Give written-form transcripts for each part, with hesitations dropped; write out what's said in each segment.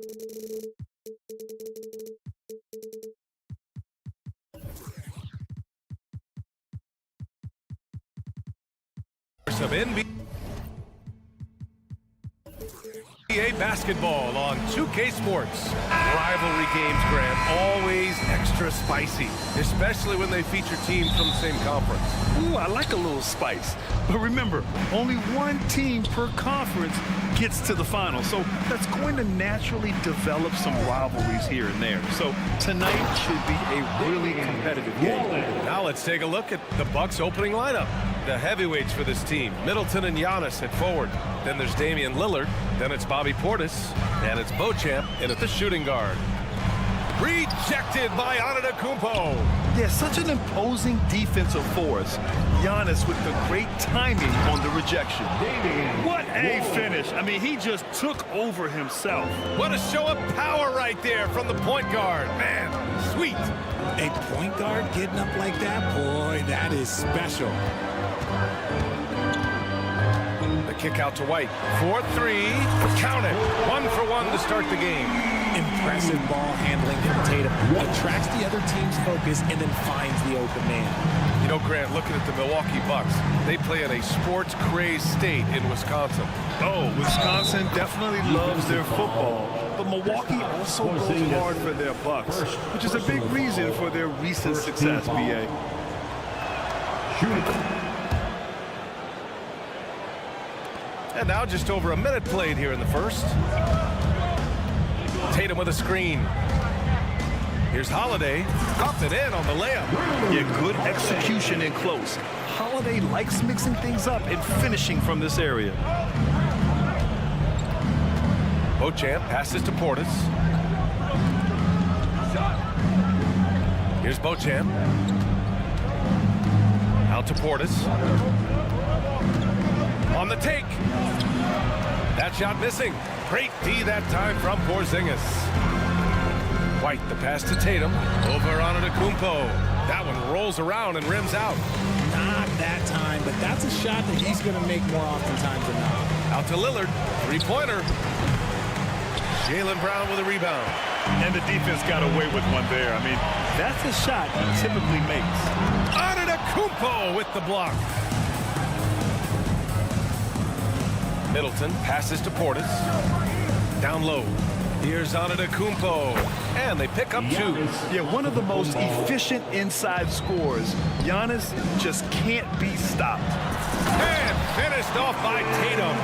Some NBA basketball on 2K Sports. Rivalry games, Grant, always extra spicy, especially when they feature teams from the same conference. Ooh, I like a little spice. But remember, only one team per conference gets to the final. So that's going to naturally develop some rivalries here and there. So tonight should be a really competitive game. Now let's take a look at the Bucks' opening lineup. The heavyweights for this team, Middleton and Giannis at forward. Then there's Damian Lillard. Then it's Bobby Portis. And it's Beauchamp in at the shooting guard. Rejected by Antetokounmpo. Yeah, such an imposing defensive force. Giannis with the great timing on the rejection. What a finish. I mean, he just took over himself. What a show of power right there from the point guard. Man, sweet. A point guard getting up like that? Boy, that is special. The kick out to White. 4-3. Count it. 1-for-1 to start the game. Impressive ball handling from Tatum. Attracts the other team's focus and then finds the open man. You know, Grant, looking at the Milwaukee Bucks, they play in a sports-crazed state in Wisconsin. Oh, Wisconsin definitely loves their football. But Milwaukee also goes hard for their Bucks, which is a big reason for their recent success, B.A. And now just over a minute played here in the first. Tatum with a screen. Here's Holiday. Up and in on the layup. Yeah, good execution in close. Holiday likes mixing things up and finishing from this area. Beauchamp passes to Portis. Here's Beauchamp. Out to Portis. On the take. That shot missing. Great D that time from Porzingis. White, the pass to Tatum. Over on Antetokounmpo. That one rolls around and rims out. Not that time, but that's a shot that he's going to make more oftentimes than not. Out to Lillard. Three-pointer. Jaylen Brown with a rebound. And the defense got away with one there. I mean, that's a shot he typically makes. Antetokounmpo with the block. Middleton passes to Portis. Down low. Here's Antetokounmpo. And they pick up two. Yeah, one of the most efficient inside scorers. Giannis just can't be stopped. And finished off by Tatum.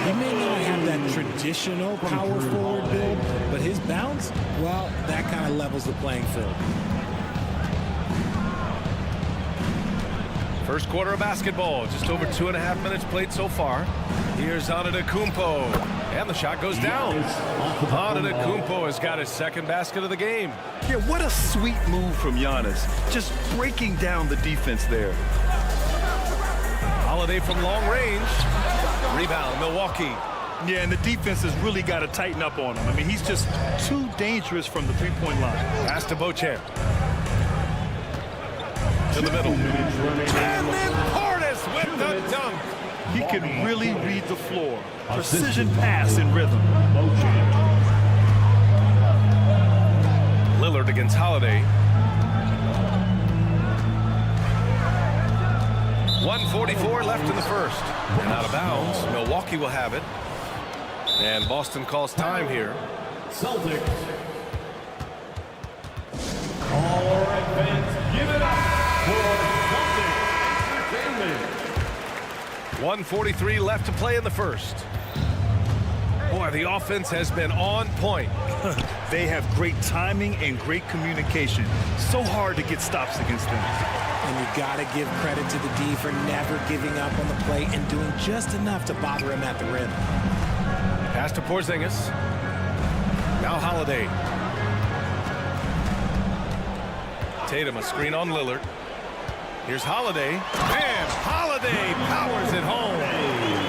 He may not have that traditional power forward build, but his bounce, well, that kind of levels the playing field. First quarter of basketball, just over 2.5 minutes played so far. Here's Antetokounmpo, and the shot goes down. Antetokounmpo has got his second basket of the game. Yeah, what a sweet move from Giannis, just breaking down the defense there. Holiday from long range. Rebound, Milwaukee. Yeah, and the defense has really got to tighten up on him. I mean, he's just too dangerous from the three-point line. Pass to Beauchamp. To the middle. And then Portis with the dunk. He can really read the floor. Precision pass in rhythm. Lillard against Holiday. 1:44 left in the first. And out of bounds. Milwaukee will have it. And Boston calls time here. Celtics. All right, fans, give it up for Celtics Entertainment. 1:43 left to play in the first. Boy, the offense has been on point. They have great timing and great communication. So hard to get stops against them. And you got to give credit to the D for never giving up on the play and doing just enough to bother him at the rim. Pass to Porzingis. Now Holiday. Tatum, a screen on Lillard. Here's Holiday. And Holiday powers it home.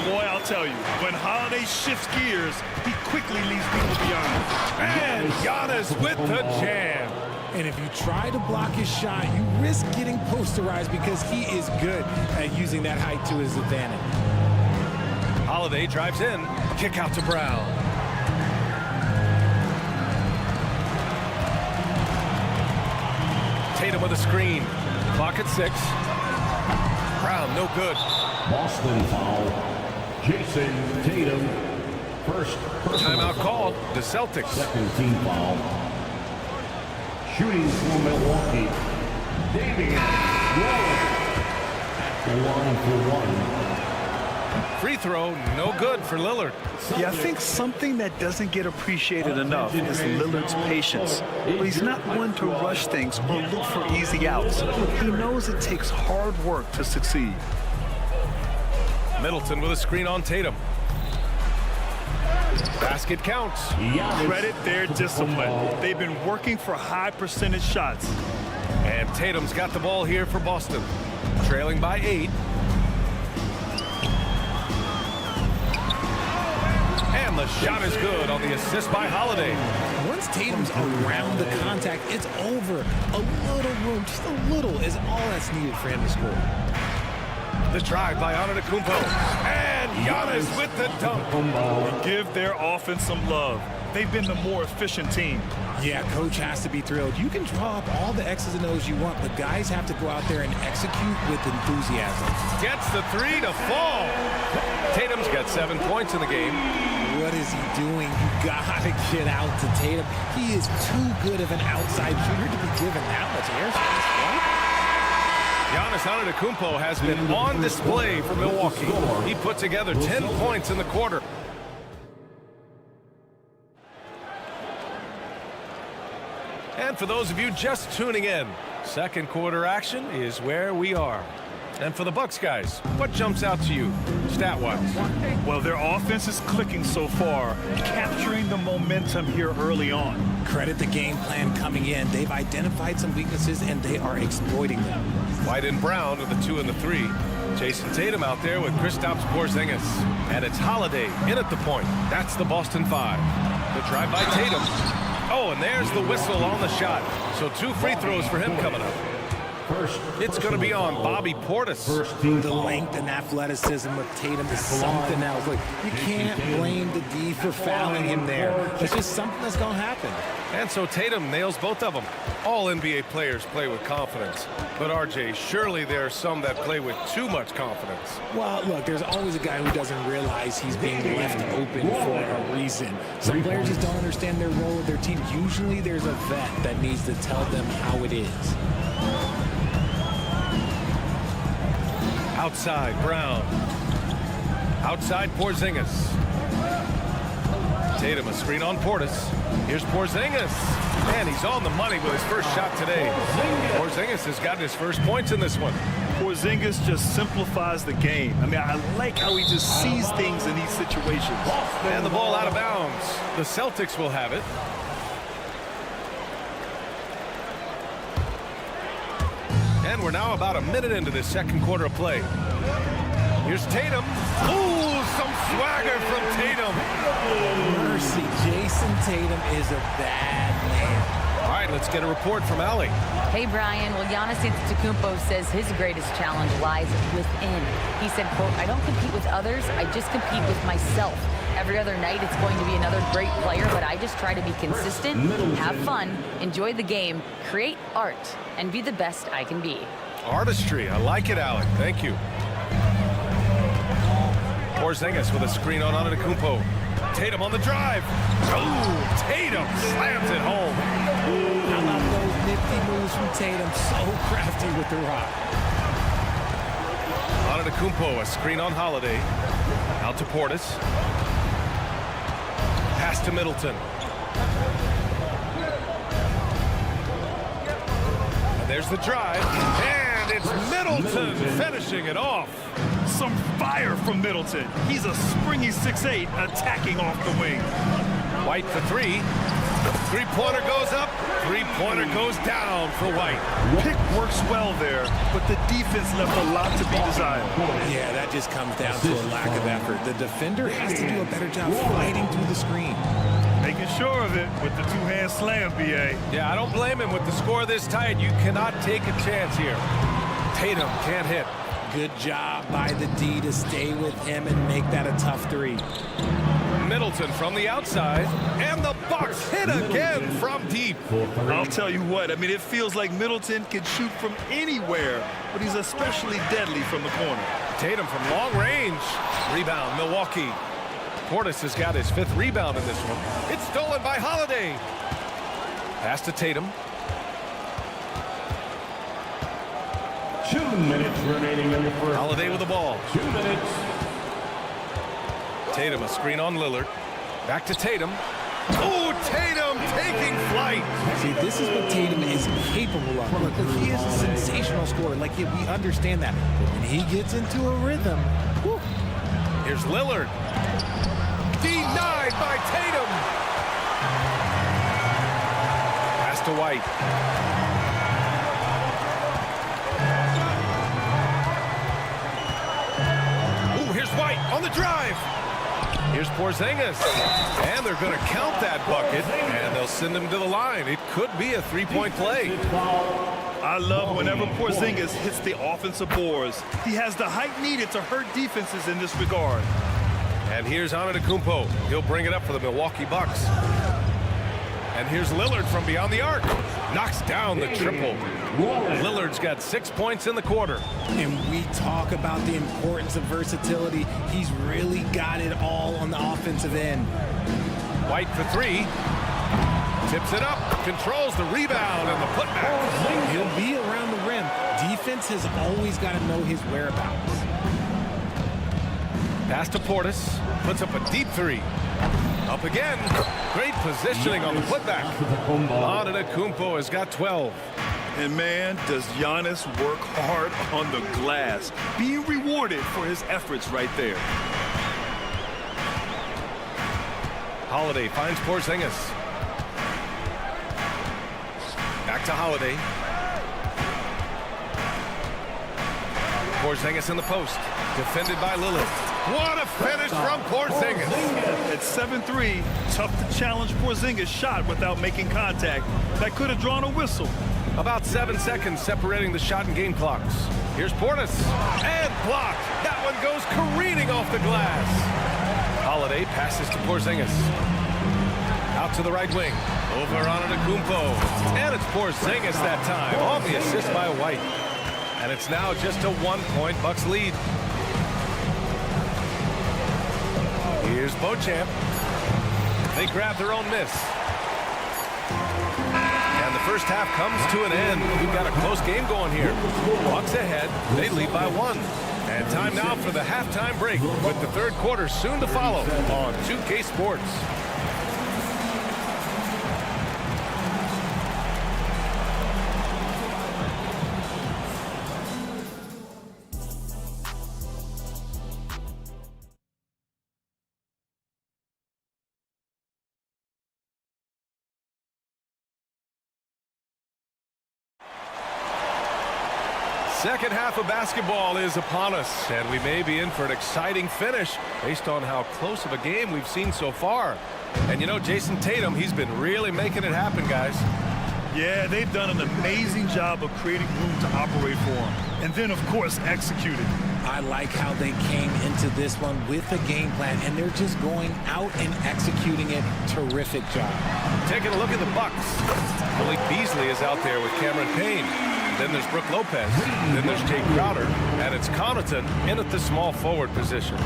Boy, I'll tell you, when Holiday shifts gears, he quickly leaves people behind. And Giannis with the jam. And if you try to block his shot, you risk getting posterized because he is good at using that height to his advantage. Holiday drives in. Kick out to Brown. with a screen. Clock at 6. Brown, no good. Boston foul. Jason Tatum. First personal Timeout called. The Celtics. Second team foul. Shooting for Milwaukee. Damian Lillard at the line for one. Free throw, no good for Lillard. Yeah, I think something that doesn't get appreciated enough is Lillard's patience. But he's not one to rush things or look for easy outs. He knows it takes hard work to succeed. Middleton with a screen on Tatum. Basket counts. Credit their discipline. They've been working for high percentage shots. And Tatum's got the ball here for Boston. Trailing by 8. And the shot is good on the assist by Holiday. Once Tatum's around the contact, it's over. A little room, just a little, is all that's needed for him to score. The drive by Antetokounmpo. And Giannis with the dunk. Give their offense some love. They've been the more efficient team. Yeah, coach has to be thrilled. You can draw up all the X's and O's you want, but guys have to go out there and execute with enthusiasm. Gets the 3 to fall. Tatum's got 7 points in the game. What is he doing? You gotta get out to Tatum. He is too good of an outside shooter to be given that much airspace. Giannis Antetokounmpo has been on display for Milwaukee. He put together 10 points in the quarter. And for those of you just tuning in, second quarter action is where we are. And for the Bucks guys, what jumps out to you, stat-wise? Well, their offense is clicking so far, capturing the momentum here early on. Credit the game plan coming in. They've identified some weaknesses, and they are exploiting them. White and Brown are the 2 and the 3. Jason Tatum out there with Kristaps Porzingis. And it's Holiday in at the point. That's the Boston 5. The drive by Tatum. Oh, and there's the whistle on the shot. So 2 free throws for him coming up. It's going to be on Bobby Portis. The length and athleticism of Tatum is something else. Look, you can't blame the D for fouling him there. It's just something that's going to happen. And so Tatum nails both of them. All NBA players play with confidence. But RJ, surely there are some that play with too much confidence. Well, look, there's always a guy who doesn't realize he's being left open for a reason. Some players just don't understand their role with their team. Usually there's a vet that needs to tell them how it is. Outside, Brown. Outside, Porzingis. Tatum, a screen on Portis. Here's Porzingis. And he's on the money with his first shot today. Porzingis has gotten his first points in this one. Porzingis just simplifies the game. I mean, I like how he just sees things in these situations. And the ball out of bounds. The Celtics will have it. And we're now about a minute into this second quarter of play. Here's Tatum. Ooh, some swagger from Tatum. Mercy, Jason Tatum is a bad man. All right, let's get a report from Allie. Hey, Brian. Well, Giannis Antetokounmpo says his greatest challenge lies within. He said, quote, "I don't compete with others. I just compete with myself. Every other night it's going to be another great player, but I just try to be consistent, have fun, enjoy the game, create art, and be the best I can be." Artistry. I like it, Alec. Thank you. Porzingis with a screen on Antetokounmpo. Tatum on the drive. Oh, Tatum slams it home. How about those nifty moves from Tatum? So crafty with the rock. Antetokounmpo, a screen on Holiday. Out to Portis. Pass to Middleton. And there's the drive. And it's Middleton finishing it off. Some fire from Middleton. He's a springy 6'8", attacking off the wing. White for 3. Three-pointer goes up. Three-pointer goes down for White. Pick works well there, but the defense left a lot to be desired. Yeah, that just comes down to a lack of effort. The defender has to do a better job fighting through the screen. Making sure of it with the two-hand slam, B.A. Yeah, I don't blame him with the score this tight. You cannot take a chance here. Tatum can't hit. Good job by the D to stay with him and make that a tough 3. Middleton from the outside, and the Bucks hit again from deep. I'll tell you what, I mean, it feels like Middleton can shoot from anywhere, but he's especially deadly from the corner. Tatum from long range. Rebound, Milwaukee. Portis has got his 5th rebound in this one. It's stolen by Holiday. Pass to Tatum. 2 minutes remaining in the first. Holiday with the ball. 2 minutes. Tatum, a screen on Lillard. Back to Tatum. Oh, Tatum taking flight. See, this is what Tatum is capable of. Look, he is a sensational scorer. Like, we understand that. But when he gets into a rhythm, whew. Here's Lillard. Denied by Tatum. Pass to White. Ooh, here's White on the drive. Here's Porzingis. And they're going to count that bucket, and they'll send him to the line. It could be a 3-point play. I love whenever Porzingis hits the offensive boards. He has the height needed to hurt defenses in this regard. And here's Antetokounmpo. He'll bring it up for the Milwaukee Bucks. And here's Lillard from beyond the arc. Knocks down the triple. Lillard's got 6 points in the quarter. And we talk about the importance of versatility. He's really got it all on the offensive end. White for 3. Tips it up. Controls the rebound and the putback. He'll be around the rim. Defense has always got to know his whereabouts. Pass to Portis. Puts up a deep 3. Up again. Great positioning on the putback. Antetokounmpo has got 12. And man, does Giannis work hard on the glass. Being rewarded for his efforts right there. Holiday finds Porzingis. Back to Holiday. Porzingis in the post. Defended by Lillard. What a finish from Porzingis. At 7-3, tough to challenge Porzingis' shot without making contact. That could have drawn a whistle. About 7 seconds separating the shot and game clocks. Here's Portis. And blocked. That one goes careening off the glass. Holiday passes to Porzingis. Out to the right wing. Over Antetokounmpo. And it's Porzingis that time on the assist by White. And it's now just a 1-point Bucks lead. Here's Beauchamp. They grab their own miss. And the first half comes to an end. We've got a close game going here. Bucks ahead. They lead by 1. And time now for the halftime break with the third quarter soon to follow on 2K Sports. Second half of basketball is upon us, and we may be in for an exciting finish based on how close of a game we've seen so far. And you know, Jason Tatum, he's been really making it happen, guys. Yeah, they've done an amazing job of creating room to operate for him. And then, of course, executed. I like how they came into this one with a game plan, and they're just going out and executing it. Terrific job. Taking a look at the Bucks. Malik Beasley is out there with Cameron Payne. Then there's Brook Lopez. Then there's Jay Crowder. And it's Connaughton in at the small forward position.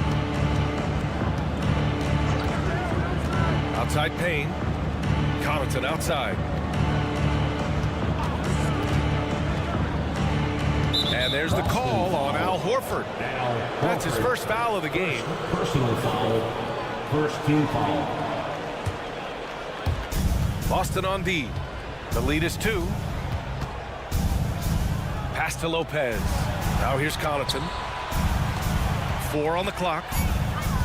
Outside Payne. Connaughton outside. And there's the call on Al Horford. That's his first foul of the game. Personal foul. First team foul. Boston on D. The lead is 2. Pass to Lopez. Now here's Connaughton. 4 on the clock.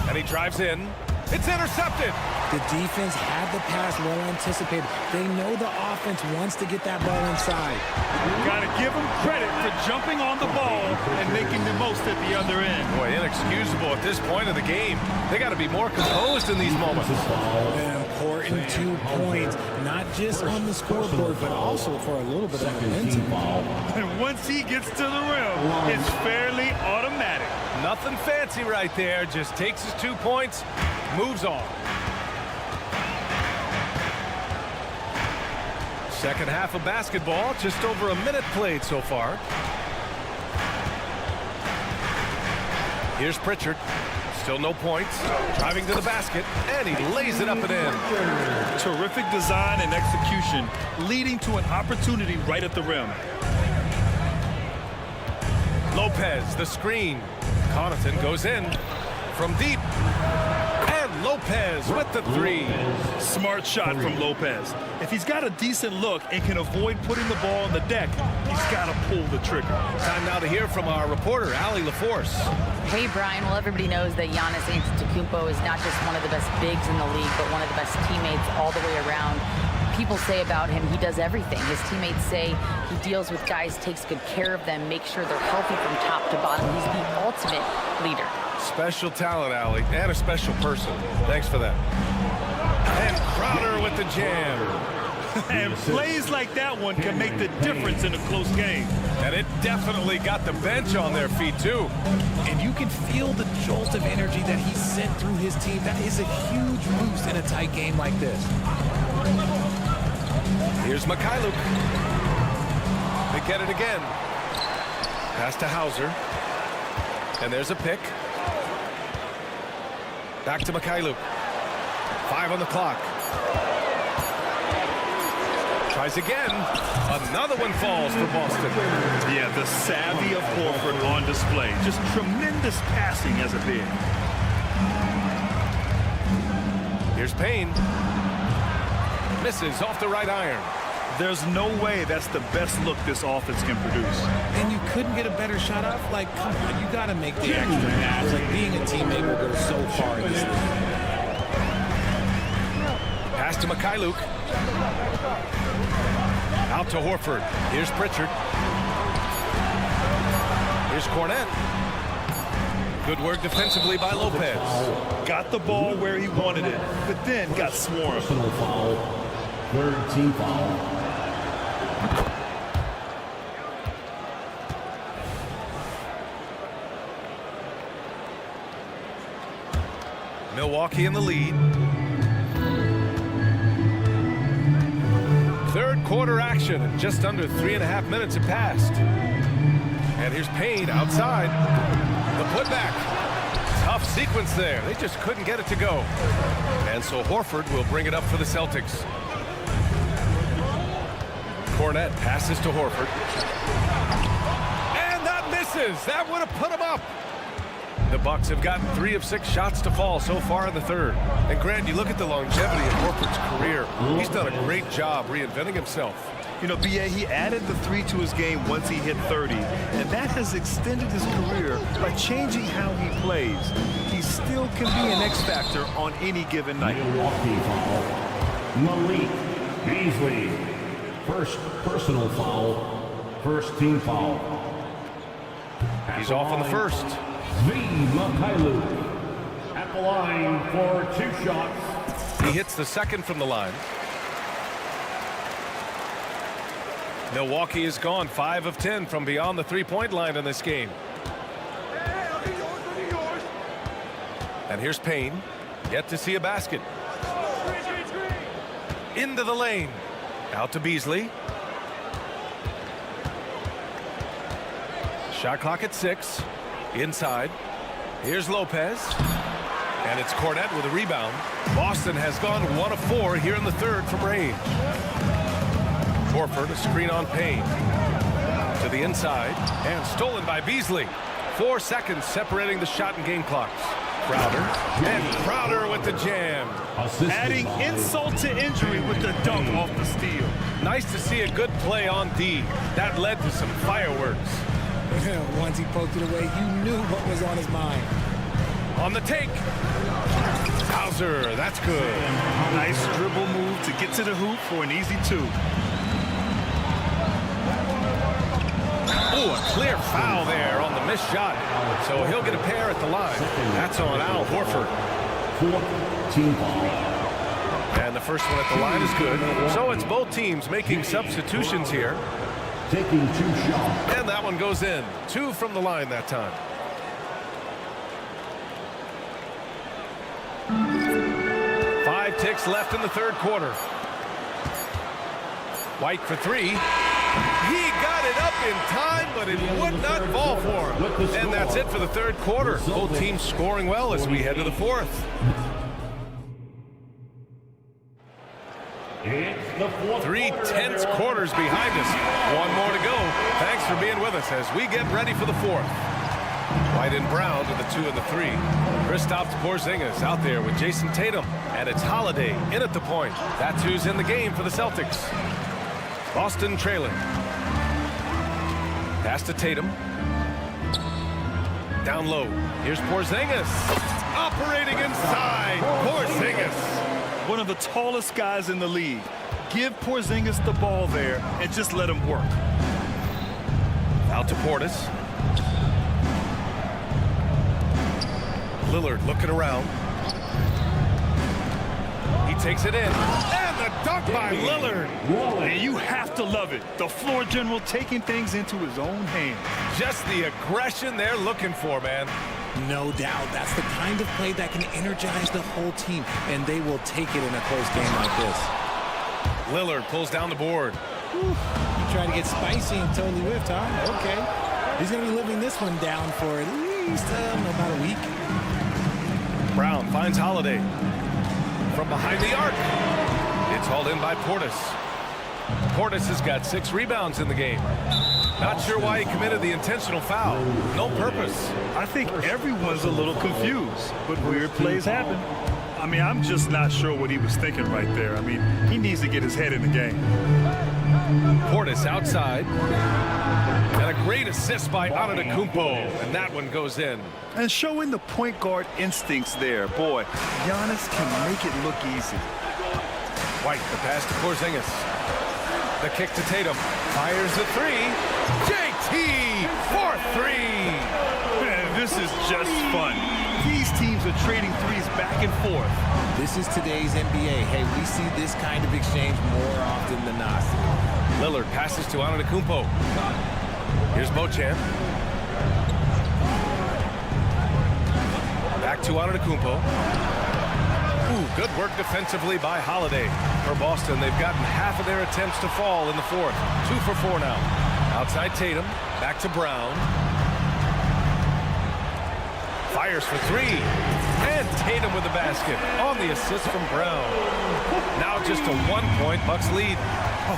And he drives in. It's intercepted. The defense had the pass well anticipated. They know the offense wants to get that ball inside. Got to give them credit for jumping on the ball and making the most at the other end. Boy, inexcusable at this point of the game. They got to be more composed in these moments. An important 2 points, not just on the scoreboard, but also for a little bit of momentum. And once he gets to the rim, it's fairly automatic. Nothing fancy right there. Just takes his 2 points moves on. Second half of basketball, just over a minute played so far. Here's Pritchard. Still no points. Driving to the basket, and he lays it up and in. Terrific design and execution, leading to an opportunity right at the rim. Lopez, the screen. Connaughton goes in from deep. And Lopez with the three. Smart shot from Lopez. If he's got a decent look and can avoid putting the ball on the deck, he's got to pull the trigger. Time now to hear from our reporter, Allie LaForce. Hey, Brian. Well, everybody knows that Giannis Antetokounmpo is not just one of the best bigs in the league, but one of the best teammates all the way around. People say about him, he does everything. His teammates say he deals with guys, takes good care of them, makes sure they're healthy from top to bottom. He's the ultimate leader. Special talent, Allie, and a special person. Thanks for that. And Crowder with the jam. And plays like that one can make the difference in a close game. And it definitely got the bench on their feet, too. And you can feel the jolt of energy that he sent through his team. That is a huge boost in a tight game like this. Here's Mikhailuk. They get it again. Pass to Hauser. And there's a pick. Back to Mikhailuk. 5 on the clock. Tries again. Another one falls for Boston. Yeah, the savvy of Horford on display. Just tremendous passing as a big. Here's Payne. Misses off the right iron. There's no way that's the best look this offense can produce. And you couldn't get a better shot off? Like, come on, you got to make the extra pass. Like, being a teammate will go so far in this league. Pass to Mikhailuk. Out to Horford. Here's Pritchard. Here's Cornette. Good work defensively by Lopez. Got the ball where he wanted it, but then got swarmed. Personal foul. Third team foul. Milwaukee in the lead. Third quarter action, and just under 3.5 minutes have passed. And here's Payne outside. The putback. Tough sequence there. They just couldn't get it to go. And so Horford will bring it up for the Celtics. Cornette passes to Horford. And that misses. That would have put him up. The Bucks have gotten 3 of 6 shots to fall so far in the third. And Grant, you look at the longevity of Horford's career. He's done a great job reinventing himself. You know, B.A., he added the 3 to his game once he hit 30, and that has extended his career by changing how he plays. He still can be an X factor on any given night. Milwaukee foul. Malik Beasley. First personal foul. First team foul. He's off on the first. Mikhailuk at the line for 2 shots. He hits the second from the line. Milwaukee is gone 5 of 10 from beyond the 3-point line in this game. And here's Payne. Yet to see a basket. Into the lane. Out to Beasley. Shot clock at 6. Inside. Here's Lopez. And it's Cornette with a rebound. Boston has gone 1 of 4 here in the third from range. Horford, a screen on Payne. To the inside. And stolen by Beasley. 4 seconds separating the shot and game clocks. Crowder. And Crowder with the jam. Adding insult to injury with the dunk off the steal. Nice to see a good play on D. That led to some fireworks. Once he poked it away, you knew what was on his mind. On the take. Hauser, that's good. Nice dribble move to get to the hoop for an easy 2. Oh, a clear foul there on the missed shot. So he'll get a pair at the line. That's on Al Horford. Fourth team foul. And the first one at the line is good. So it's both teams making substitutions here. Taking 2 shots. And that one goes in. 2 from the line that time. 2:06 left in the third quarter. White for three. He got it up in time, but it would not fall for him. And that's it for the third quarter. Both teams scoring well as we head to the fourth. It's the fourth 3 quarter. tense quarters behind us. One more to go. Thanks for being with us as we get ready for the fourth. White and Brown to the 2 and the 3. Kristaps Porzingis out there with Jason Tatum. And it's Holiday in at the point. That's who's in the game for the Celtics. Boston trailing. Pass to Tatum. Down low. Here's Porzingis. Operating inside. Porzingis. One of the tallest guys in the league. Give Porzingis the ball there and just let him work. Out to Portis. Lillard looking around. He takes it in. And the dunk by Lillard. And you have to love it. The floor general taking things into his own hands. Just the aggression they're looking for, man. No doubt. That's the kind of play that can energize the whole team, and they will take it in a close game like this. Lillard pulls down the board. You try to get spicy and totally whiffed, huh? Okay. He's going to be living this one down for at least about a week. Brown finds Holiday. From behind the arc. It's hauled in by Portis. Portis has got 6 rebounds in the game. Not sure why he committed the intentional foul. No purpose. I think everyone's a little confused, but weird plays happen. I mean, I'm just not sure what he was thinking right there. I mean, he needs to get his head in the game. Portis outside. And a great assist by Antetokounmpo. And that one goes in. And showing the point guard instincts there. Boy, Giannis can make it look easy. White, the pass to Porzingis. The kick to Tatum. Fires the 3. JT for 3. Man, this is just fun. These teams are trading threes back and forth. This is today's NBA. Hey, we see this kind of exchange more often than not. Lillard passes to Antetokounmpo. Here's Beauchamp. Back to Antetokounmpo. Ooh, good work defensively by Holiday. For Boston, they've gotten half of their attempts to fall in the fourth. 2 for 4 now. Outside Tatum. Back to Brown. Fires for 3. And Tatum with the basket on the assist from Brown. Now just a 1-point Bucks lead.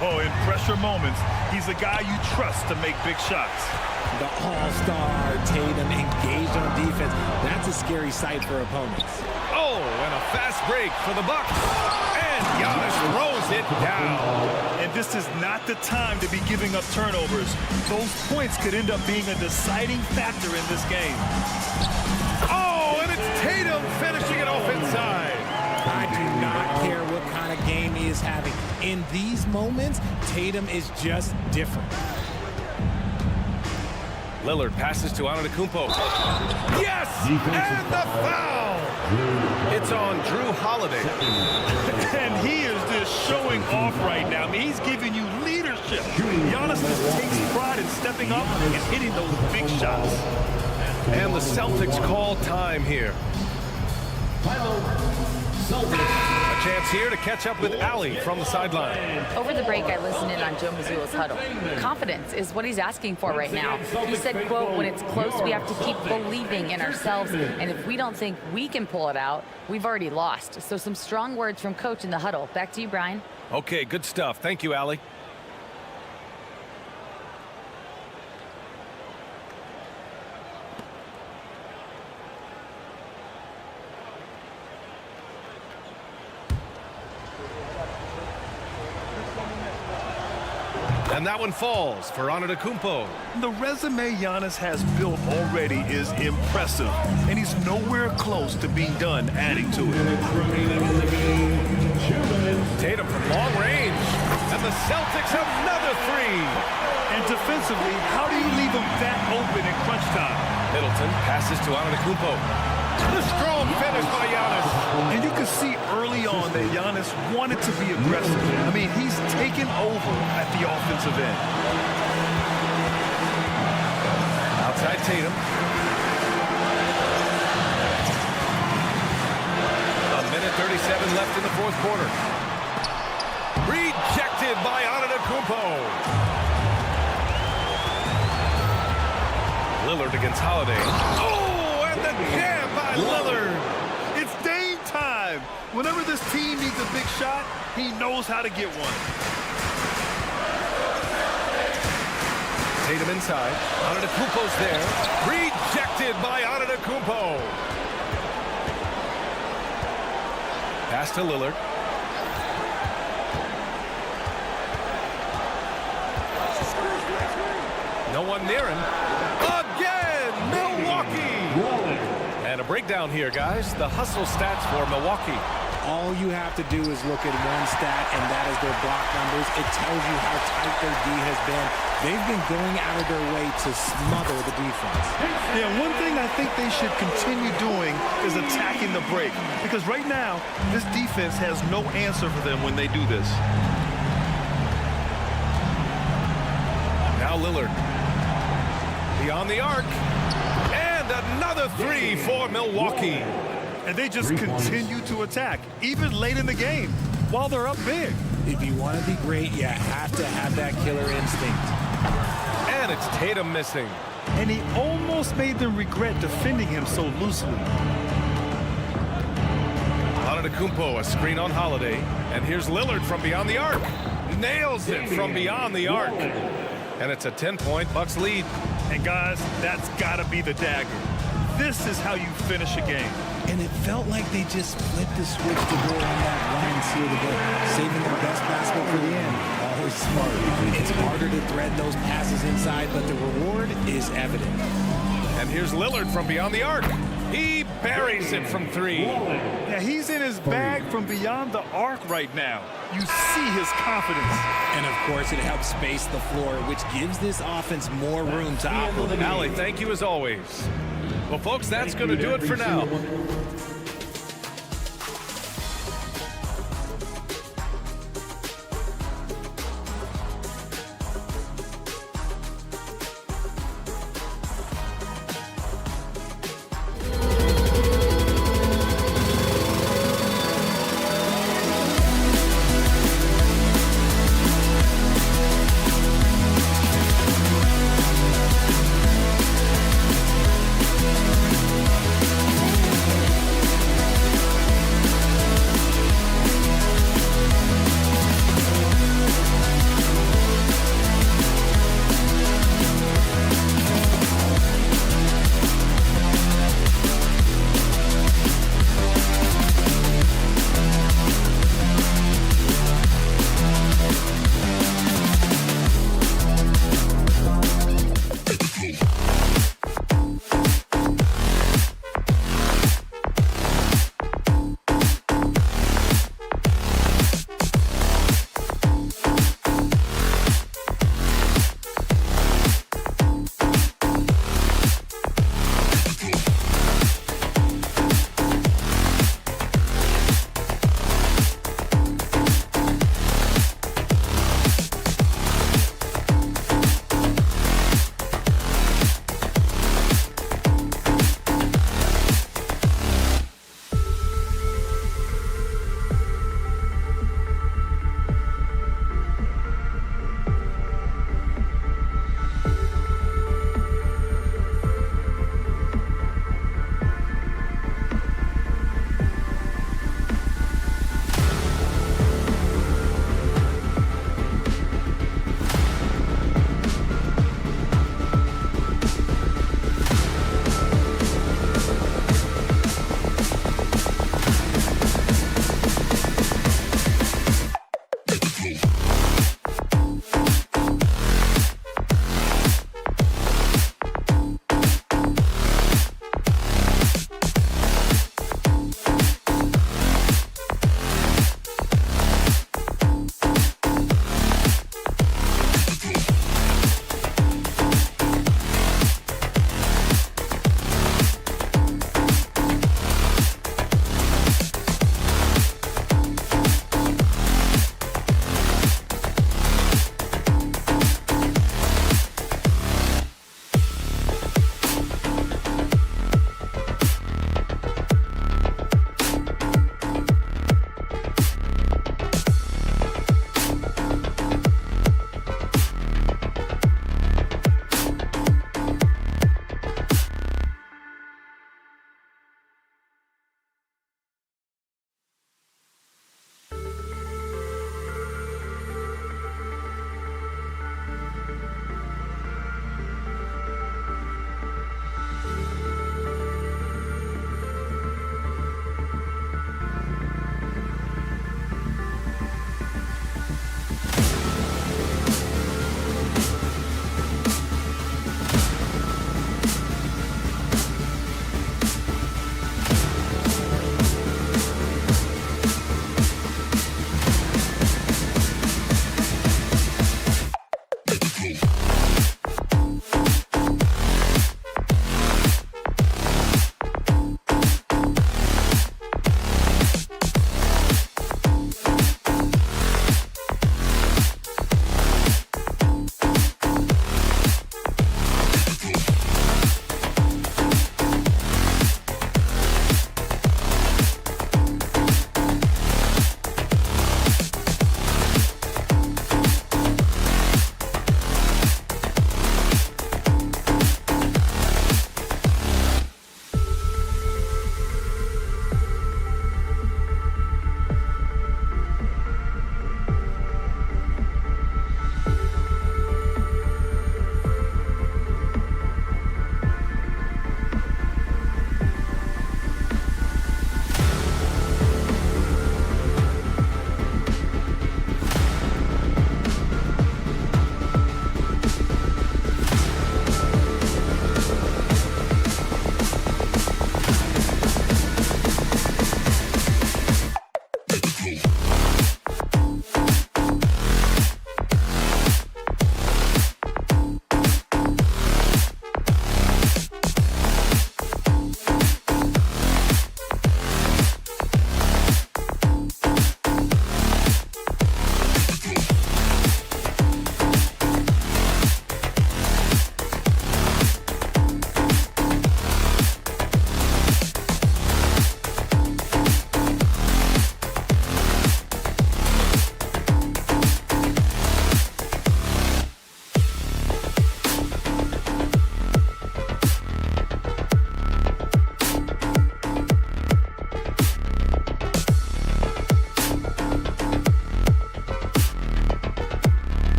Oh, in pressure moments, he's a guy you trust to make big shots. The all-star Tatum engaged on defense. That's a scary sight for opponents. Oh, and a fast break for the Bucks. And Giannis throws it down. And this is not the time to be giving up turnovers. Those points could end up being a deciding factor in this game. Oh, and it's Tatum finishing it off inside. I do not care what kind of game he is having. In these moments, Tatum is just different. Lillard passes to Antetokounmpo. Yes! And the foul! It's on Drew Holiday. And he is just showing off right now. I mean, he's giving you leadership. Giannis just takes pride in stepping up and hitting those big shots. And the Celtics call time here. A chance here to catch up with Allie from the sideline. Over the break, I listened in on Joe Mazzulla's huddle. Confidence is what he's asking for right now. He said, quote, when it's close, we have to keep believing in ourselves. And if we don't think we can pull it out, we've already lost. So some strong words from Coach in the huddle. Back to you, Brian. Okay, good stuff. Thank you, Allie. And that one falls for Antetokounmpo. The resume Giannis has built already is impressive, and he's nowhere close to being done adding to it. Tatum from long range. And the Celtics have another 3. And defensively, how do you leave him that open in crunch time? Middleton passes to Antetokounmpo. The strong finish by Giannis. And you can see early on that Giannis wanted to be aggressive. I mean, he's taken over at the offensive end. Outside Tatum. 1:30 4:37 left in the fourth quarter. Rejected by Antetokounmpo. Lillard against Holiday. Oh, and the jam by Lillard. It's Dame time. Whenever this team needs a big shot, he knows how to get one. Tatum inside. Antetokounmpo's there. Rejected by Antetokounmpo. Pass to Lillard. No one near him. Again, Milwaukee. And a breakdown here, guys. The hustle stats for Milwaukee. All you have to do is look at one stat, and that is their block numbers. It tells you how tight their D has been. They've been going out of their way to smother the defense. Yeah, one thing I think they should continue doing is attacking the break. Because right now, this defense has no answer for them when they do this. Now Lillard. Beyond the arc. And another three for Milwaukee. And they just continue to attack, even late in the game, while they're up big. If you want to be great, you have to have that killer instinct. And it's Tatum missing. And he almost made them regret defending him so loosely. Antetokounmpo, a screen on Holiday. And here's Lillard from beyond the arc. Nails it from beyond the arc. And it's a 10-point Bucks lead. And guys, that's got to be the dagger. This is how you finish a game. And it felt like they just flipped the switch to go on that run and seal the game, saving their best basket for the end. Always smart. It's harder to thread those passes inside, but the reward is evident. And here's Lillard from beyond the arc. He buries it from three. Yeah, he's in his bag from beyond the arc right now. You see his confidence. And, of course, it helps space the floor, which gives this offense more room to operate. Allie, thank you as always. Well, folks, that's going to do it for now.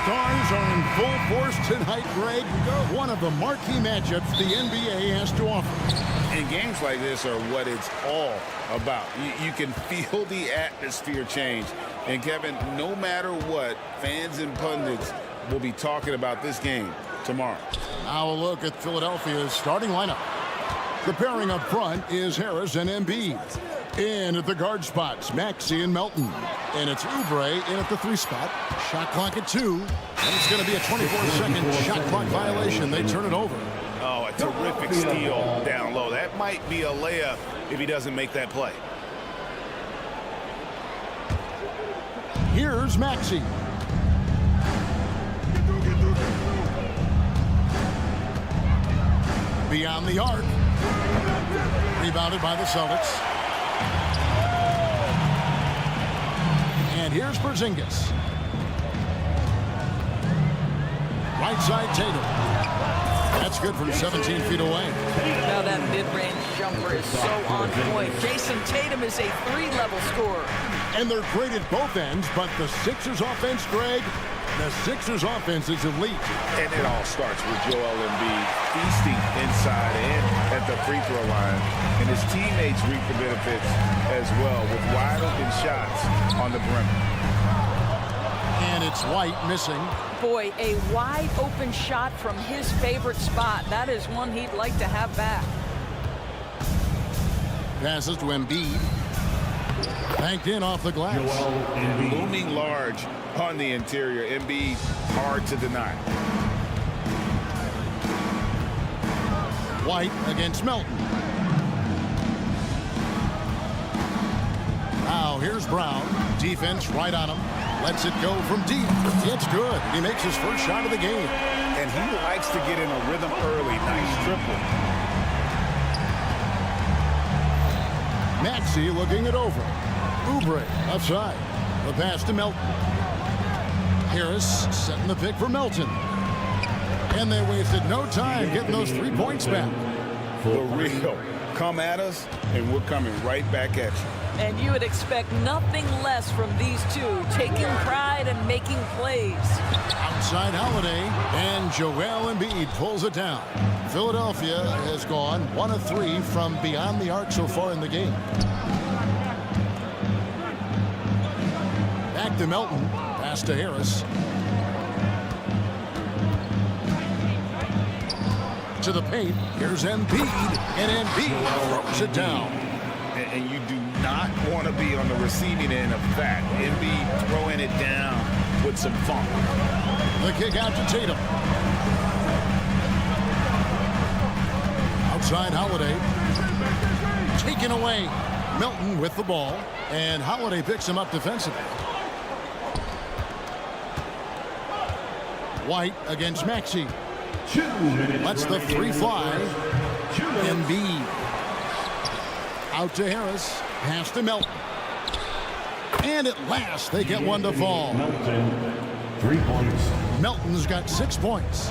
Stars are in full force tonight, Greg. One of the marquee matchups the NBA has to offer. And games like this are what it's all about. You can feel the atmosphere change. And, Kevin, no matter what, fans and pundits will be talking about this game tomorrow. Now a look at Philadelphia's starting lineup. The pairing up front is Harris and Embiid. In at the guard spots, Maxey and Melton. And it's Oubre in at the 3 spot. Shot clock at 2. And it's going to be a 24-second shot clock violation. They turn it over. Oh, a terrific steal down low. That might be a layup if he doesn't make that play. Here's Maxey. Beyond the arc. Rebounded by the Celtics. And here's Porzingis. Right side Tatum. That's good from 17 feet away. Now that mid-range jumper is so on point. Jason Tatum is a 3-level scorer. And they're great at both ends, but the Sixers offense, Greg, the Sixers offense is elite. And it all starts with Joel Embiid feasting inside and at the free throw line. And his teammates reap the benefits as well with wide open shots on the perimeter. And it's White missing. Boy, a wide open shot from his favorite spot. That is one he'd like to have back. Passes to Embiid. Banked in off the glass. Looming large on the interior. Embiid hard to deny. White against Melton. Now here's Brown. Defense right on him. Lets it go from deep. It's good. He makes his first shot of the game. And he likes to get in a rhythm early. Nice triple. Maxey looking it over. Oubre outside. The pass to Melton. Harris setting the pick for Melton. And they wasted no time getting those 3 points back. For real. Come at us, and we're coming right back at you. And you would expect nothing less from these two, taking pride and making plays. Outside Holiday, and Joel Embiid pulls it down. Philadelphia has gone 1 of 3 from beyond the arc so far in the game. Right to Melton. Pass to Harris. To the paint. Here's Embiid. And Embiid throws it down. And you do not want to be on the receiving end of that. Embiid throwing it down with some funk. The kick out to Tatum. Outside Holiday. Taken away. Melton with the ball. And Holiday picks him up defensively. White against Maxey. 2 minutes. Lets the three fly. Embiid. Out to Harris. Pass to Melton. And at last, they get one to fall. Melton, 3 points. Melton's got 6 points.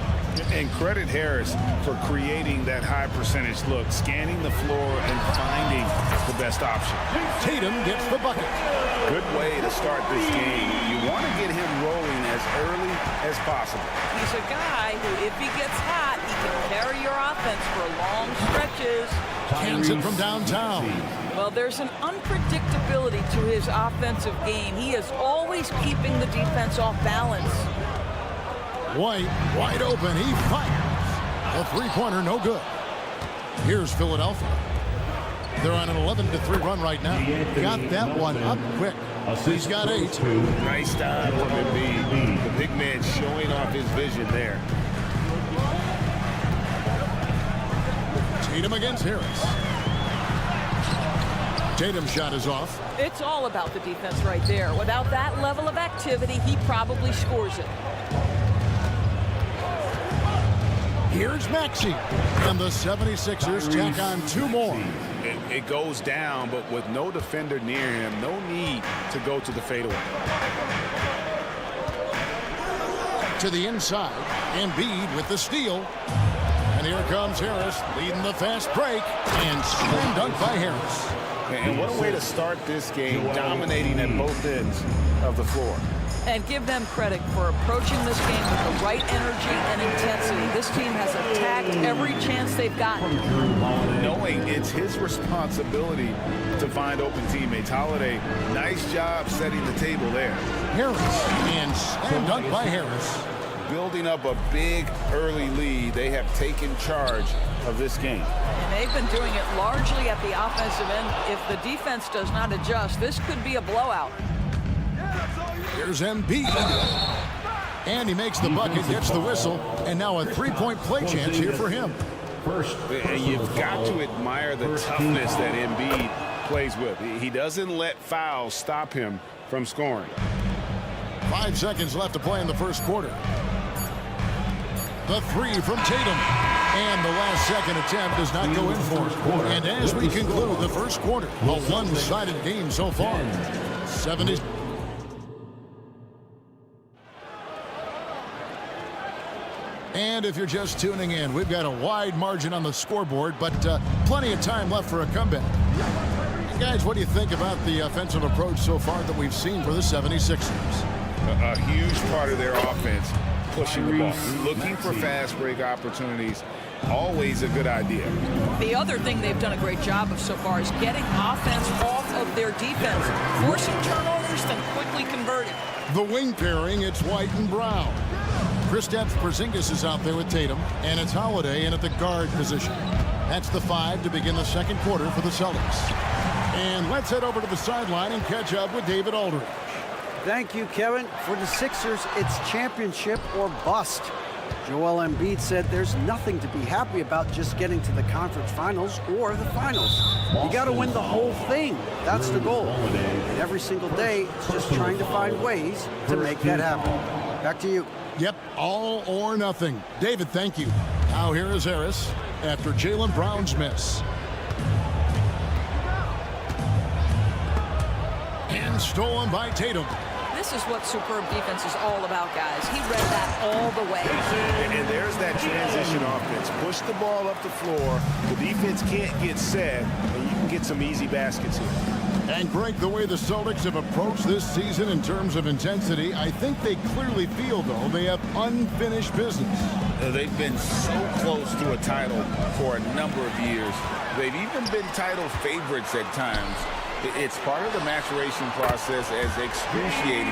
And credit Harris for creating that high percentage look, scanning the floor and finding the best option. Tatum gets the bucket. Good way to start this game. You want to get him rolling as early as possible. He's a guy who, if he gets hot, he can carry your offense for long stretches. Cans it from downtown. Well, there's an unpredictability to his offensive game. He is always keeping the defense off balance. White, wide open. He fires. The three-pointer, no good. Here's Philadelphia. They're on an 11-3 run right now. Got that one up quick. He's got 8. Nice dive from Embiid. The big man showing off his vision there. Tatum against Harris. Tatum's shot is off. It's all about the defense right there. Without that level of activity, he probably scores it. Here's Maxey. And the 76ers tack on 2 more. It goes down, but with no defender near him, no need to go to the fadeaway. To the inside. Embiid with the steal. And here comes Harris leading the fast break. And slam dunk by Harris. And what a way to start this game, dominating at both ends of the floor. And give them credit for approaching this game with the right energy and intensity. This team has attacked every chance they've gotten. Knowing it's his responsibility to find open teammates. Holiday, nice job setting the table there. Harris, and slam dunk by Harris. Building up a big early lead. They have taken charge of this game. And they've been doing it largely at the offensive end. If the defense does not adjust, this could be a blowout. Here's Embiid. And he makes the bucket, gets the whistle, and now a three-point play chance here for him. And you've got to admire the toughness that Embiid plays with. He doesn't let fouls stop him from scoring. 5 seconds left to play in the first quarter. The three from Tatum. And the last second attempt does not go in for it. And as we conclude the first quarter, a one-sided game so far. 70. And if you're just tuning in, we've got a wide margin on the scoreboard, but plenty of time left for a comeback. Guys, what do you think about the offensive approach so far that we've seen for the 76ers? A huge part of their offense, pushing the ball, looking for fast break opportunities, always a good idea. The other thing they've done a great job of so far is getting offense off of their defense, forcing turnovers, then quickly converting. The wing pairing, it's White and Brown. Kristaps Porzingis is out there with Tatum, and it's Holiday in at the guard position. That's the 5 to begin the second quarter for the Celtics. And let's head over to the sideline and catch up with David Aldridge. Thank you, Kevin. For the Sixers, it's championship or bust. Joel Embiid said there's nothing to be happy about just getting to the conference finals or the finals. You got to win the whole thing. That's the goal. And every single day, it's just trying to find ways to make that happen. Back to you. Yep, all or nothing. David, thank you. Now here is Harris after Jaylen Brown's miss. And stolen by Tatum. This is what superb defense is all about, guys. He read that all the way. And there's that transition offense. Push the ball up the floor. The defense can't get set, and you can get some easy baskets here. And Greg, the way the Celtics have approached this season in terms of intensity, I think they clearly feel, though, they have unfinished business. They've been so close to a title for a number of years. They've even been title favorites at times. It's part of the maturation process, as excruciating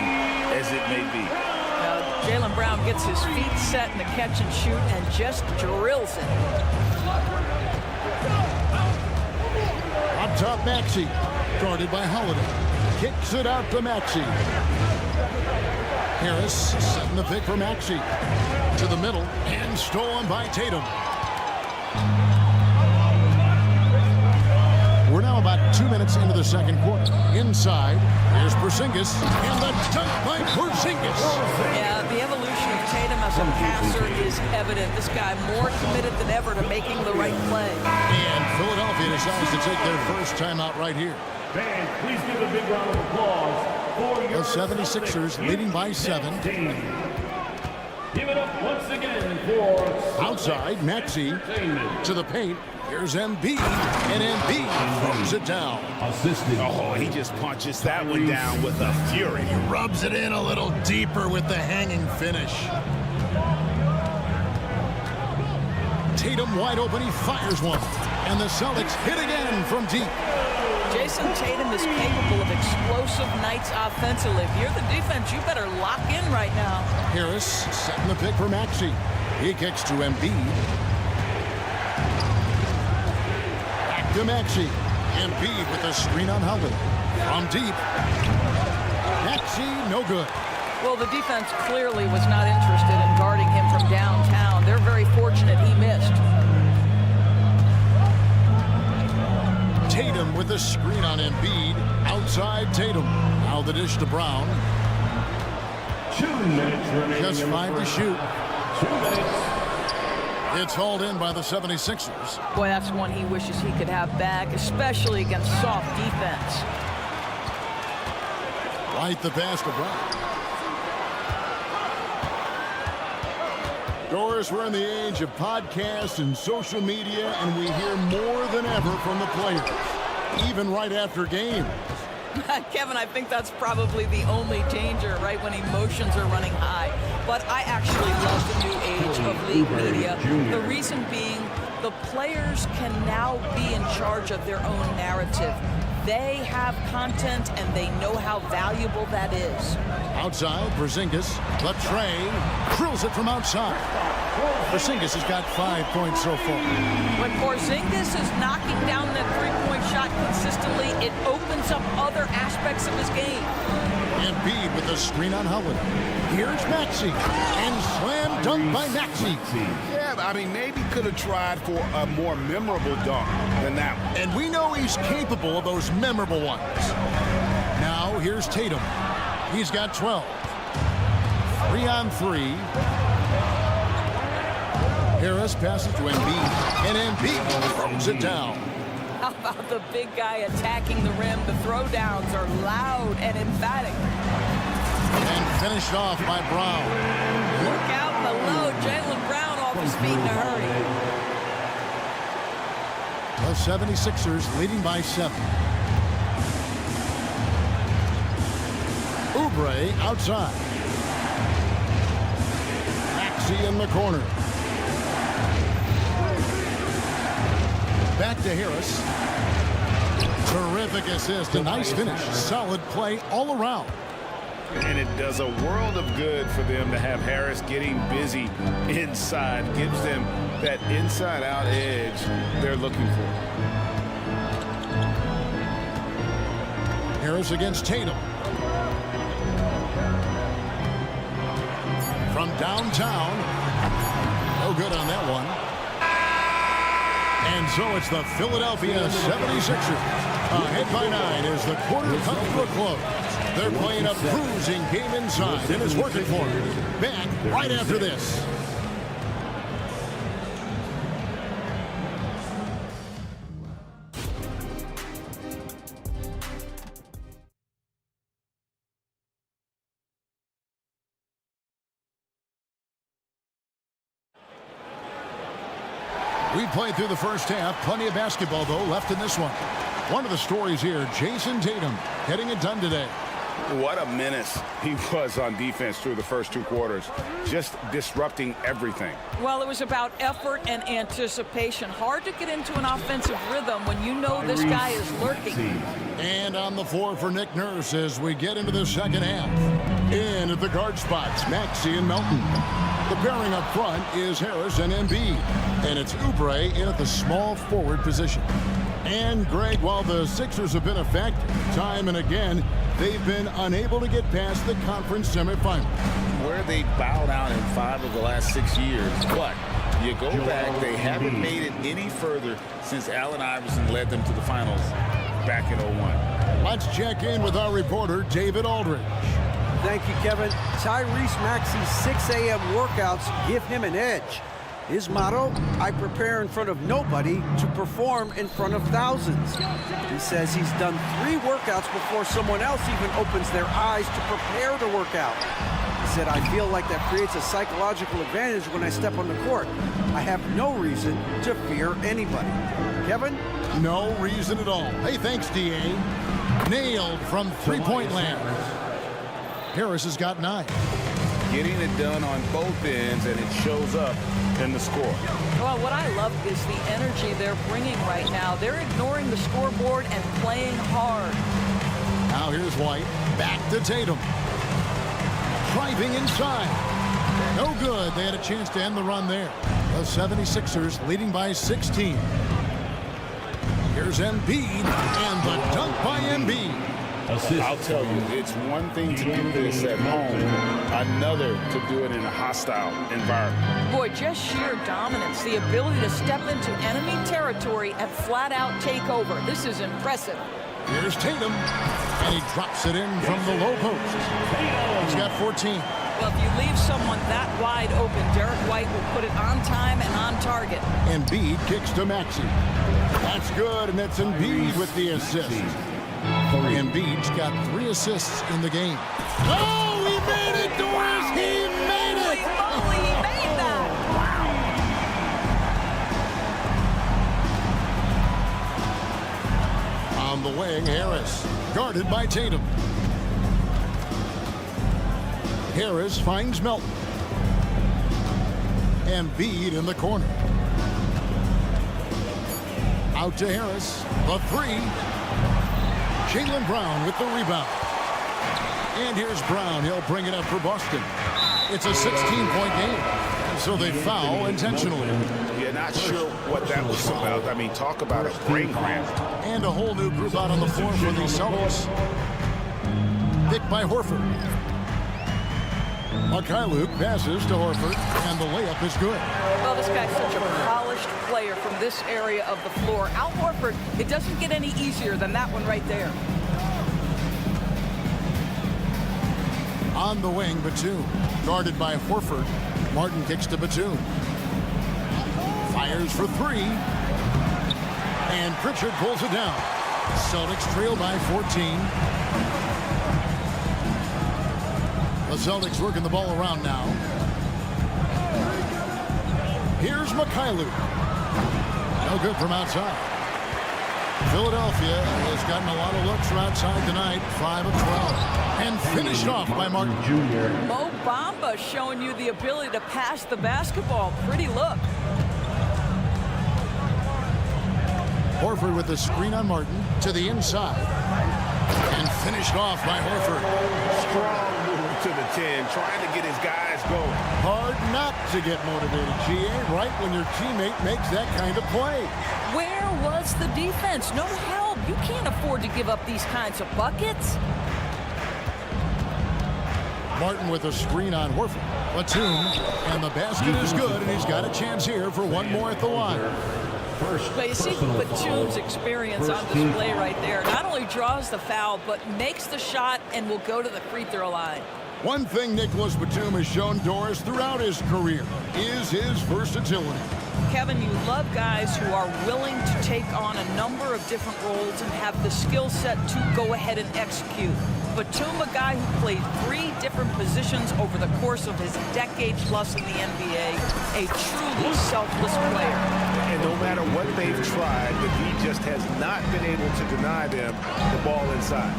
as it may be. Jaylen Brown gets his feet set in the catch and shoot and just drills it. Up top, Maxey. Guarded by Holiday. Kicks it out to Maxey. Harris setting the pick for Maxey. To the middle and stolen by Tatum. We're now about 2 minutes into the second quarter. Inside, here's Porzingis, and the dunk by Porzingis. Yeah, the evolution of Tatum as a passer is evident. This guy more committed than ever to making the right play. And Philadelphia decides to take their first timeout right here. Fans, please give a big round of applause for The your 76ers leading by 7. Give it up once again for Outside, Maxey to the paint. Here's Embiid, and Embiid throws it down. Oh, he just punches that one down with a fury. He rubs it in a little deeper with the hanging finish. Tatum wide open, he fires one. And the Celtics hit again from deep. Jason Tatum is capable of explosive nights offensively. If you're the defense, you better lock in right now. Harris setting the pick for Maxey. He kicks to Embiid. Back to Maxey. Embiid with a screen on Holiday. From deep. Maxey, no good. Well, the defense clearly was not interested in guarding him from downtown. They're very fortunate he missed. Tatum with a screen on Embiid. Outside Tatum. Now the dish to Brown. 2 minutes remaining. Just 5 to shoot. 2 minutes. It's hauled in by the 76ers. Boy, that's one he wishes he could have back, especially against soft defense. Right the pass to Brown. Doris, we're in the age of podcasts and social media, and we hear more than ever from the players, even right after games. Kevin, I think that's probably the only danger, right, when emotions are running high. But I actually love the new age of league media. The reason being, the players can now be in charge of their own narrative. They have content, and they know how valuable that is. Outside, Porzingis, Latrey drills it from outside. Porzingis has got 5 points so far. When Porzingis is knocking down that three-point shot consistently, it opens up other aspects of his game. Embiid with a screen on Holiday. Here's Maxey, and slam dunk by Maxey. Yeah, I mean, maybe could have tried for a more memorable dunk than that one. And we know he's capable of those memorable ones. Now, here's Tatum. He's got 12. 3 on 3. Harris passes to Embiid, and Embiid throws it down. How about the big guy attacking the rim? The throwdowns are loud and emphatic. And finished off by Brown. Look out below. Jaylen Brown off his feet in a hurry. The 76ers leading by 7. Oubre outside. Maxey in the corner. Back to Harris. Terrific assist. A nice finish. Solid play all around. And it does a world of good for them to have Harris getting busy inside. Gives them that inside-out edge they're looking for. Harris against Tatum. From downtown. No good on that one. And so it's the Philadelphia 76ers. Ahead by 9 as the quarter comes to a close. They're playing a bruising game inside, and it's working for them. Back right after this. We played through the first half. Plenty of basketball, though, left in this one. One of the stories here, Jason Tatum getting it done today. What a menace he was on defense through the first 2 quarters. Just disrupting everything. Well, it was about effort and anticipation. Hard to get into an offensive rhythm when you know this guy is lurking. And on the floor for Nick Nurse as we get into the second half. In at the guard spots, Maxey and Melton. The pairing up front is Harris and Embiid. And it's Oubre in at the small forward position. And Greg, while the Sixers have been effective time and again, they've been unable to get past the conference semifinal. Where they bowed out in 5 of the last 6 years. But you go back, they haven't made it any further since Allen Iverson led them to the finals back in 01. Let's check in with our reporter, David Aldridge. Thank you, Kevin. Tyrese Maxey's 6 a.m. workouts give him an edge. His motto, I prepare in front of nobody to perform in front of thousands. He says he's done 3 workouts before someone else even opens their eyes to prepare to work out. He said, I feel like that creates a psychological advantage when I step on the court. I have no reason to fear anybody. Kevin? No reason at all. Hey, thanks, D.A. Nailed from three-point land. Harris has got 9. Getting it done on both ends, and it shows up in the score. Well, what I love is the energy they're bringing right now. They're ignoring the scoreboard and playing hard. Now here's White. Back to Tatum. Driving inside. No good. They had a chance to end the run there. The 76ers leading by 16. Here's Embiid, and the dunk by Embiid. I'll tell you, it's one thing to do this at home, another to do it in a hostile environment. Boy, just sheer dominance, the ability to step into enemy territory and flat out take over. This is impressive. Here's Tatum, and he drops it in from the low post. He's got 14. Well, if you leave someone that wide open, Derek White will put it on time and on target. Embiid kicks to Maxey. That's good, and it's Embiid with the assist. Embiid's got 3 assists in the game. Oh, he made it, Doris! He made it! Holy moly, he made that! Wow. On the wing, Harris, guarded by Tatum. Harris finds Melton. Embiid in the corner. Out to Harris, the 3. Jaylen Brown with the rebound. And here's Brown. He'll bring it up for Boston. It's a 16-point game. So they foul intentionally. You're not sure what that was about. I mean, talk about a brain cramp. And a whole new group out on the floor for the Celtics. Picked by Horford. Luke passes to Horford, and the layup is good. Well, this guy's such a polished player from this area of the floor. Al Horford, it doesn't get any easier than that one right there. On the wing, Batum. Guarded by Horford. Martin kicks to Batum. Fires for 3. And Pritchard pulls it down. Celtics trail by 14. The Celtics working the ball around now. Here's Luke. No good from outside. Philadelphia has gotten a lot of looks from outside tonight. 5 of 12. And finished off by Martin. Mo Bamba showing you the ability to pass the basketball. Pretty look. Horford with the screen on Martin to the inside. And finished off by Horford. Strong move to the 10, trying to get his guys going. Hard not to get motivated, GA, right when your teammate makes that kind of play. Where was the defense? No help. You can't afford to give up these kinds of buckets. Martin with a screen on Horford. Batum, and the basket is good, and he's got a chance here for one more at the line. But you see Batum's experience on display right there. Not only draws the foul, but makes the shot and will go to the free throw line. One thing Nicholas Batum has shown Doris throughout his career is his versatility. Kevin, you love guys who are willing to take on a number of different roles and have the skill set to go ahead and execute. Batum, a guy who played 3 different positions over the course of his decade-plus in the NBA, a truly selfless player. And no matter what they've tried, the D just has not been able to deny them the ball inside.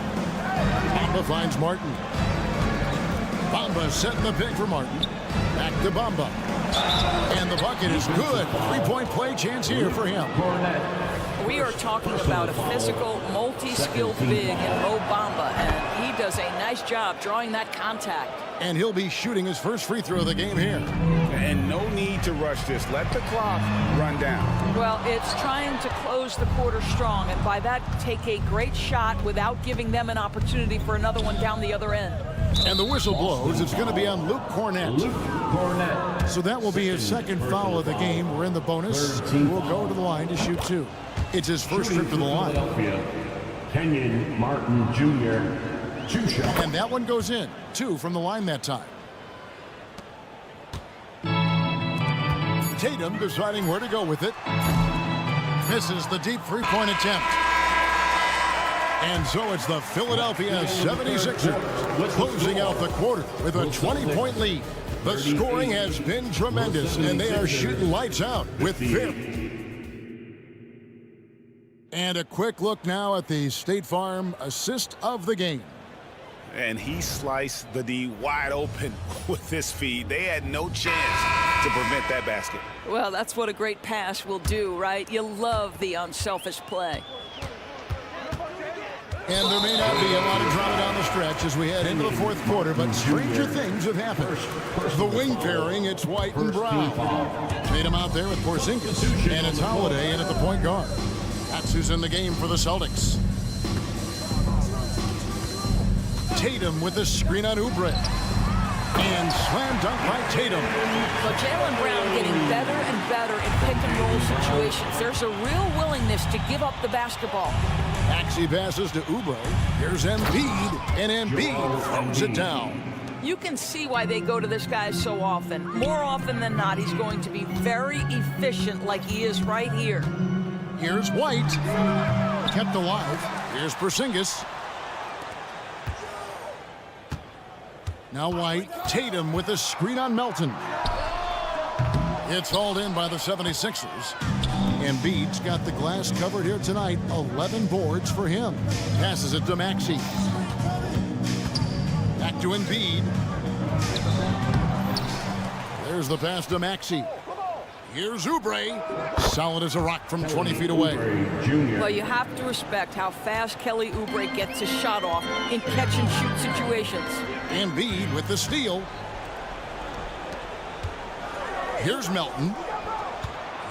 Bamba finds Martin. Bamba setting the pick for Martin. Back to Bamba. And the bucket is good. 3-point play chance here for him. We are talking about a physical, multi-skilled big in Mo Bamba, and he does a nice job drawing that contact. And he'll be shooting his first free throw of the game here. And no need to rush this. Let the clock run down. Well, it's trying to close the quarter strong, and by that, take a great shot without giving them an opportunity for another one down the other end. And the whistle blows. It's going to be on Luke Cornett. So that will be his second foul of the game. We're in the bonus. We'll go to the line to shoot 2. It's his first trip to the line. Kenyon Martin Jr. 2 shot. And that one goes in. 2 from the line that time. Tatum deciding where to go with it. Misses the deep three-point attempt. And so it's the Philadelphia 76ers closing out the quarter with a 20-point lead. The scoring has been tremendous, and they are shooting lights out with Vip. And a quick look now at the State Farm assist of the game. And he sliced the D wide open with his feed. They had no chance to prevent that basket. Well, that's what a great pass will do, right? You love the unselfish play. And there may not be a lot of drama down the stretch as we head into the fourth quarter, but stranger things have happened. The wing pairing, it's White and Brown. Tatum out there with Porzingis, and it's Holiday in at the point guard. That's who's in the game for the Celtics. Tatum with the screen on Oubre. And slam dunk by Tatum. Well, Jaylen Brown getting better and better in pick-and-roll situations. There's a real willingness to give up the basketball. Maxey passes to Oubre. Here's Embiid, and Embiid throws it down. You can see why they go to this guy so often. More often than not, he's going to be very efficient like he is right here. Here's White. Kept alive. Here's Porzingis. Now White. Tatum with a screen on Melton. It's hauled in by the 76ers. Embiid's got the glass covered here tonight. 11 boards for him. Passes it to Maxey. Back to Embiid. There's the pass to Maxey. Here's Oubre. Solid as a rock from 20 feet away. Well, you have to respect how fast Kelly Oubre gets his shot off in catch-and-shoot situations. Embiid with the steal. Here's Melton.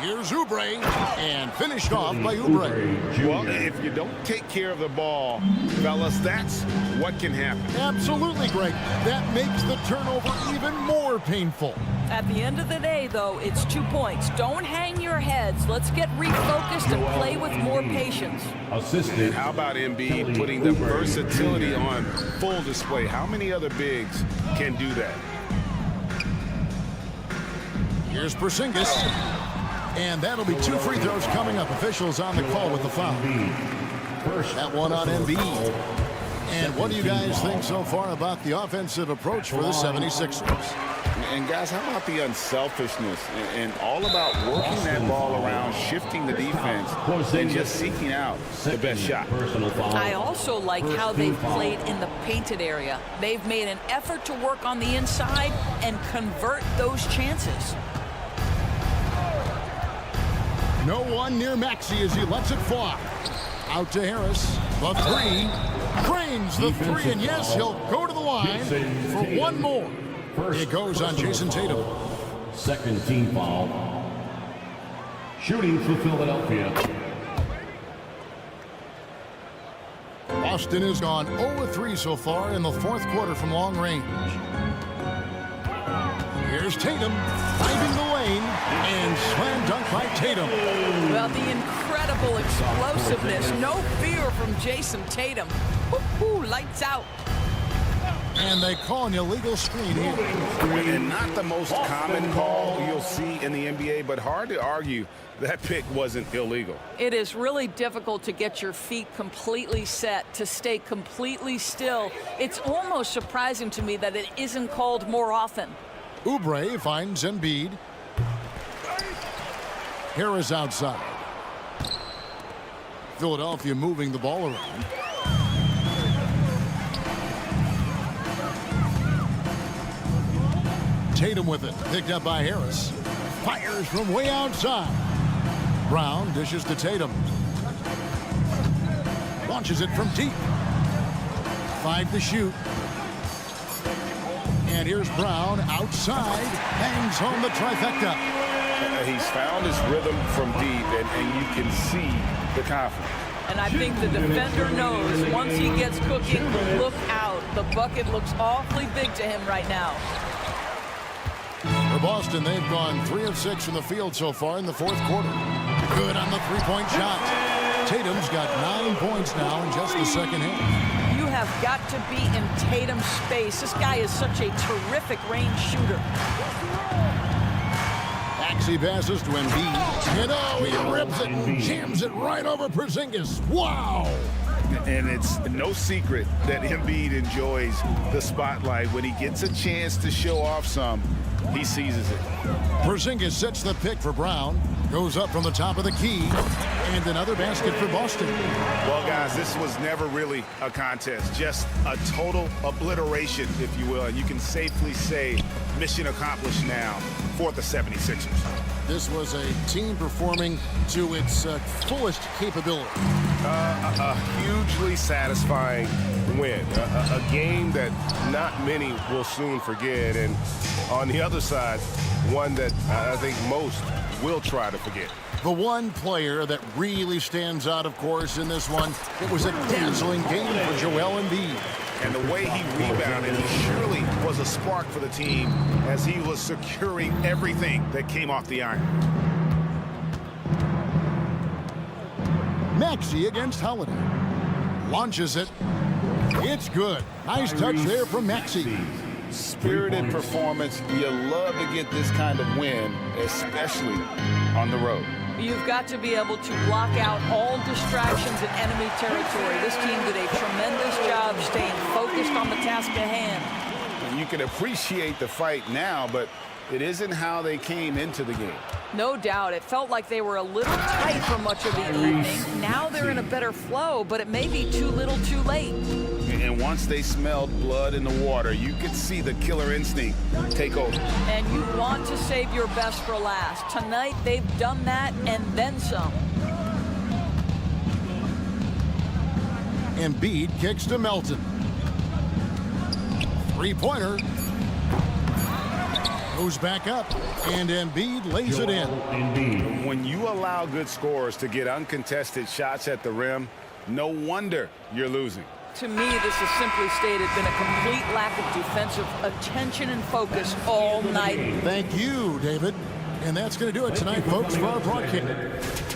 Here's Oubre, and finished off by Oubre. Well, if you don't take care of the ball, fellas, that's what can happen. Absolutely, Greg. That makes the turnover even more painful. At the end of the day, though, it's 2 points. Don't hang your heads. Let's get refocused and play with more patience. And how about Embiid putting the versatility on full display? How many other bigs can do that? Here's Porzingis. And that'll be 2 free throws coming up. Officials on the call with the foul. That one on Embiid. And what do you guys think so far about the offensive approach for the 76ers? And guys, how about the unselfishness and all about working that ball around, shifting the defense, and just seeking out the best shot? I also like how they've played in the painted area. They've made an effort to work on the inside and convert those chances. No one near Maxey as he lets it fly. Out to Harris. The three. Drains the three, and yes, he'll go to the line for one more. It goes on Jason Tatum. Second team foul. Shooting for Philadelphia. Boston has gone 0-3 so far in the fourth quarter from long range. Here's Tatum, finding the lane, and slam dunk by Tatum. Well, the incredible explosiveness, no fear from Jason Tatum. Woo-hoo, lights out. And they call an illegal screen here. And not the most common call you'll see in the NBA, but hard to argue that pick wasn't illegal. It is really difficult to get your feet completely set, to stay completely still. It's almost surprising to me that it isn't called more often. Oubre finds Embiid. Harris outside. Philadelphia moving the ball around. Tatum with it, picked up by Harris. Fires from way outside. Brown dishes to Tatum. launches it from deep. 5 to shoot. And here's Brown outside, bangs home the trifecta. He's found his rhythm from deep, and you can see the confidence. And I think the defender knows once he gets cooking, look out. The bucket looks awfully big to him right now. For Boston, they've gone 3 of 6 from the field so far in the fourth quarter. Good on the three-point shot. Tatum's got 9 points now in just the second half. You have got to be in Tatum's space. This guy is such a terrific range shooter. Maxey passes to Embiid. And oh, he rips it and jams it right over Porzingis. Wow! And it's no secret that Embiid enjoys the spotlight. When he gets a chance to show off some, he seizes it. Porzingis sets the pick for Brown. Goes up from the top of the key. And another basket for Boston. Well, guys, this was never really a contest. Just a total obliteration, if you will. And you can safely say mission accomplished now for the 76ers. This was a team performing to its fullest capability. A hugely satisfying win. A game that not many will soon forget. And on the other side, one that I think most will try to forget. The one player that really stands out, of course, in this one, it was a dazzling game for Joel Embiid. And the way he rebounded, he surely was a spark for the team as he was securing everything that came off the iron. Maxey against Holiday. Launches it. It's good. Nice touch there from Maxey. Spirited performance. You love to get this kind of win, especially on the road. You've got to be able to block out all distractions in enemy territory. This team did a tremendous job staying focused on the task at hand. And you can appreciate the fight now, but it isn't how they came into the game. No doubt. It felt like they were a little tight for much of the evening. Now they're in a better flow, but it may be too little too late. And once they smelled blood in the water, you could see the killer instinct take over. And you want to save your best for last. Tonight, they've done that and then some. Embiid kicks to Melton. Three-pointer. Goes back up, and Embiid lays it in. When you allow good scorers to get uncontested shots at the rim, no wonder you're losing. To me, this has simply stated been a complete lack of defensive attention and focus all night. Thank you, David. And that's going to do it tonight, folks, for our broadcast.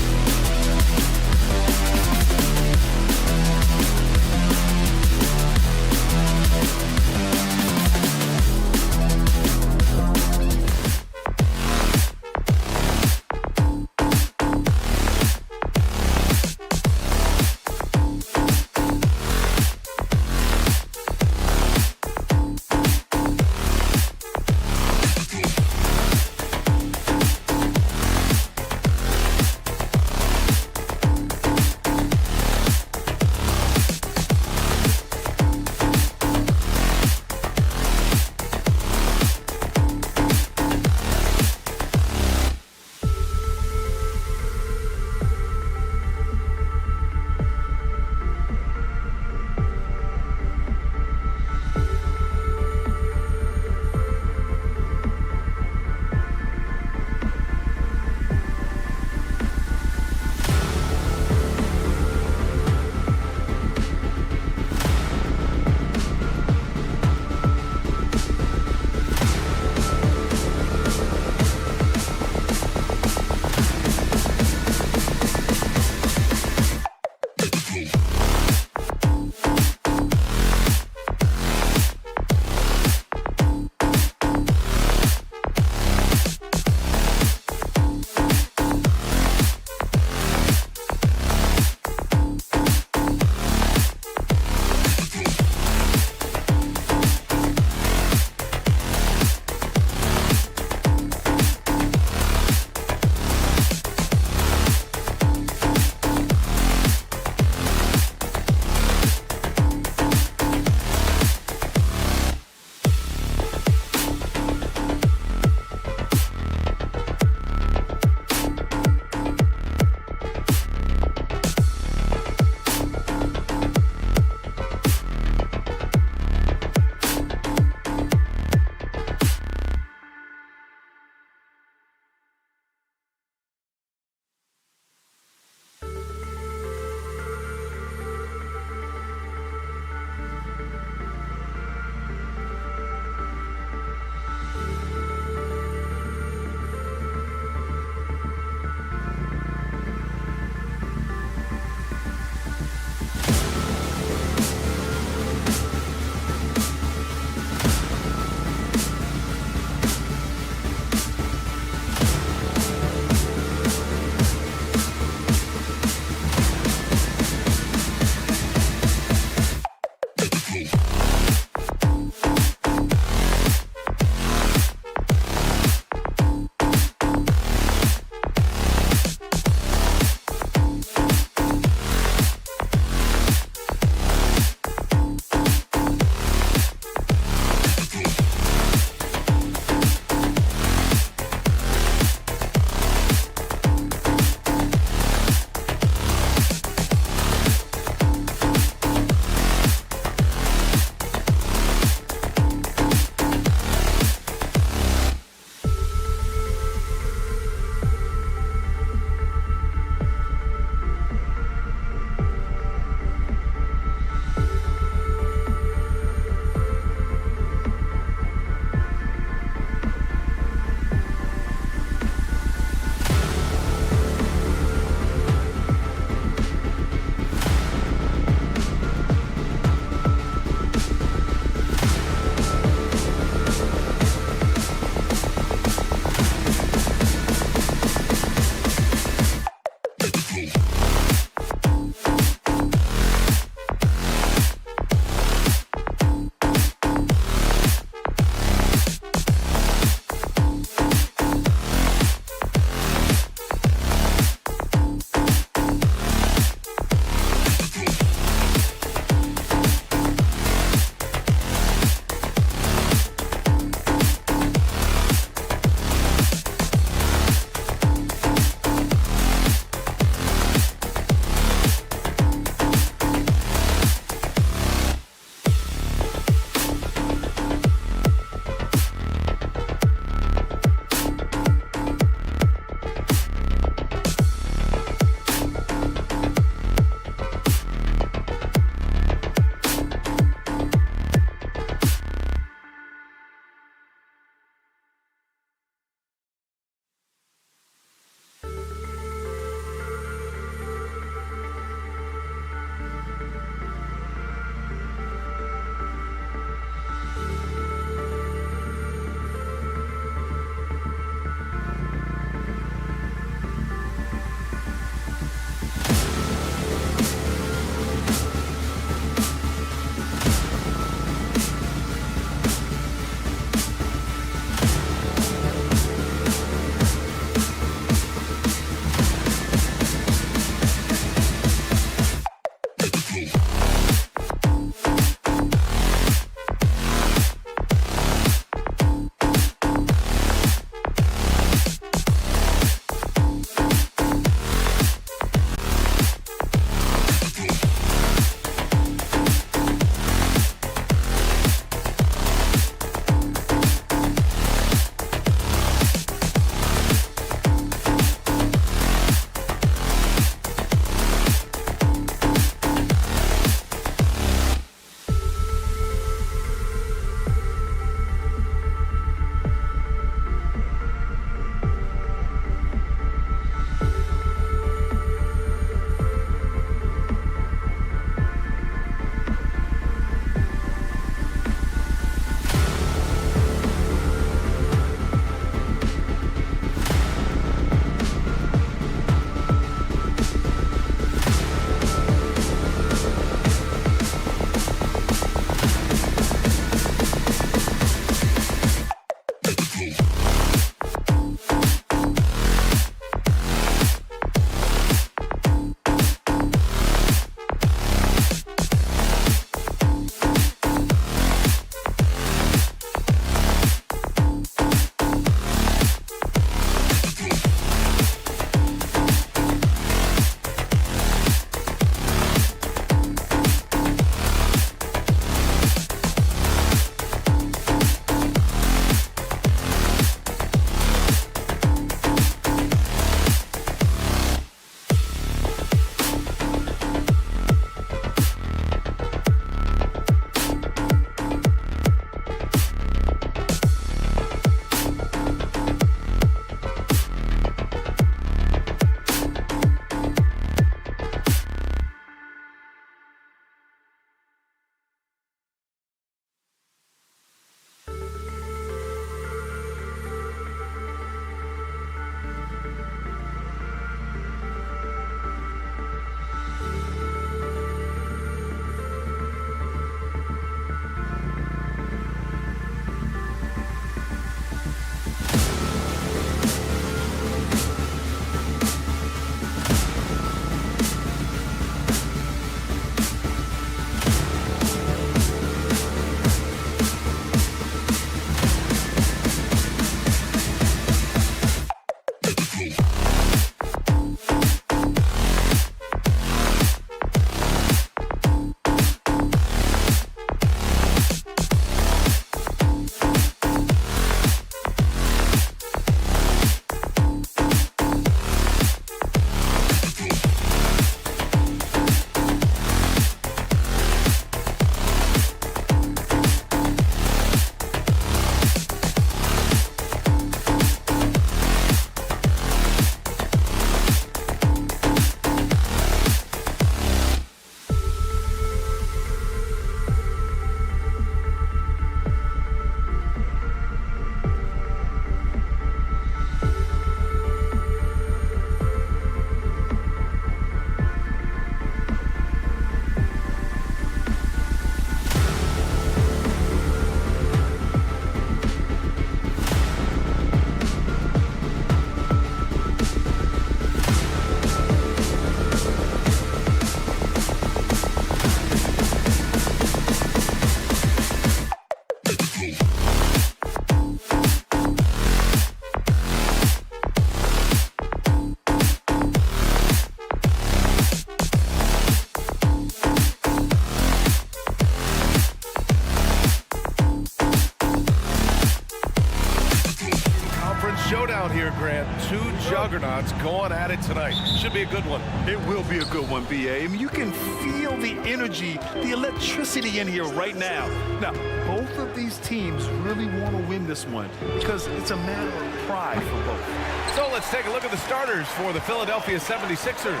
conference showdown here, Grant. Two juggernauts going at it tonight. Should be a good one. It will be a good one, B.A. I mean, you can feel the energy, the electricity in here right now. Now, both of these teams really want to win this one because it's a matter of pride for both. So let's take a look at the starters for the Philadelphia 76ers.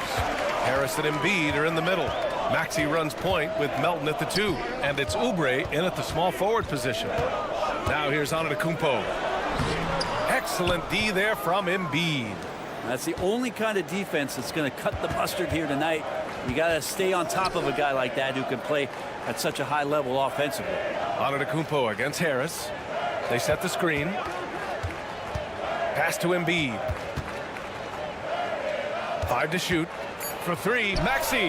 Harris and Embiid are in the middle. Maxey runs point with Melton at the 2, and it's Oubre in at the small forward position. Now here's Antetokounmpo. Excellent D there from Embiid. That's the only kind of defense that's going to cut the mustard here tonight. You got to stay on top of a guy like that who can play at such a high level offensively. Antetokounmpo against Harris. They set the screen. Pass to Embiid. 5 to shoot. For 3, Maxey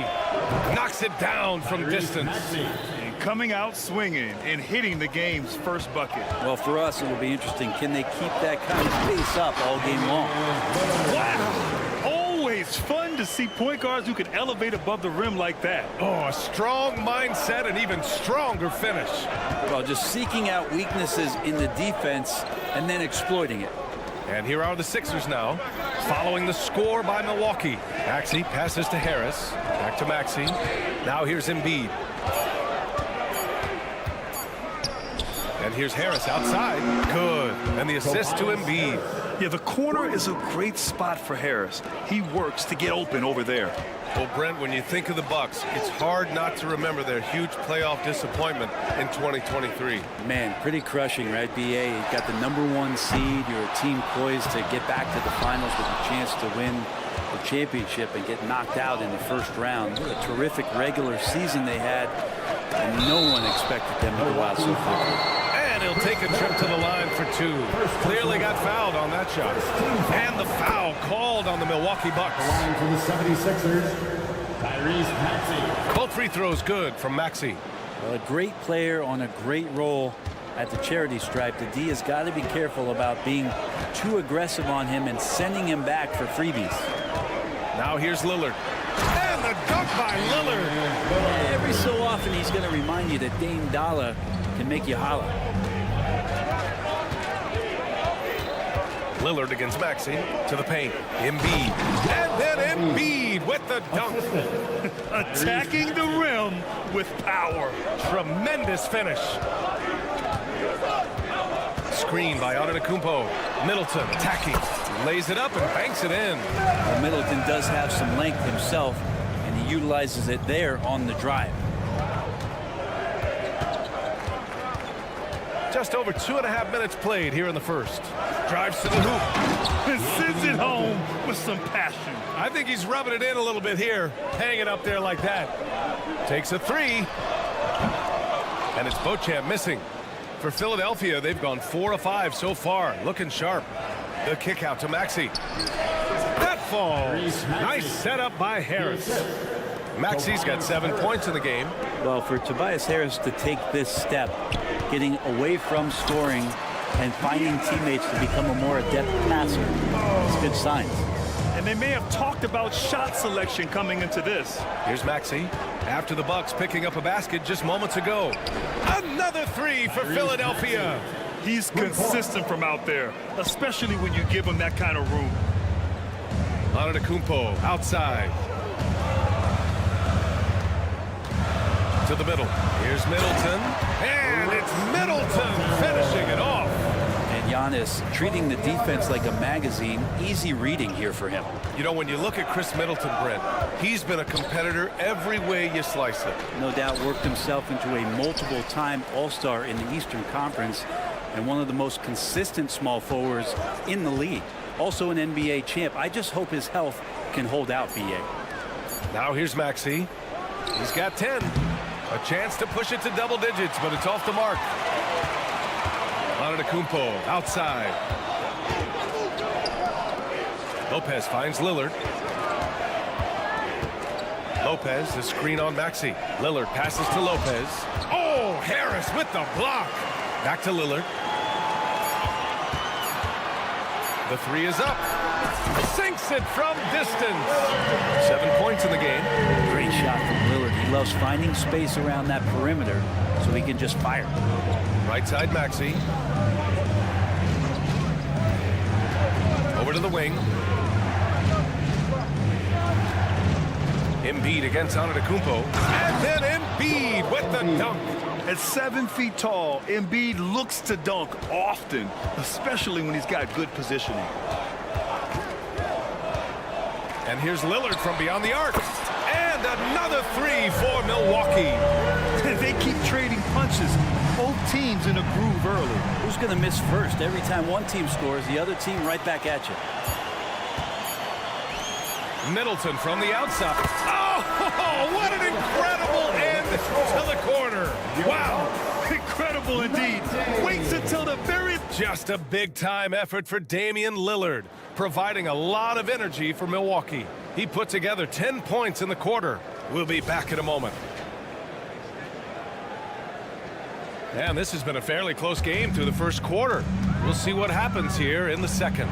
knocks it down from distance. And coming out swinging and hitting the game's first bucket. Well, for us, it will be interesting. Can they keep that kind of pace up all game long? Wow! Always fun to see point guards who can elevate above the rim like that. Oh, a strong mindset and even stronger finish. Well, just seeking out weaknesses in the defense and then exploiting it. And here are the Sixers now, following the score by Milwaukee. Maxey passes to Harris. Back to Maxey. Now here's Embiid. And here's Harris outside. Good. And the assist to Embiid. Yeah, the corner is a great spot for Harris. He works to get open over there. Well, Brent, when you think of the Bucks, it's hard not to remember their huge playoff disappointment in 2023. Man, pretty crushing, right, B.A.? You got the #1 seed. You're a team poised to get back to the finals with a chance to win the championship and get knocked out in the first round. What a terrific regular season they had, and no one expected them to go out so quickly. And he'll take a trip to the line for 2. Clearly got fouled on that shot. And the foul called on the Milwaukee Bucks. Line for the 76ers, Tyrese Maxey. Both free throws good from Maxey. Well, a great player on a great role at the charity stripe. The D has got to be careful about being too aggressive on him and sending him back for freebies. Now here's Lillard. And the dunk by Lillard. Every so often he's going to remind you that Dame Dollar can make you holler. Lillard against Maxey to the paint. Embiid. And then Embiid with the dunk. Attacking the rim with power. Tremendous finish. Screen by Antetokounmpo. Middleton attacking. Lays it up and banks it in. Well, Middleton does have some length himself, and he utilizes it there on the drive. Just over 2.5 minutes played here in the first. Drives to the hoop. And sends it home with some passion. I think he's rubbing it in a little bit here. Hanging up there like that. Takes a 3. And it's Beauchamp missing. For Philadelphia, they've gone 4 of 5 so far. Looking sharp. The kick out to Maxey. That falls. Nice setup by Harris. Maxey's got 7 points in the game. Well, for Tobias Harris to take this step, getting away from scoring and finding teammates to become a more adept passer, it's good signs. And they may have talked about shot selection coming into this. Here's Maxey after the Bucks picking up a basket just moments ago. Another 3 for Philadelphia. He's consistent from out there, especially when you give him that kind of room. Antetokounmpo outside. To the middle. Here's Middleton. And it's Middleton finishing it off. And Giannis treating the defense like a magazine. Easy reading here for him. You know, when you look at Chris Middleton, Brent, he's been a competitor every way you slice it. No doubt worked himself into a multiple-time All-Star in the Eastern Conference and one of the most consistent small forwards in the league. Also an NBA champ. I just hope his health can hold out, B.A. Now here's Maxey. He's got 10. A chance to push it to double digits, but it's off the mark. Antetokounmpo outside. Lopez finds Lillard. Lopez, the screen on Maxey. Lillard passes to Lopez. Oh, Harris with the block. Back to Lillard. The 3 is up. Sinks it from distance. 7 points in the game. Great shot from Lillard. He loves finding space around that perimeter so he can just fire. Right side Maxey. to the wing. Embiid against Antetokounmpo. And then Embiid with the dunk. At 7 feet tall, Embiid looks to dunk often, especially when he's got good positioning. And here's Lillard from beyond the arc. And another three for Milwaukee. They keep trading punches. Both teams in a groove early. Who's going to miss first? Every time one team scores, the other team right back at you. Middleton from the outside. Oh, what an incredible end to the corner. Wow, incredible indeed. Waits until the very... Just a big-time effort for Damian Lillard, providing a lot of energy for Milwaukee. He put together 10 points in the quarter. We'll be back in a moment. And this has been a fairly close game through the first quarter. We'll see what happens here in the second.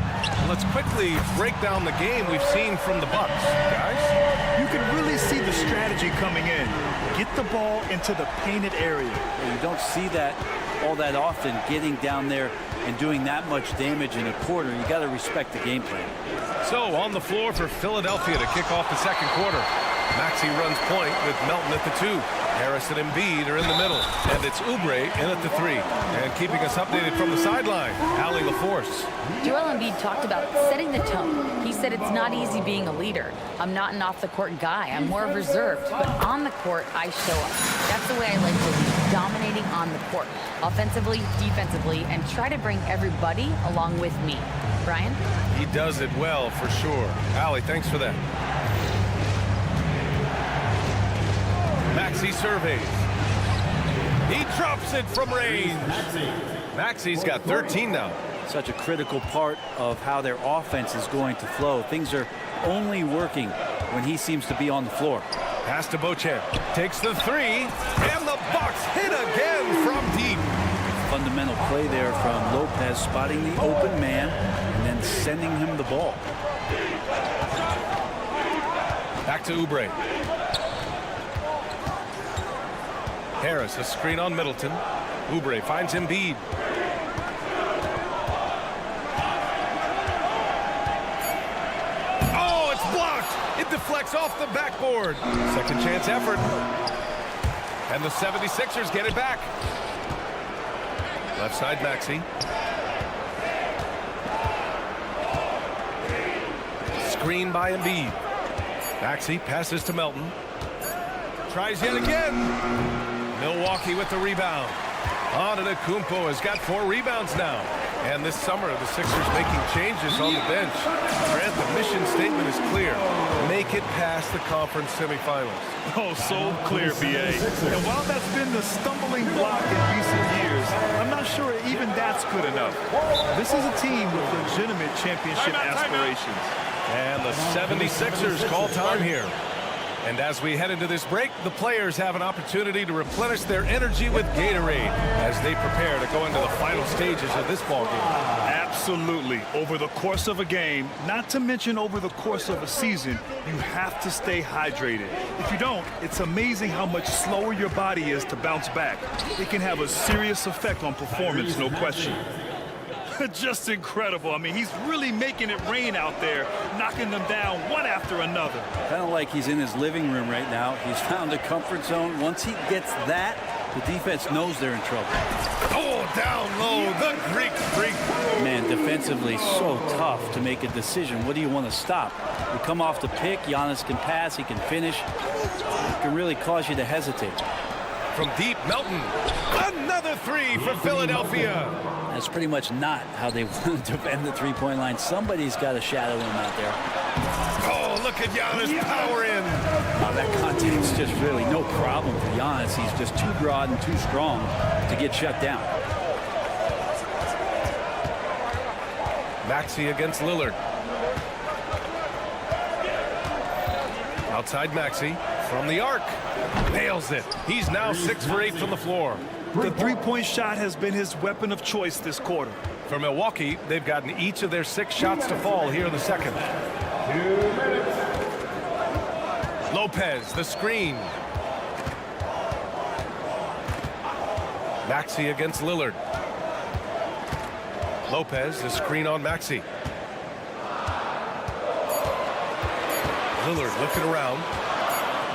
Let's quickly break down the game we've seen from the Bucks, guys. You can really see the strategy coming in. Get the ball into the painted area. You don't see that all that often, getting down there and doing that much damage in a quarter. You got to respect the game plan. So on the floor for Philadelphia to kick off the second quarter. Maxey runs point with Melton at the 2. Harris and Embiid are in the middle. And it's Oubre in at the 3. And keeping us updated from the sideline, Allie LaForce. Joel Embiid talked about setting the tone. He said it's not easy being a leader. I'm not an off-the-court guy. I'm more reserved. But on the court, I show up. That's the way I like to lead, dominating on the court. Offensively, defensively, and try to bring everybody along with me. Brian? He does it well, for sure. Allie, thanks for that. Maxey surveys. He drops it from range. Maxey's got 13 now. Such a critical part of how their offense is going to flow. Things are only working when he seems to be on the floor. Pass to Beauchamp. Takes the 3. And the Bucks hit again from deep. Fundamental play there from Lopez, spotting the open man and then sending him the ball. Back to Oubre. Harris, a screen on Middleton. Oubre finds Embiid. Oh, it's blocked. It deflects off the backboard. Second chance effort. And the 76ers get it back. Left side, Maxey. Screen by Embiid. Maxey passes to Melton. Tries yet again. Milwaukee with the rebound. Antetokounmpo has got 4 rebounds now. And this summer, the Sixers making changes on the bench. Grant, the mission statement is clear. Make it past the conference semifinals. Oh, so clear, B.A. And while that's been the stumbling block in recent years, I'm not sure even that's good enough. This is a team with legitimate championship aspirations. And the 76ers call time here. And as we head into this break, the players have an opportunity to replenish their energy with Gatorade as they prepare to go into the final stages of this ball game. Absolutely. Over the course of a game, not to mention over the course of a season, you have to stay hydrated. If you don't, it's amazing how much slower your body is to bounce back. It can have a serious effect on performance, no question. Just incredible. I mean, he's really making it rain out there, knocking them down one after another. Kind of like he's in his living room right now. He's found a comfort zone. Once he gets that, the defense knows they're in trouble. Oh, down low, the Greek freak. Man, defensively so tough to make a decision. What do you want to stop? You come off the pick, Giannis can pass, he can finish. It can really cause you to hesitate. From deep, Melton. Another 3 for Philadelphia. That's pretty much not how they want to defend the three-point line. Somebody's got to shadow him out there. Oh, look at Giannis power in. That contact's just really no problem for Giannis. He's just too broad and too strong to get shut down. Maxey against Lillard. Outside Maxey from the arc. Nails it. He's now 6 for 8 from the floor. The three-point shot has been his weapon of choice this quarter. For Milwaukee, they've gotten each of their 6 shots to fall here in the second. 2 minutes. Lopez, the screen. Maxey against Lillard. Lopez, the screen on Maxey. Lillard looking around.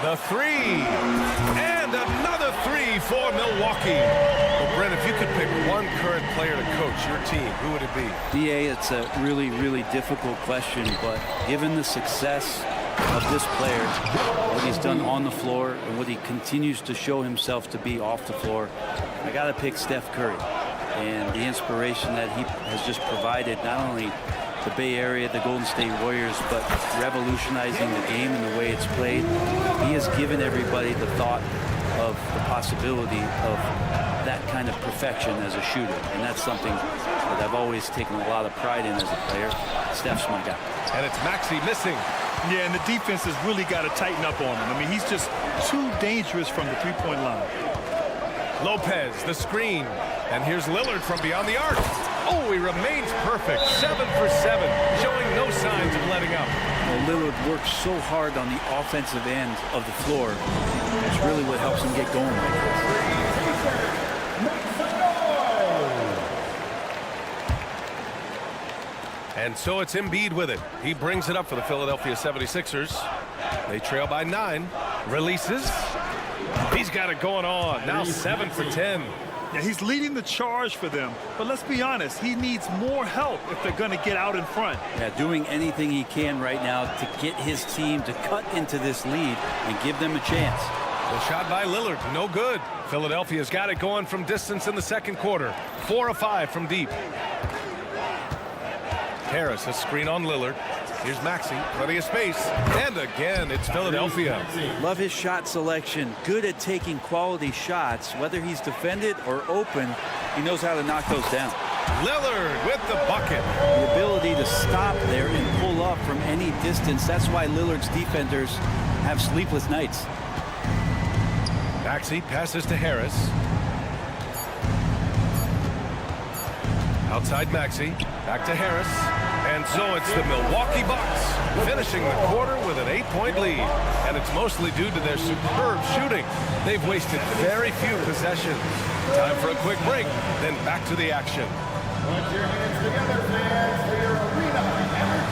The three. And another three for Milwaukee. Well, Brent, if you could pick one current player to coach your team, who would it be? DA, it's a really, really difficult question, but given the success of this player, what he's done on the floor and what he continues to show himself to be off the floor, I got to pick Steph Curry. And the inspiration that he has just provided, not only the Bay Area, the Golden State Warriors, but revolutionizing the game and the way it's played. He has given everybody the thought of the possibility of that kind of perfection as a shooter. And that's something that I've always taken a lot of pride in as a player. Steph's my guy. And it's Maxey missing. Yeah, and the defense has really got to tighten up on him. I mean, he's just too dangerous from the three-point line. Lopez, the screen. And here's Lillard from beyond the arc. Oh, he remains perfect. 7 for 7, showing no signs of letting up. Well, Lillard works so hard on the offensive end of the floor. It's really what helps him get going like this. And so it's Embiid with it. He brings it up for the Philadelphia 76ers. They trail by 9. Releases. He's got it going on. Now 7 for 10. Yeah, he's leading the charge for them, but let's be honest, he needs more help if they're going to get out in front. Yeah, doing anything he can right now to get his team to cut into this lead and give them a chance. The shot by Lillard, no good. Philadelphia's got it going from distance in the second quarter. 4 of 5 from deep. Harris, a screen on Lillard. Here's Maxey, plenty of space. And again, it's Philadelphia. Love his shot selection. Good at taking quality shots. Whether he's defended or open, he knows how to knock those down. Lillard with the bucket. The ability to stop there and pull up from any distance. That's why Lillard's defenders have sleepless nights. Maxey passes to Harris. Outside Maxey, back to Harris. And so it's the Milwaukee Bucks finishing the quarter with an 8-point lead. And it's mostly due to their superb shooting. They've wasted very few possessions. Time for a quick break, then back to the action. Put your hands together, fans, for your arena entertainment.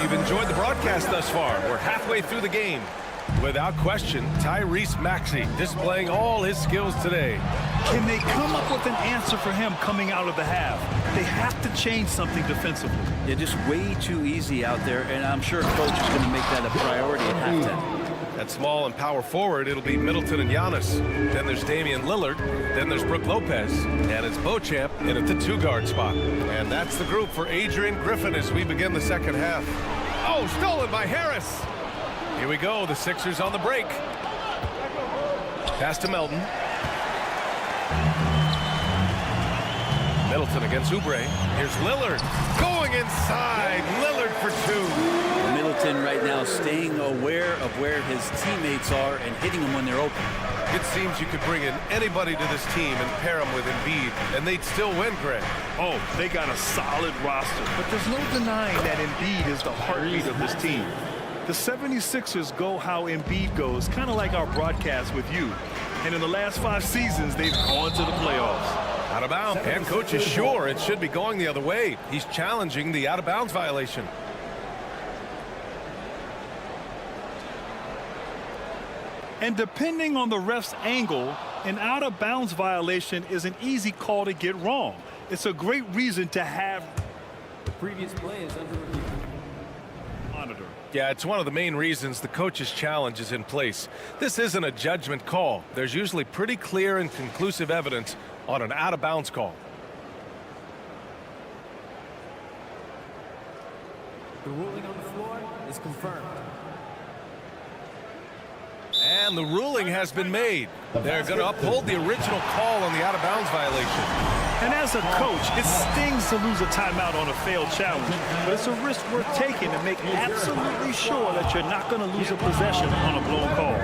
Enjoyed the broadcast thus far. We're halfway through the game. Without question, Tyrese Maxey displaying all his skills today. Can they come up with an answer for him coming out of the half? They have to change something defensively. They're just way too easy out there, and I'm sure coach is going to make that a priority at halftime. At small and power forward, it'll be Middleton and Giannis. Then there's Damian Lillard. Then there's Brook Lopez. And it's Beauchamp in at the 2-guard spot. And that's the group for Adrian Griffin as we begin the second half. Oh, stolen by Harris. Here we go. The Sixers on the break. Pass to Melton. Middleton against Oubre. Here's Lillard. Going inside. Lillard for 2. Middleton right now staying aware of where his teammates are and hitting them when they're open. It seems you could bring in anybody to this team and pair them with Embiid, and they'd still win, Greg. Oh, they got a solid roster, but there's no denying that Embiid is the heartbeat of this team. The 76ers go how Embiid goes, kind of like our broadcast with you. And in the last 5 seasons, they've gone to the playoffs. Out of bounds. Head coach is sure it should be going the other way. He's challenging the out-of-bounds violation. And depending on the ref's angle, an out-of-bounds violation is an easy call to get wrong. It's a great reason to have the previous play is under review. Monitor. Yeah, it's one of the main reasons the coach's challenge is in place. This isn't a judgment call. There's usually pretty clear and conclusive evidence on an out-of-bounds call. The ruling on the floor is confirmed. And the ruling has been made. They're going to uphold the original call on the out-of-bounds violation. And as a coach, it stings to lose a timeout on a failed challenge, but it's a risk worth taking to make absolutely sure that you're not going to lose a possession on a blown call.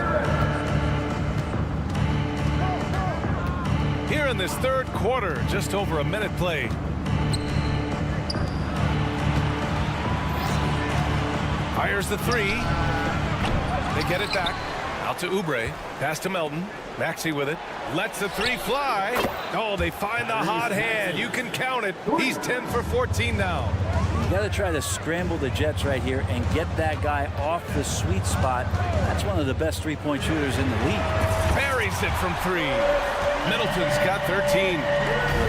Here in this third quarter, just over a minute played. Fires the 3. They get it back. Out to Oubre. Pass to Melton. Maxey with it. Lets the three fly. Oh, they find the hot hand. You can count it. He's 10 for 14 now. You got to try to scramble the Jets right here and get that guy off the sweet spot. That's one of the best three-point shooters in the league. Buries it from three. Middleton's got 13.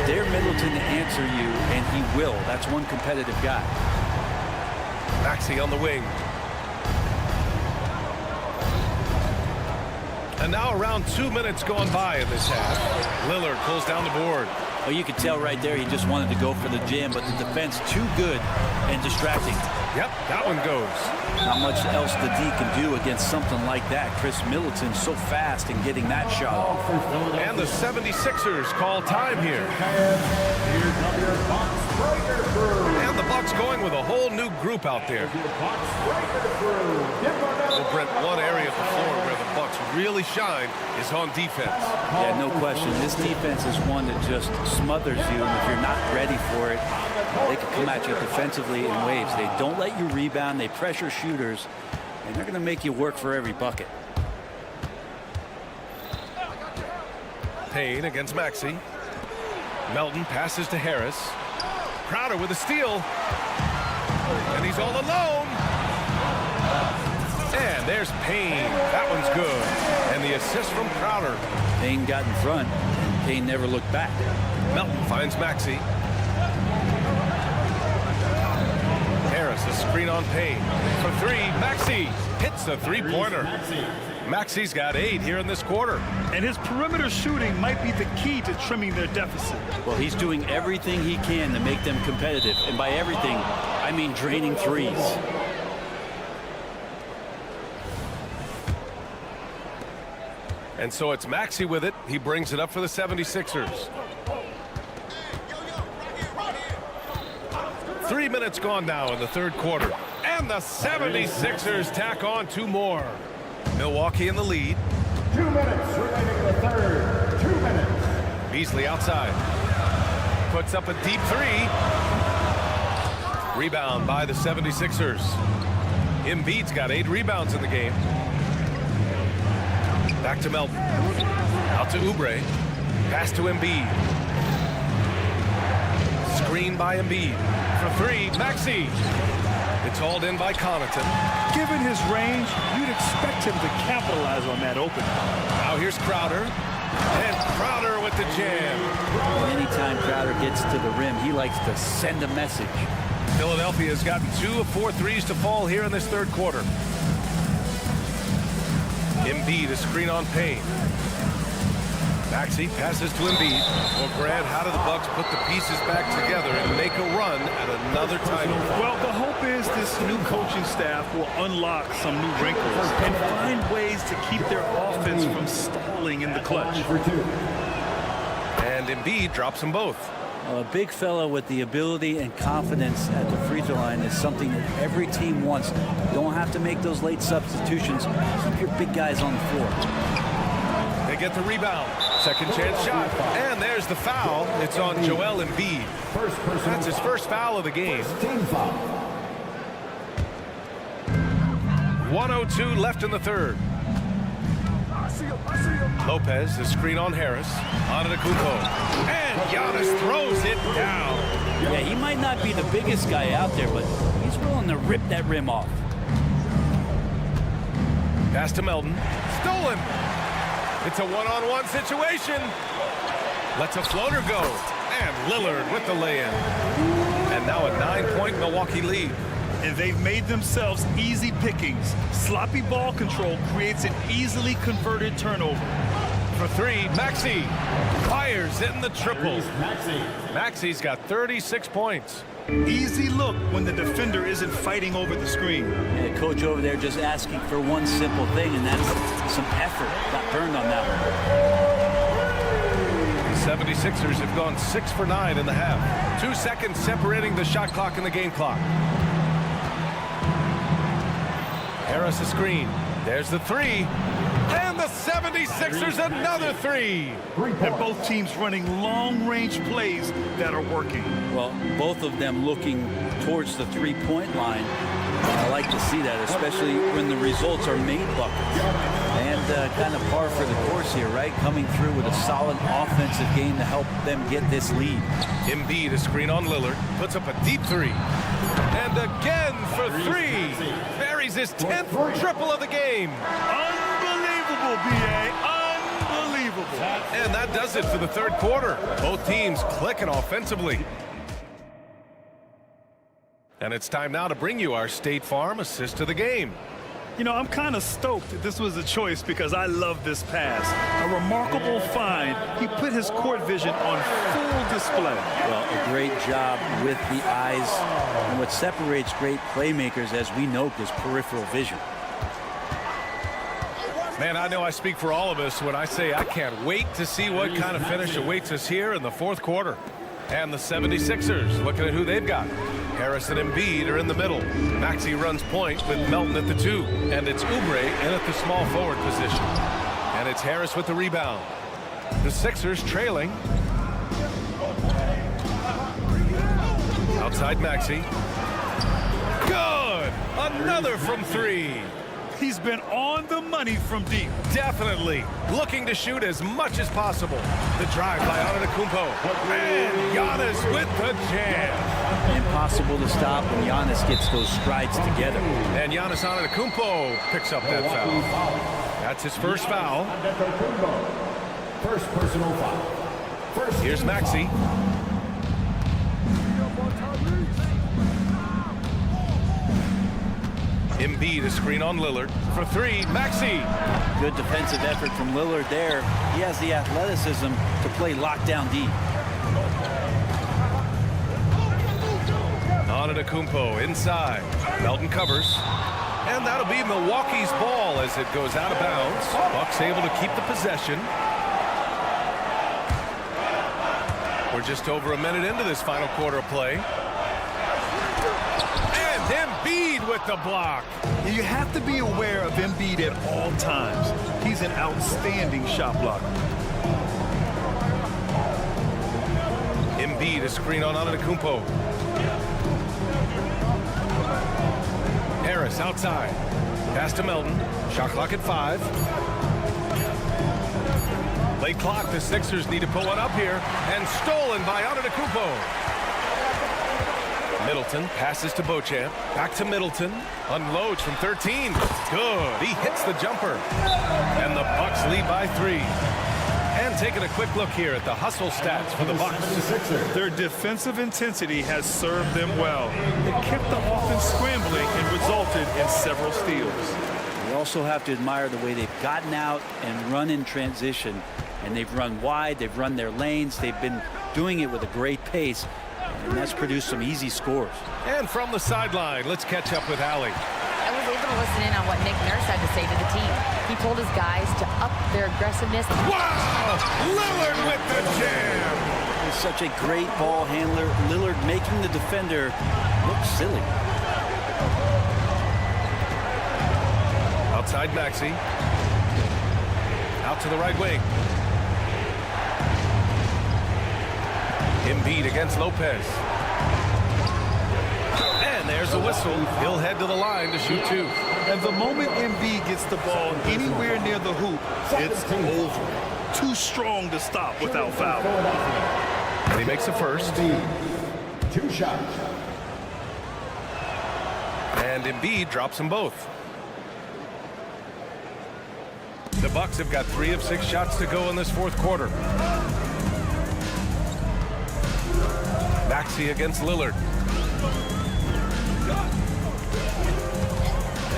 Dare Middleton to answer you, and he will. That's one competitive guy. Maxey on the wing. And now around 2 minutes gone by in this half. Lillard pulls down the board. Well, you could tell right there he just wanted to go for the jam, but the defense too good and distracting. Yep, that one goes. Not much else the D can do against something like that. Chris Middleton so fast in getting that shot off. And the 76ers call time here. And the Bucks going with a whole new group out there. Well, Brent, one area of the floor where the Bucks really shine is on defense. Yeah, no question. This defense is one that just smothers you, and if you're not ready for it, they can come at you defensively in waves. They don't let you rebound. They pressure shooters, and they're going to make you work for every bucket. Payne against Maxey. Melton passes to Harris. Crowder with a steal. And he's all alone. And there's Payne. That one's good. And the assist from Crowder. Payne got in front, and Payne never looked back. Melton finds Maxey. Harris, a screen on Payne. For three, Maxey hits the three-pointer. Maxey's got 8 here in this quarter. And his perimeter shooting might be the key to trimming their deficit. Well, he's doing everything he can to make them competitive. And by everything, I mean draining threes. And so it's Maxey with it. He brings it up for the 76ers. 3 minutes gone now in the third quarter. And the 76ers tack on 2 more. Milwaukee in the lead. 2 minutes remaining in the third. 2 minutes. Beasley outside. Puts up a deep three. Rebound by the 76ers. Embiid's got 8 rebounds in the game. Back to Melton. Out to Oubre. Pass to Embiid. Screen by Embiid. For 3, Maxey. It's hauled in by Connaughton. Given his range, you'd expect him to capitalize on that opening. Now here's Crowder. And Crowder with the jam. Anytime Crowder gets to the rim, he likes to send a message. Philadelphia's gotten 2 of 4 threes to fall here in this third quarter. Embiid, a screen on Payne. Maxey passes to Embiid. Well, Brad, how do the Bucks put the pieces back together and make a run at another title? Well, the hope is this new coaching staff will unlock some new wrinkles and find ways to keep their offense from stalling in the clutch. And Embiid drops them both. Well, a big fella with the ability and confidence at the free throw line is something that every team wants. You don't have to make those late substitutions. Keep your big guys on the floor. They get the rebound. Second chance shot. And there's the foul. It's on Joel Embiid. That's his first foul of the game. 1:02 left in the third. Lopez, the screen on Harris. Antetokounmpo. And Giannis throws it down. Yeah, he might not be the biggest guy out there, but he's willing to rip that rim off. Pass to Melton. Stolen. It's a one-on-one situation. Lets a floater go. And Lillard with the lay-in. And now a 9-point Milwaukee lead. And they've made themselves easy pickings. Sloppy ball control creates an easily converted turnover. For 3, Maxey fires in the triple. Maxey's got 36 points. Easy look when the defender isn't fighting over the screen. And the coach over there just asking for one simple thing, and that's some effort. Got burned on that one. The 76ers have gone 6 for 9 in the half. 2 seconds separating the shot clock and the game clock. Harris a screen. There's the 3. And the 76ers another 3. And both teams running long-range plays that are working. Well, both of them looking towards the three-point line. I like to see that, especially when the results are made buckets. And kind of par for the course here, right? Coming through with a solid offensive game to help them get this lead. Embiid, a screen on Lillard, puts up a deep three. And again for three. Buries his 10th triple of the game. Unbelievable, B.A. Unbelievable. And that does it for the third quarter. Both teams clicking offensively. And it's time now to bring you our State Farm assist of the game. You know, I'm kind of stoked that this was a choice because I love this pass. A remarkable find. He put his court vision on full display. Well, a great job with the eyes. And what separates great playmakers, as we know, is peripheral vision. Man, I know I speak for all of us when I say I can't wait to see what kind of finish awaits us here in the fourth quarter. And the 76ers, looking at who they've got. Harris and Embiid are in the middle. Maxey runs point with Melton at the 2. And it's Oubre in at the small forward position. And it's Harris with the rebound. The Sixers trailing. Outside Maxey. Good! Another from 3. He's been on the money from deep. Definitely looking to shoot as much as possible. The drive by Antetokounmpo. And Giannis with the jam. Impossible to stop when Giannis gets those strides together. And Giannis Antetokounmpo picks up that foul. That's his first foul. First personal foul. Here's Maxey. Embiid, a screen on Lillard. For 3, Maxey. Good defensive effort from Lillard there. He has the athleticism to play lockdown D. Antetokounmpo inside. Melton covers. And that'll be Milwaukee's ball as it goes out of bounds. Bucks able to keep the possession. We're just over a minute into this final quarter of play. And Embiid with the block. You have to be aware of Embiid at all times. He's an outstanding shot blocker. Embiid, a screen on Antetokounmpo. Harris outside. Pass to Melton. Shot clock at 5. Late clock. The Sixers need to put one up here. And stolen by Antetokounmpo. Middleton passes to Beauchamp. Back to Middleton. Unloads from 13. Good. He hits the jumper. And the Bucks lead by 3. And taking a quick look here at the hustle stats for the Bucks. Their defensive intensity has served them well. It kept the offense scrambling and resulted in several steals. We also have to admire the way they've gotten out and run in transition. And they've run wide, they've run their lanes, they've been doing it with a great pace, and that's produced some easy scores. And from the sideline, let's catch up with Allie. I was able to listen in on what Nick Nurse had to say to the team. He told his guys to up their aggressiveness. Wow! Lillard with the jam! He's such a great ball handler. Lillard making the defender look silly. Outside Maxey. Out to the right wing. Embiid against Lopez. And there's a whistle. He'll head to the line to shoot 2. And the moment Embiid gets the ball anywhere near the hoop, it's over. Too strong to stop without foul. And he makes a first. 2 shots. And Embiid drops them both. The Bucks have got 3 of 6 shots to go in this fourth quarter. Maxey against Lillard.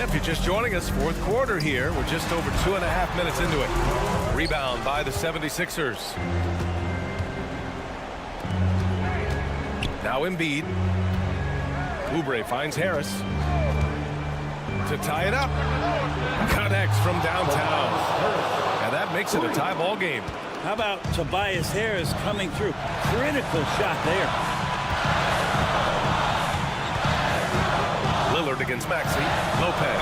If you're just joining us, fourth quarter here. We're just over 2.5 minutes into it. Rebound by the 76ers. Now Embiid. Oubre finds Harris. To tie it up. Connects from downtown. And that makes it a tie ball game. How about Tobias Harris coming through? Critical shot there. Lillard against Maxey. Lopez.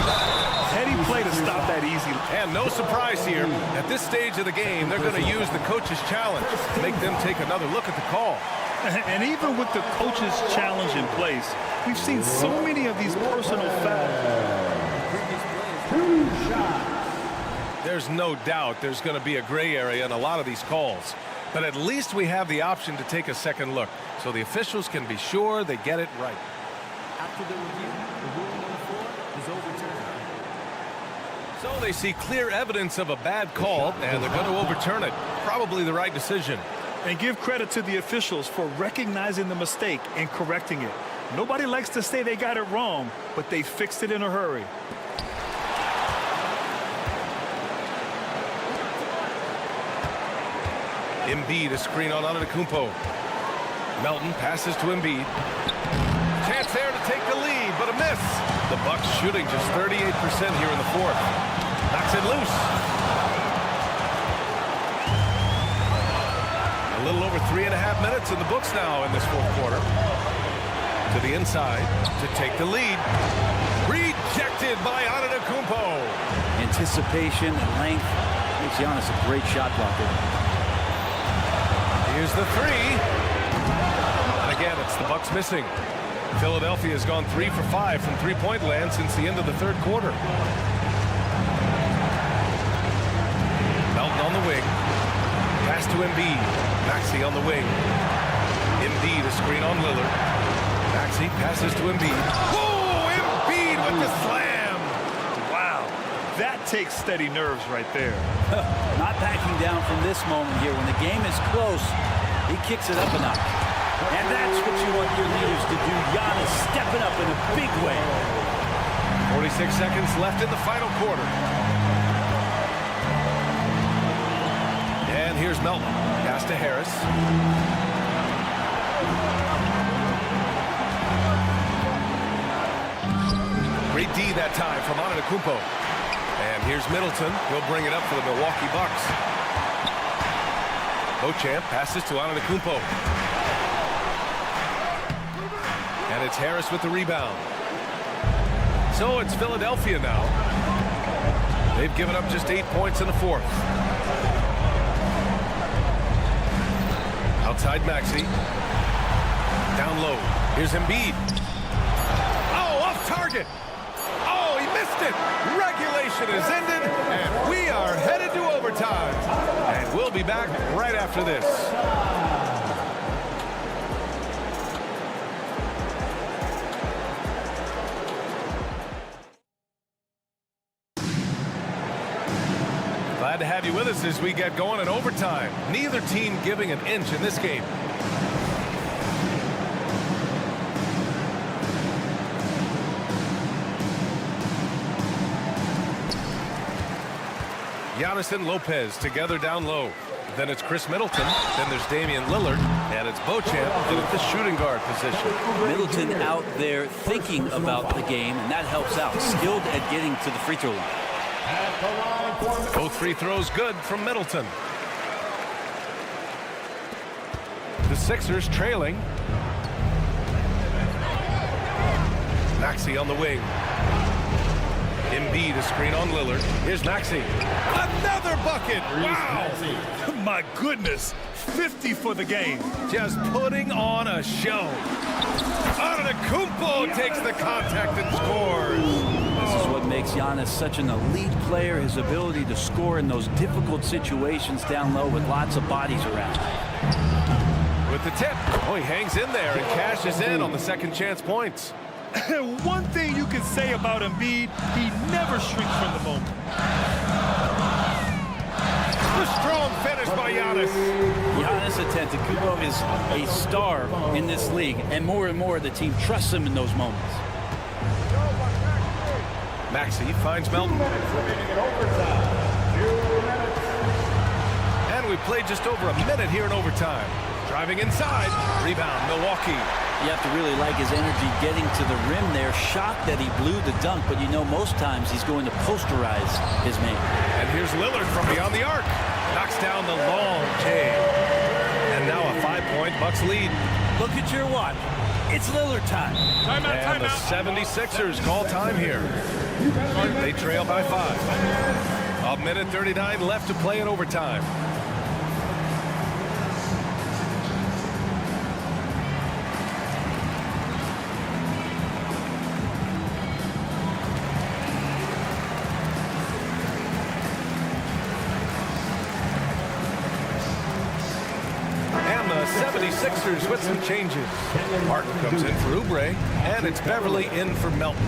Heady play to stop that easy. And no surprise here. At this stage of the game, they're going to use the coach's challenge to make them take another look at the call. And even with the coach's challenge in place, we've seen so many of these personal fouls. There's no doubt there's going to be a gray area in a lot of these calls. But at least we have the option to take a second look, so the officials can be sure they get it right. After the review, the ruling on the floor is overturned. So they see clear evidence of a bad call, and they're going to overturn it. Probably the right decision. And give credit to the officials for recognizing the mistake and correcting it. Nobody likes to say they got it wrong, but they fixed it in a hurry. Embiid, a screen on Antetokounmpo. Melton passes to Embiid. Chance there to take the lead, but a miss. The Bucks shooting just 38% here in the fourth. Knocks it loose. A little over 3.5 minutes in the books now in this fourth quarter. To the inside to take the lead. Rejected by Antetokounmpo. Anticipation and length makes Giannis a great shot blocker. Here's the three. And again, it's the Bucks missing. Philadelphia has gone 3 for 5 from three-point land since the end of the third quarter. Melton on the wing. Pass to Embiid. Maxey on the wing. Embiid, a screen on Lillard. Maxey passes to Embiid. Whoa! Embiid with the slam! Wow, that takes steady nerves right there. Not backing down from this moment here. When the game is close, he kicks it up a notch. And that's what you want your leaders to do. Giannis stepping up in a big way. 46 seconds left in the final quarter. And here's Melton. Pass to Harris. Great D that time from Antetokounmpo. And here's Middleton. He'll bring it up for the Milwaukee Bucks. Beauchamp passes to Antetokounmpo. And it's Harris with the rebound. So it's Philadelphia now. They've given up just 8 points in the fourth. Outside Maxey. Down low. Here's Embiid. Oh, off target. Oh, he missed it. Regulation is ended, and we are headed to overtime. And we'll be back right after this. Glad to have you with us as we get going in overtime. Neither team giving an inch in this game. Giannis and Lopez together down low. Then it's Chris Middleton. Then there's Damian Lillard. And it's Beauchamp in at the shooting guard position. Middleton out there thinking about the game, and that helps out. Skilled at getting to the free throw line. Both free throws good from Middleton. The Sixers trailing. Maxey on the wing. Embiid, a screen on Lillard. Here's Maxey. Another bucket! Wow! My goodness, 50 for the game. Just putting on a show. Antetokounmpo takes the contact and scores. This is what makes Giannis such an elite player, his ability to score in those difficult situations down low with lots of bodies around. With the tip. Oh, he hangs in there and cashes in on the second chance points. One thing you can say about Embiid, he never shrinks from the moment. The strong finish by Giannis. Giannis Antetokounmpo is a star in this league, and more the team trusts him in those moments. Maxey finds Melton. And we played just over a minute here in overtime. Driving inside. Rebound, Milwaukee. You have to really like his energy getting to the rim there. Shocked that he blew the dunk, but you know most times he's going to posterize his man. And here's Lillard from beyond the arc. Knocks down the long J. And now a 5-point Bucks lead. Look at your watch. It's Lillard time. And the 76ers call time here. They trail by 5. 1:39 left to play in overtime. 76ers with some changes. Martin comes in for Oubre, and it's Beverly in for Melton.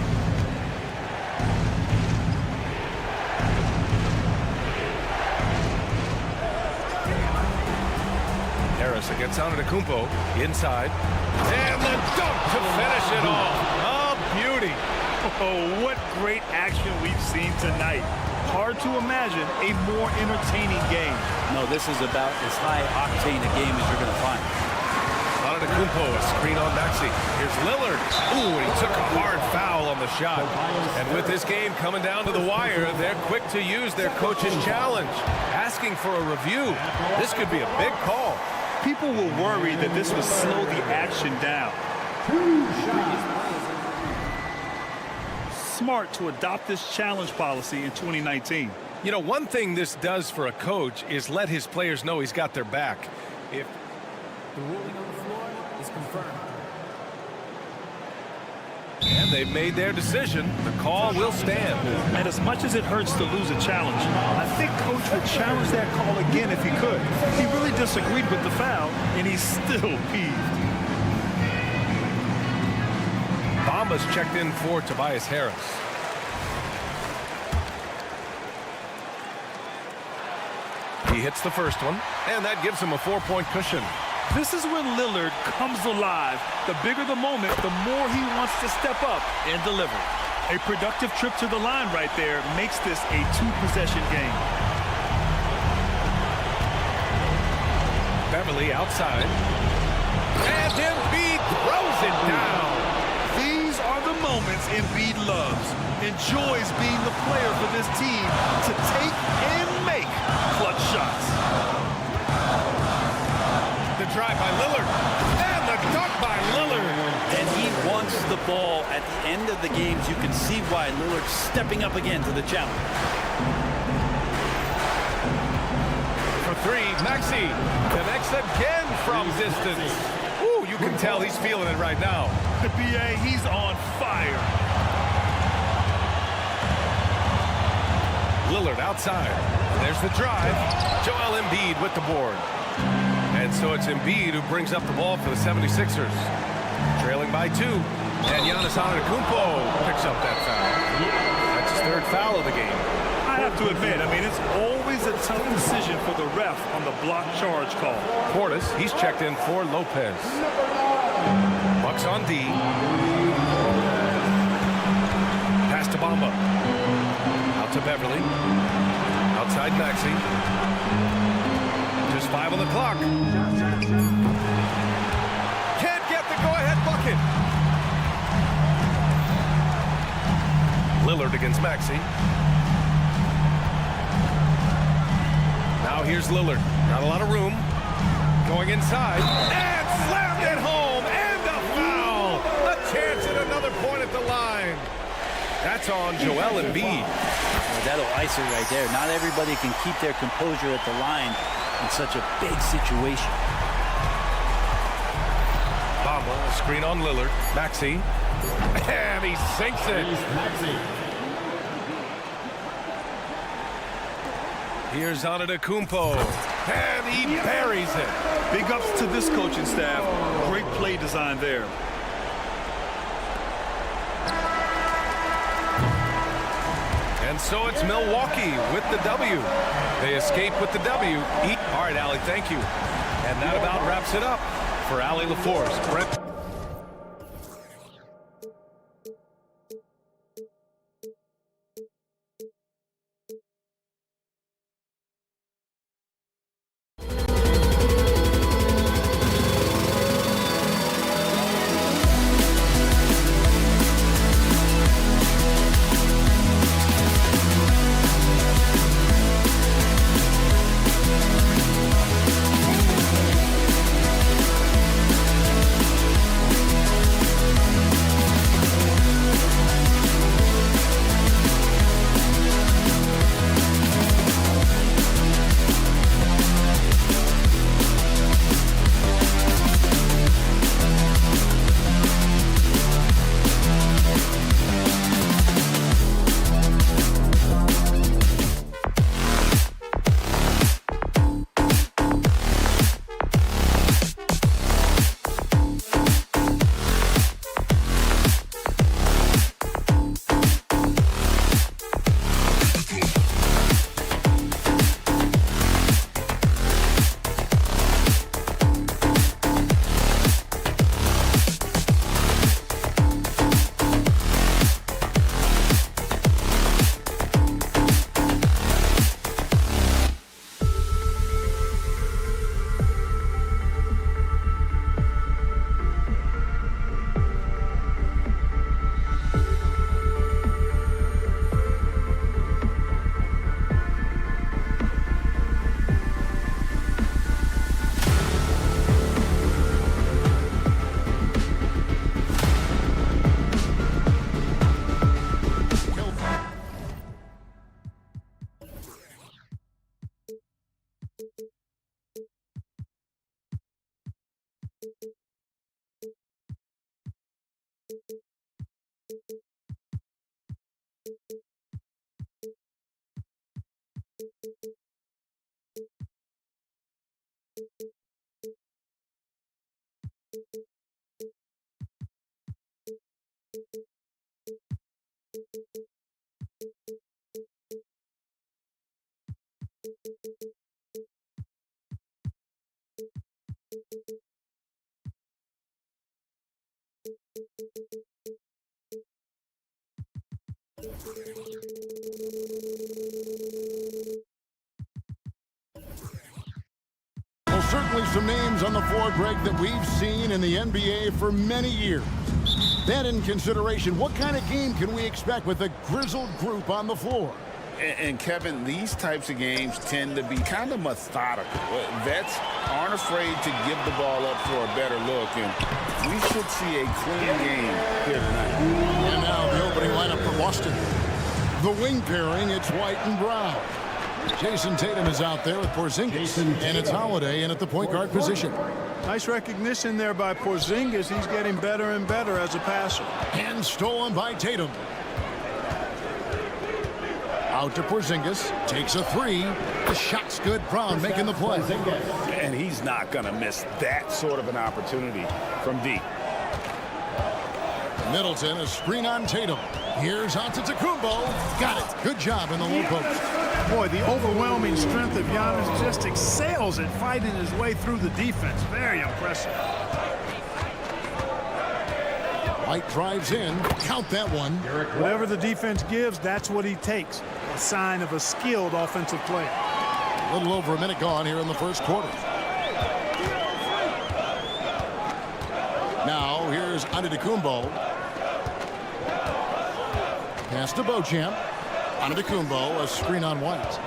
Harris against Antetokounmpo inside. And the dunk to finish it off. Oh, beauty. Oh, what great action we've seen tonight. Hard to imagine a more entertaining game. No, this is about as high-octane a game as you're going to find. Antetokounmpo, a screen on Maxey. Here's Lillard. Ooh, and he took a hard foul on the shot. And with this game coming down to the wire, they're quick to use their coach's challenge, asking for a review. This could be a big call. People were worried that this would slow the action down. Smart to adopt this challenge policy in 2019. You know, one thing this does for a coach is let his players know he's got their back. If the ruling on the floor is confirmed. And they've made their decision. The call will stand. And as much as it hurts to lose a challenge, I think Coach would challenge that call again if he could. He really disagreed with the foul, and he's still peeved. Bamba's checked in for Tobias Harris. He hits the first one, and that gives him a 4-point cushion. This is when Lillard comes alive. The bigger the moment, the more he wants to step up and deliver. A productive trip to the line right there makes this a 2-possession game. Beverly outside. And Embiid throws it down. These are the moments Embiid loves. Enjoys being the player for this team to take and make clutch shots. The drive by Lillard. And the dunk by Lillard. And he wants the ball at the end of the games. You can see why Lillard's stepping up again to the challenge. For three, Maxey connects again from distance. Ooh, you can tell he's feeling it right now. The BA, he's on fire. Lillard outside. There's the drive. Joel Embiid with the board. And so it's Embiid who brings up the ball for the 76ers. Trailing by 2. And Giannis Antetokounmpo picks up that foul. That's his 3rd foul of the game. I have to admit, it's always a tough decision for the ref on the block charge call. Portis, he's checked in for Lopez. Bucks on D. Pass to Bamba. Out to Beverly. Outside Maxey. Just 5 on the clock. Can't get the go-ahead bucket. Lillard against Maxey. Now here's Lillard. Not a lot of room. Going inside. And slammed it home. And a foul. A chance at another point at the line. That's on Joel Embiid. That'll ice it right there. Not everybody can keep their composure at the line in such a big situation. Bamba, a screen on Lillard. Maxey. And he sinks it. Here's Antetokounmpo. And he buries it. Big ups to this coaching staff. Great play design there. And so it's Milwaukee with the W. They escape with the W. All right, Allie, thank you. And that about wraps it up for Allie LaForce. Brent. Well, certainly some names on the floor, Greg, that we've seen in the NBA for many years. That in consideration, what kind of game can we expect with a grizzled group on the floor? And Kevin, these types of games tend to be kind of methodical. Vets aren't afraid to give the ball up for a better look, and we should see a clean game here tonight. And now the opening lineup for Boston. The wing pairing, it's White and Brown. Jason Tatum is out there with Porzingis, and it's Holiday in at the point guard position. Nice recognition there by Porzingis. He's getting better and better as a passer. And stolen by Tatum. Out to Porzingis, takes a three. The shot's good. Brown making the play. And he's not going to miss that sort of an opportunity from deep. Middleton, a screen on Tatum. Here's Antetokounmpo. Got it. Good job in the low post. Boy, the overwhelming strength of Giannis just excels at fighting his way through the defense. Very impressive. White drives in. Count that one. Whatever the defense gives, that's what he takes. A sign of a skilled offensive player. A little over a minute gone here in the first quarter. Now, here's Antetokounmpo. Pass to Beauchamp. Antetokounmpo, a screen on White.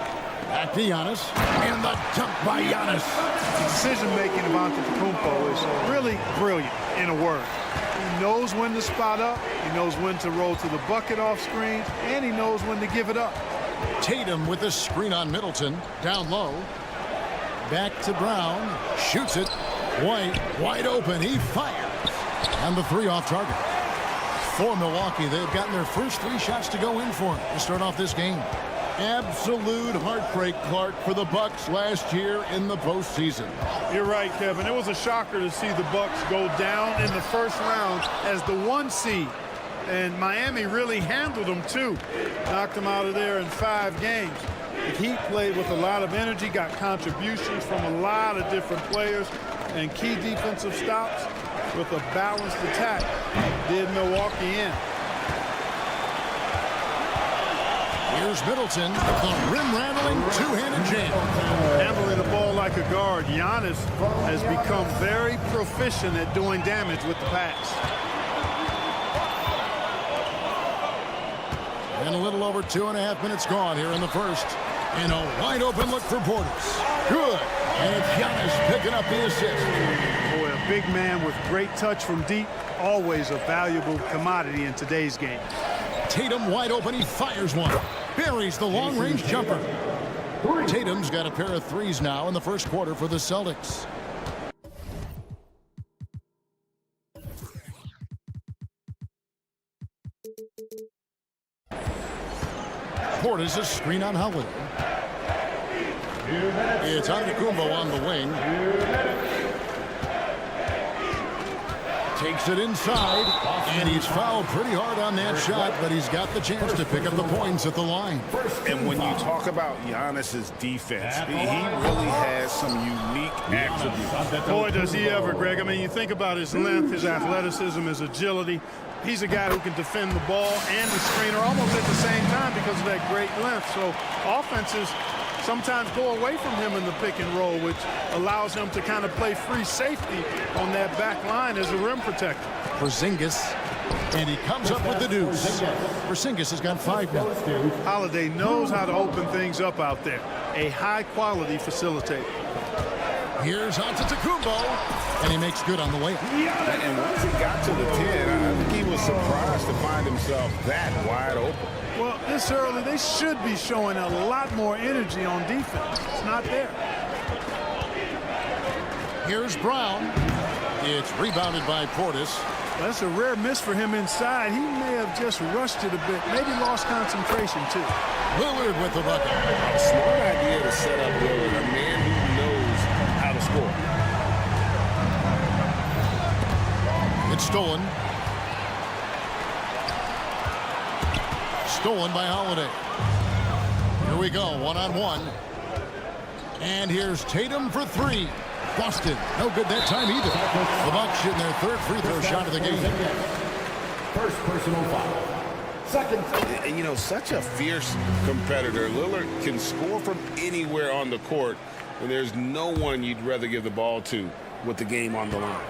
Back to Giannis. And the dunk by Giannis. The decision-making of Antetokounmpo is really brilliant, in a word. He knows when to spot up, he knows when to roll to the bucket off screen, and he knows when to give it up. Tatum with a screen on Middleton. Down low. Back to Brown. Shoots it. White wide open. He fires. And the three off target. For Milwaukee, they've gotten their first three shots to go in for him to start off this game. Absolute heartbreak, Clark, for the Bucks last year in the postseason. You're right, Kevin. It was a shocker to see the Bucks go down in the first round as the 1 seed. And Miami really handled them, too. Knocked them out of there in 5 games. The Heat played with a lot of energy, got contributions from a lot of different players, and key defensive stops with a balanced attack did Milwaukee in. Here's Middleton, the rim-rattling two-handed jam. Handling the ball like a guard, Giannis has become very proficient at doing damage with the pass. And a little over 2.5 minutes gone here in the first. And a wide-open look for Portis. Good. And Giannis picking up the assist. Boy, a big man with great touch from deep, always a valuable commodity in today's game. Tatum wide open, he fires one. Buries the long-range jumper. Tatum's got a pair of threes now in the first quarter for the Celtics. Portis, a screen on Howard. It's Antetokounmpo on the wing. Takes it inside, and he's fouled pretty hard on that shot, but he's got the chance to pick up the points at the line. And when you talk about Giannis's defense, he really has some unique attributes. Boy, does he ever, Greg. I mean, you think about his length, his athleticism, his agility. He's a guy who can defend the ball and the screener almost at the same time because of that great length. So offenses sometimes go away from him in the pick and roll, which allows him to kind of play free safety on that back line as a rim protector. Porzingis, and he comes up with the deuce. Porzingis has got 5 now. Holiday knows how to open things up out there. A high-quality facilitator. Here's Antetokounmpo, and he makes good on the way. And once he got to the 10, I think he was surprised to find himself that wide open. Well, this early, they should be showing a lot more energy on defense. It's not there. Here's Brown. It's rebounded by Portis. That's a rare miss for him inside. He may have just rushed it a bit, maybe lost concentration too. Lillard with the bucket. Smart idea to set up Lillard, a man who knows how to score. It's stolen. Stolen by Holiday. Here we go, one-on-one. And here's Tatum for three. Busted. No good that time either. The Bucks shooting their third free throw shot of the game. First personal foul. Second. You know, such a fierce competitor. Lillard can score from anywhere on the court, and there's no one you'd rather give the ball to with the game on the line.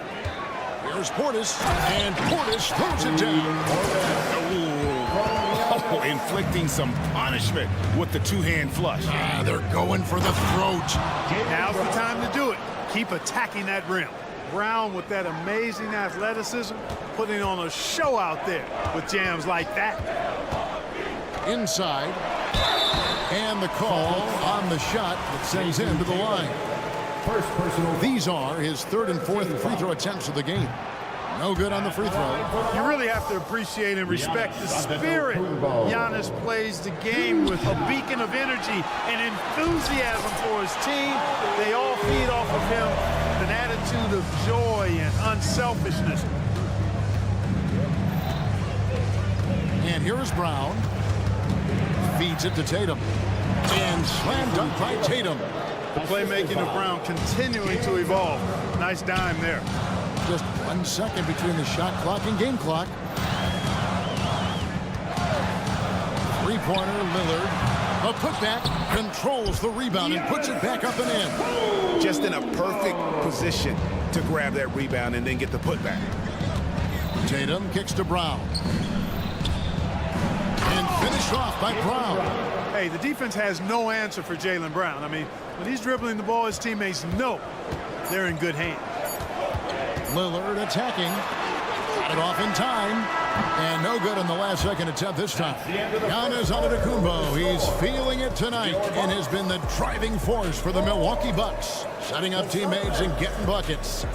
Here's Portis, and Portis throws it down. Oh, inflicting some punishment with the two-hand flush. They're going for the throat. Now's the time to do it. Keep attacking that rim. Brown with that amazing athleticism, putting on a show out there with jams like that. Inside. And the call on the shot that sends him to the line. First personal. These are his third and fourth free throw attempts of the game. No good on the free throw. You really have to appreciate and respect the spirit Giannis plays the game with, a beacon of energy and enthusiasm for his team. They all feed off of him, an attitude of joy and unselfishness. And here is Brown. Feeds it to Tatum. And slam dunk by Tatum. The playmaking of Brown continuing to evolve. Nice dime there. Just 1 second between the shot clock and game clock. Three-pointer, Lillard. A putback, controls the rebound and puts it back up and in. Just in a perfect position to grab that rebound and then get the putback. Tatum kicks to Brown. And finished off by Brown. Hey, the defense has no answer for Jaylen Brown. I mean, when he's dribbling the ball, his teammates know they're in good hands. Lillard attacking. Got it off in time. And no good on the last second attempt this time. Giannis Antetokounmpo. He's feeling it tonight and has been the driving force for the Milwaukee Bucks, setting up teammates and getting buckets.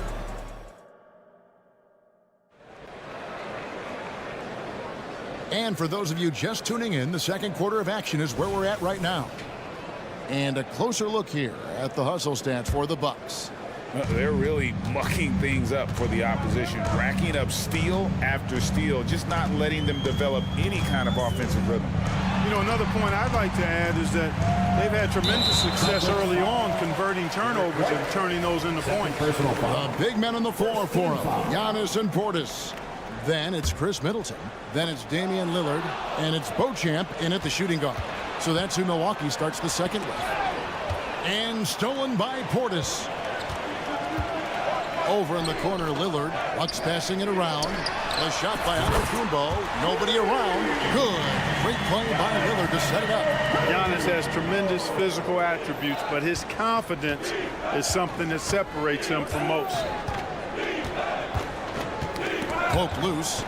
And for those of you just tuning in, the second quarter of action is where we're at right now. And a closer look here at the hustle stats for the Bucks. They're really mucking things up for the opposition, racking up steal after steal, just not letting them develop any kind of offensive rhythm. You know, another point I'd like to add is that they've had tremendous success early on converting turnovers and turning those into points. The big men on the floor for them, Giannis and Portis. Then it's Chris Middleton. Then it's Damian Lillard. And it's Beauchamp in at the shooting guard. So that's who Milwaukee starts the second with. And stolen by Portis. Over in the corner, Lillard. Bucks passing it around. A shot by Antetokounmpo. Nobody around. Good. Great play by Lillard to set it up. Giannis has tremendous physical attributes, but his confidence is something that separates him from most. Poke loose.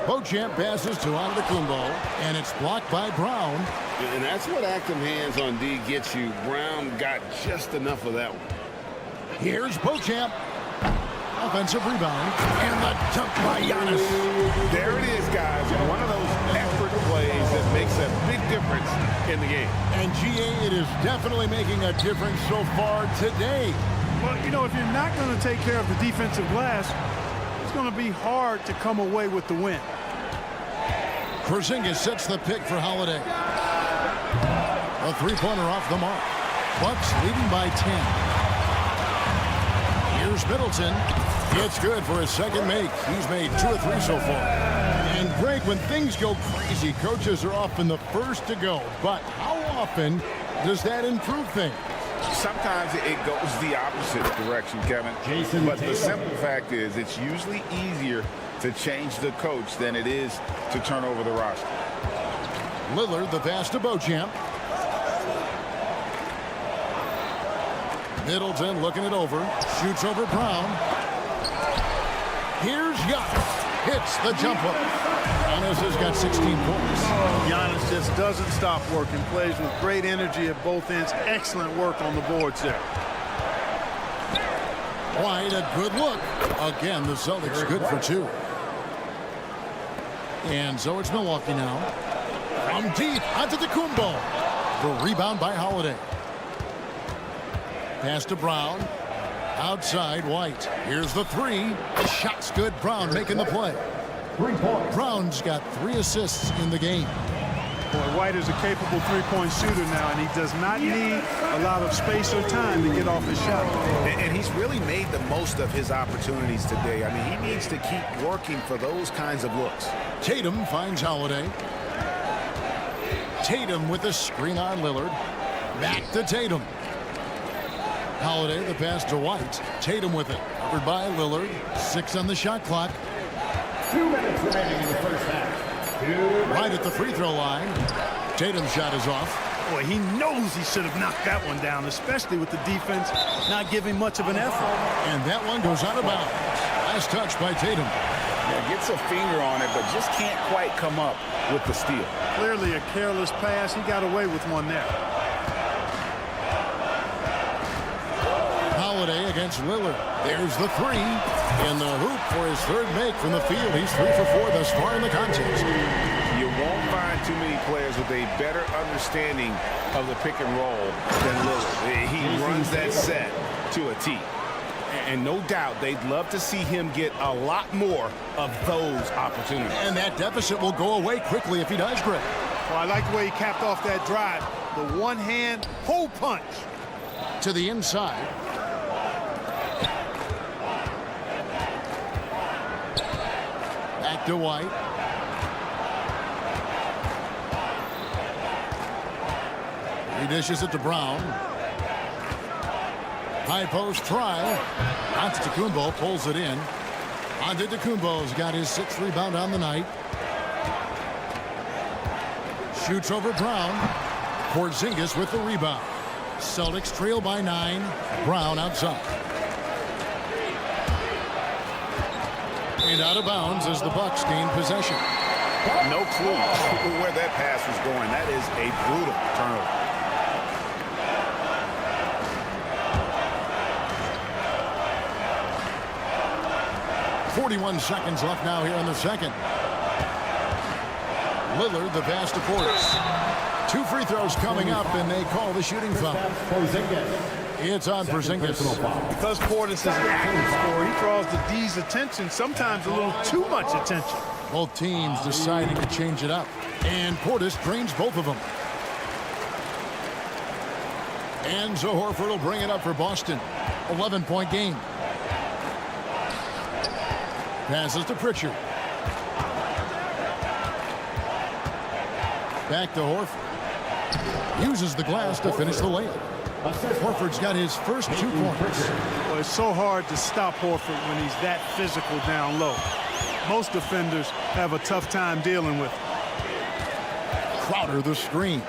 Beauchamp passes to Antetokounmpo, and it's blocked by Brown. And that's what active hands on D gets you. Brown got just enough of that one. Here's Beauchamp. Offensive rebound. And the dunk by Giannis. There it is, guys. One of those effort plays that makes a big difference in the game. And GA, it is definitely making a difference so far today. Well, you know, if you're not going to take care of the defensive glass, it's going to be hard to come away with the win. Porzingis sets the pick for Holiday. A three-pointer off the mark. Bucks leading by 10. Here's Middleton. It's good for his second make. He's made 2 or 3 so far. And Greg, when things go crazy, coaches are often the first to go. But how often does that improve things? Sometimes it goes the opposite direction, Kevin. But the simple fact is it's usually easier to change the coach than it is to turn over the roster. Lillard, the pass to Beauchamp. Middleton looking it over. Shoots over Brown. Here's Giannis. Hits the jump hook. Giannis has got 16 points. Giannis just doesn't stop working. Plays with great energy at both ends. Excellent work on the boards there. White, a good look. Again, the Celtics good for 2. And so it's Milwaukee now. From deep, Antetokounmpo. The rebound by Holiday. Pass to Brown. Outside, White. Here's the 3. The shot's good. Brown making the play. 3 points. Brown's got 3 assists in the game. Boy, White is a capable three-point shooter now, and he does not need a lot of space or time to get off his shot. And he's really made the most of his opportunities today. I mean, he needs to keep working for those kinds of looks. Tatum finds Holiday. Tatum with the screen on Lillard. Back to Tatum. Holiday, the pass to White. Tatum with it. Covered by Lillard. 6 on the shot clock. 2 minutes remaining in the first half. Right at the free throw line. Tatum's shot is off. Boy, he knows he should have knocked that one down, especially with the defense not giving much of an effort. And that one goes out of bounds. Last touch by Tatum. Yeah, gets a finger on it, but just can't quite come up with the steal. Clearly a careless pass. He got away with one there. Holiday against Lillard. There's the 3. In the hoop for his 3rd make from the field. He's 3 for 4 thus far in the contest. You won't find too many players with a better understanding of the pick and roll than Lillard. He runs that set to a T. And no doubt they'd love to see him get a lot more of those opportunities. And that deficit will go away quickly if he does, Greg. Well, I like the way he capped off that drive. The one-hand hole punch. To the inside. Back to White. He dishes it to Brown. High post try. Antetokounmpo pulls it in. Antetokounmpo's got his 6th rebound on the night. Shoots over Brown. Porzingis with the rebound. Celtics trail by 9. Brown outside. And out of bounds as the Bucks gain possession. No clue where that pass was going. That is a brutal turnover. .41 seconds left now here in the second. Lillard, the pass to Portis. 2 free throws coming up, and they call the shooting foul. It's on Porzingis. Because Portis is an active scorer, he draws the D's attention, sometimes a little too much attention. Both teams deciding to change it up. And Portis drains both of them. And so Horford will bring it up for Boston. 11-point game. Passes to Pritchard. Back to Horford. Uses the glass to finish the layup. Horford's got his first 2 points. Well, it's so hard to stop Horford when he's that physical down low. Most defenders have a tough time dealing with him. Crowder the screen.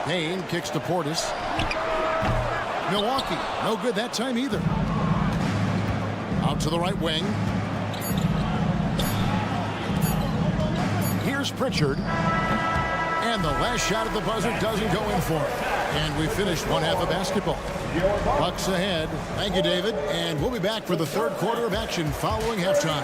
Payne kicks to Portis. Milwaukee, no good that time either. Out to the right wing. Here's Pritchard. And the last shot at the buzzer doesn't go in for it. And we finished one half of basketball. Bucks ahead. Thank you, David. And we'll be back for the 3rd quarter of action following halftime.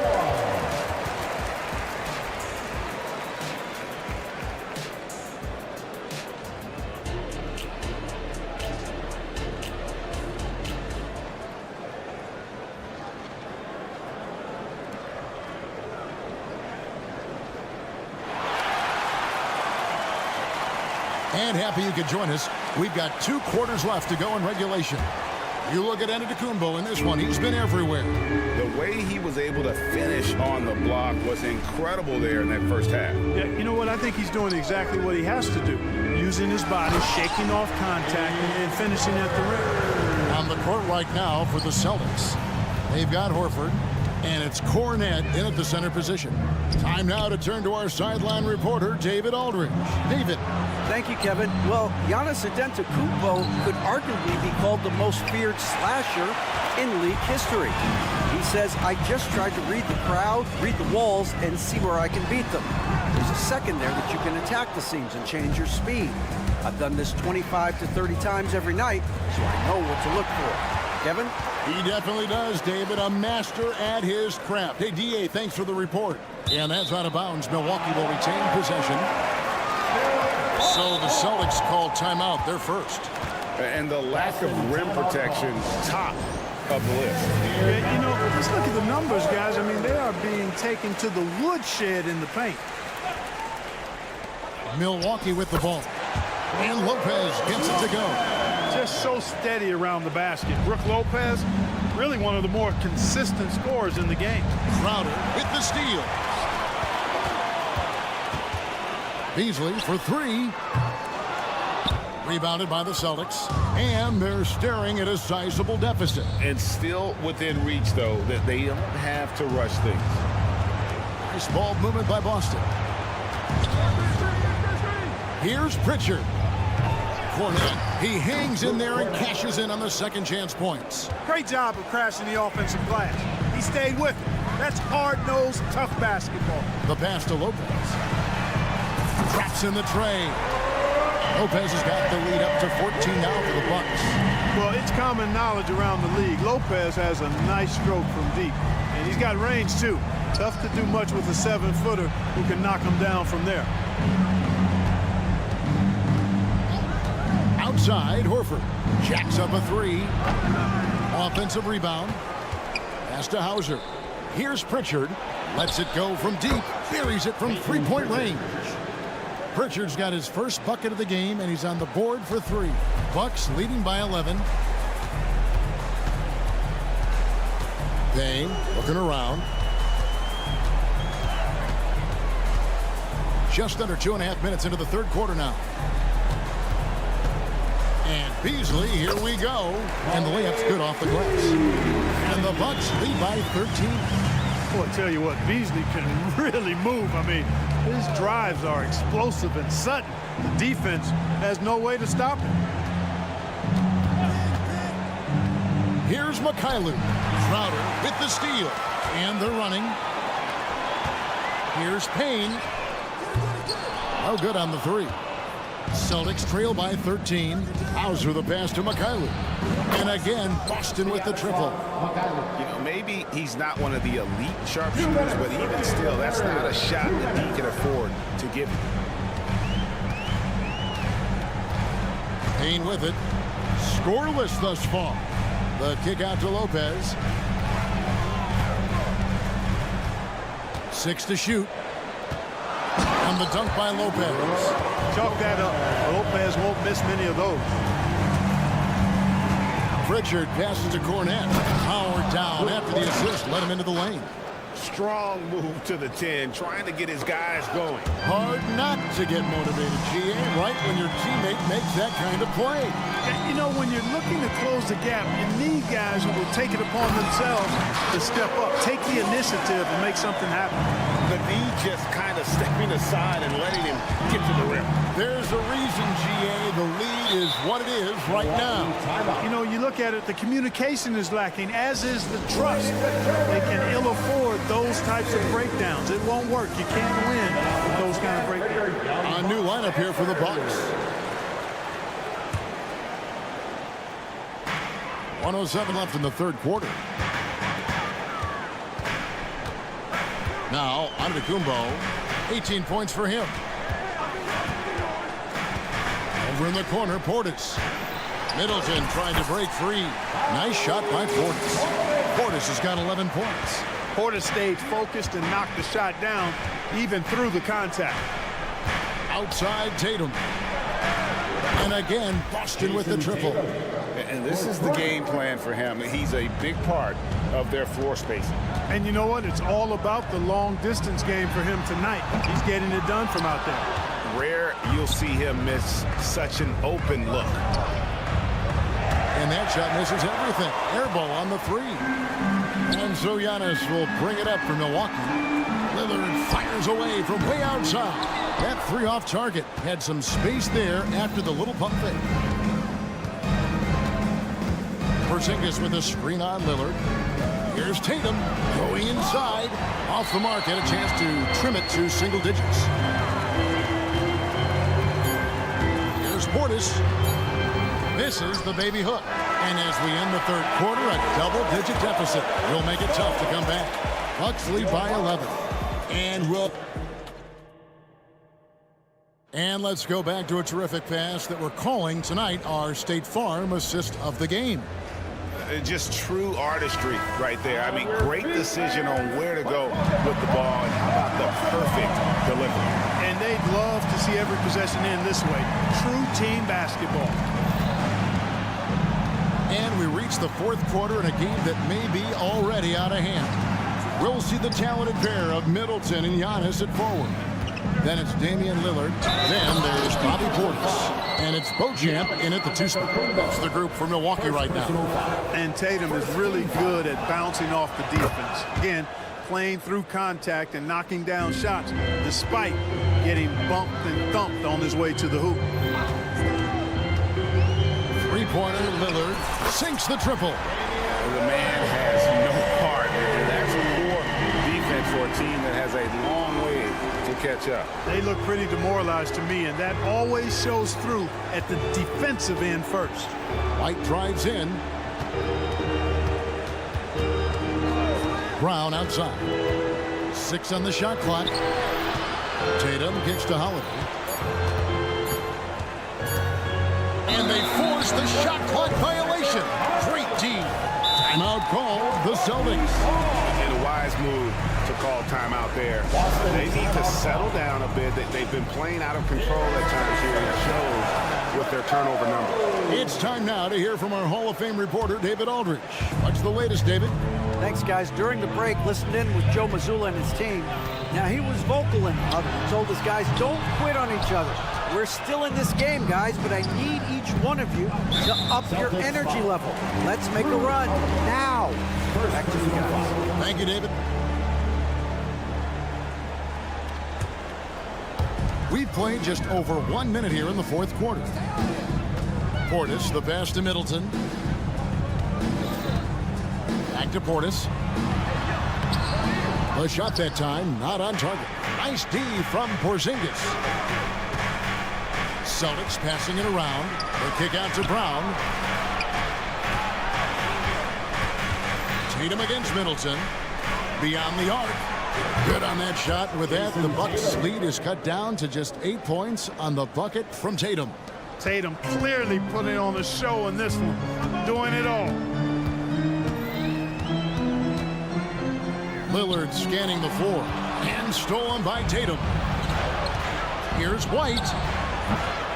And happy you could join us. We've got 2 quarters left to go in regulation. You look at Antetokounmpo in this one. He's been everywhere. The way he was able to finish on the block was incredible there in that first half. Yeah, you know what? I think he's doing exactly what he has to do. Using his body, shaking off contact, and finishing at the rim. On the court right now for the Celtics. They've got Horford. And it's Cornette in at the center position. Time now to turn to our sideline reporter, David Aldridge. David. Thank you, Kevin. Well, Giannis Antetokounmpo could arguably be called the most feared slasher in league history. He says, I just tried to read the crowd, read the walls, and see where I can beat them. There's a second there that you can attack the seams and change your speed. I've done this 25 to 30 times every night, so I know what to look for. Kevin? He definitely does, David. A master at his craft. Hey, D.A., thanks for the report. And that's out of bounds. Milwaukee will retain possession. So the Celtics call timeout. They're first. And the lack of rim protection, top of the list. Yeah, you know, let's look at the numbers, guys. I mean, they are being taken to the woodshed in the paint. Milwaukee with the ball. And Lopez gets it to go. Just so steady around the basket. Brook Lopez, really one of the more consistent scorers in the game. Crowder with the steal. Beasley for three. Rebounded by the Celtics. And they're staring at a sizable deficit. And still within reach, though, that they don't have to rush things. Nice ball movement by Boston. Here's Pritchard. Cornet, he hangs in there and cashes in on the second chance points. Great job of crashing the offensive glass. He stayed with it. That's hard-nosed, tough basketball. The pass to Lopez. Traps in the tray. Lopez has got the lead up to 14 now for the Bucks. Well, it's common knowledge around the league. Lopez has a nice stroke from deep. And he's got range, too. Tough to do much with a 7-footer who can knock him down from there. Outside, Horford jacks up a three. Offensive rebound. Pass to Hauser. Here's Pritchard. Lets it go from deep. Buries it from three-point range. Pritchard's got his first bucket of the game, and he's on the board for three. Bucks leading by 11. Payne looking around. Just under 2.5 minutes into the third quarter now. And Beasley, here we go. And the layup's good off the glass. And the Bucks lead by 13. Well, I tell you what, Beasley can really move. I mean, his drives are explosive and sudden. The defense has no way to stop him. Here's Mikhailuk. Crowder with the steal. And they're running. Here's Payne. Oh, good on the three. Celtics trail by 13. Hauser the pass to Mikhailuk. And again, Boston with the triple. You know, maybe he's not one of the elite sharpshooters, but even still, that's not a shot that he can afford to give him. Payne with it. Scoreless thus far. The kick out to Lopez. 6 to shoot. And the dunk by Lopez. Chalk that up. Lopez won't miss many of those. Pritchard passes to Cornet. Howard down after the assist. Let him into the lane. Strong move to the 10, trying to get his guys going. Hard not to get motivated, GA, right when your teammate makes that kind of play. You know, when you're looking to close the gap, you need guys who will take it upon themselves to step up, take the initiative, and make something happen. The need just kind of stepping aside and letting him get to the rim. There's a reason, GA. The lead is what it is right now. You know, you look at it, the communication is lacking, as is the trust. They can ill afford those types of breakdowns. It won't work. You can't win with those kind of breakdowns. A new lineup here for the Bucks. 1:07 left in the third quarter. Now, Antetokounmpo, 18 points for him. Over in the corner, Portis. Middleton trying to break free. Nice shot by Portis. Portis has got 11 points. Portis stayed focused and knocked the shot down, even through the contact. Outside Tatum. And again, Boston with the triple. And this is the game plan for him. He's a big part of their floor spacing. And you know what? It's all about the long distance game for him tonight. He's getting it done from out there. Rare you'll see him miss such an open look. And that shot misses everything. Air ball on the three. And so Giannis will bring it up for Milwaukee. Lillard fires away from way outside. That three off target. Had some space there after the little pump fake. Porzingis with a screen on Lillard. Here's Tatum going inside. Off the mark, had a chance to trim it to single digits. Here's Portis. Misses the baby hook. And as we end the third quarter, a double-digit deficit will make it tough to come back. Bucks lead by 11. And let's go back to a terrific pass that we're calling tonight our State Farm assist of the game. Just true artistry right there. I mean, great decision on where to go with the ball, and how about the perfect delivery. And they'd love to see every possession end this way. True team basketball. And we reach the fourth quarter in a game that may be already out of hand. We'll see the talented pair of Middleton and Giannis at forward. Then it's Damian Lillard. Then there's Bobby Portis. And it's Beauchamp in at the 2 spot. That's the group for Milwaukee right now. And Tatum is really good at bouncing off the defense. Again, playing through contact and knocking down shots, despite getting bumped and thumped on his way to the hoop. Three-pointer, Lillard sinks the triple. The man has no heart. That's poor defense for a team that has a long way to catch up. They look pretty demoralized to me, and that always shows through at the defensive end first. White drives in. Brown outside. 6 on the shot clock. Tatum kicks to Holiday. And they force the shot clock violation. Great team. Timeout called the Celtics. And a wise move to call timeout there. They need to settle down a bit. They've been playing out of control at times here, and it shows with their turnover number. It's time now to hear from our Hall of Fame reporter, David Aldridge. What's the latest, David? Thanks, guys. During the break, listened in with Joe Mazzulla and his team. Now, he was vocal and told his guys, don't quit on each other. We're still in this game, guys, but I need each one of you to up your energy level. Let's make a run now. Back to you guys. Thank you, David. We've played just over 1 minute here in the fourth quarter. Portis, the pass to Middleton. Back to Portis. The shot that time, not on target. Nice D from Porzingis. Celtics passing it around. The kick out to Brown. Tatum against Middleton. Beyond the arc. Good on that shot. With that, the Bucks' lead is cut down to just 8 points on the bucket from Tatum. Tatum clearly putting on a show in this one. Doing it all. Lillard scanning the floor. And stolen by Tatum. Here's White.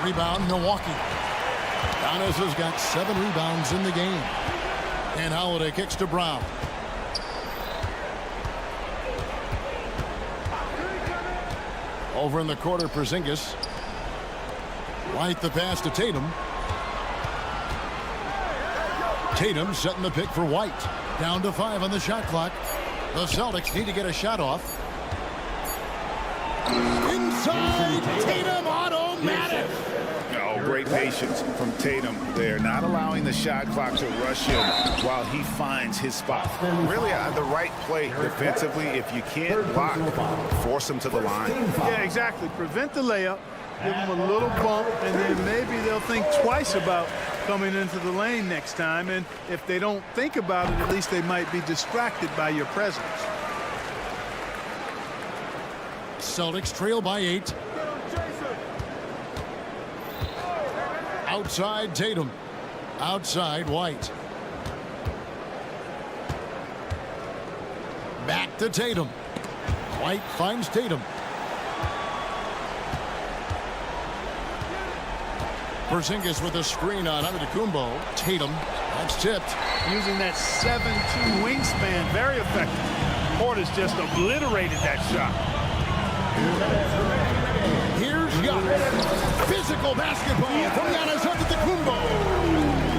Rebound, Milwaukee. Giannis has got 7 rebounds in the game. And Holiday kicks to Brown. Over in the quarter, Porzingis. White the pass to Tatum. Tatum setting the pick for White. Down to 5 on the shot clock. The Celtics need to get a shot off. Inside, Tatum automatic. Oh, great patience from Tatum there, not allowing the shot clock to rush him while he finds his spot. Really the right play defensively. If you can't block, force him to the line. Yeah, exactly. Prevent the layup, give him a little bump, and then maybe they'll think twice about coming into the lane next time. And if they don't think about it, at least they might be distracted by your presence. Celtics trail by 8. Outside Tatum. Outside White. Back to Tatum. White finds Tatum. Porzingis with a screen on Antetokounmpo. Tatum. That's tipped. Using that 7'2" wingspan, very effective. Portis just obliterated that shot. Here's Giannis. Physical basketball from Giannis Antetokounmpo.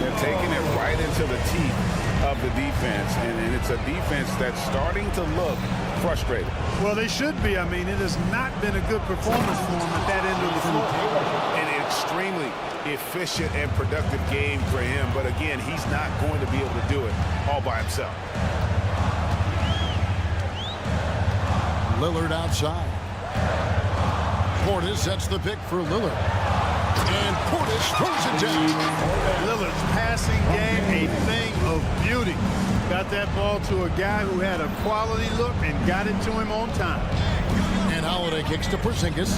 They're taking it right into the teeth of the defense, and it's a defense that's starting to look frustrated. Well, they should be. I mean, it has not been a good performance for them at that end of the floor. An extremely efficient and productive game for him, but again, he's not going to be able to do it all by himself. Lillard outside. Portis sets the pick for Lillard. And Portis throws it down. Lillard's passing game, a thing of beauty. Got that ball to a guy who had a quality look and got it to him on time. And Holiday kicks to Porzingis.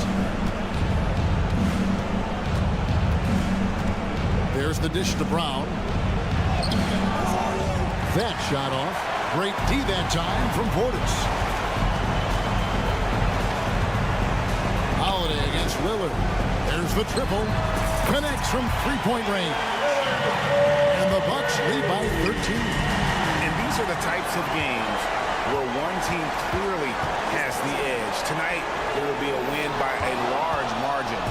There's the dish to Brown. That shot off. Great D that time from Portis. Holiday against Lillard. There's the triple. Connects from three-point range. And the Bucks lead by 13. And these are the types of games where one team clearly has the edge. Tonight, it will be a win by a large margin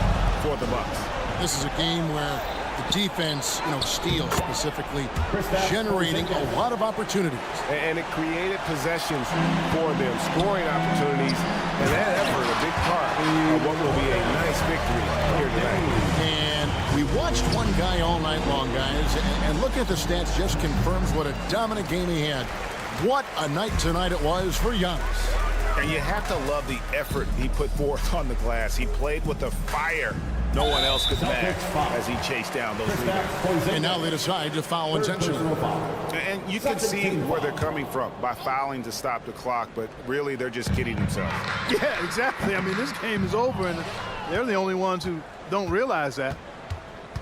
for the Bucks. This is a game where the defense, steals specifically, generating a lot of opportunities. And it created possessions for them, scoring opportunities, and that effort a big part of what will be a nice victory here tonight. And we watched one guy all night long, guys, and looking at the stats just confirms what a dominant game he had. What a night tonight it was for Giannis. And you have to love the effort he put forth on the glass. He played with a fire no one else could match as he chased down those rebounds. And now they decide to foul intentionally. And you can see where they're coming from by fouling to stop the clock, but really they're just kidding themselves. Yeah, exactly. I mean, this game is over, and they're the only ones who don't realize that.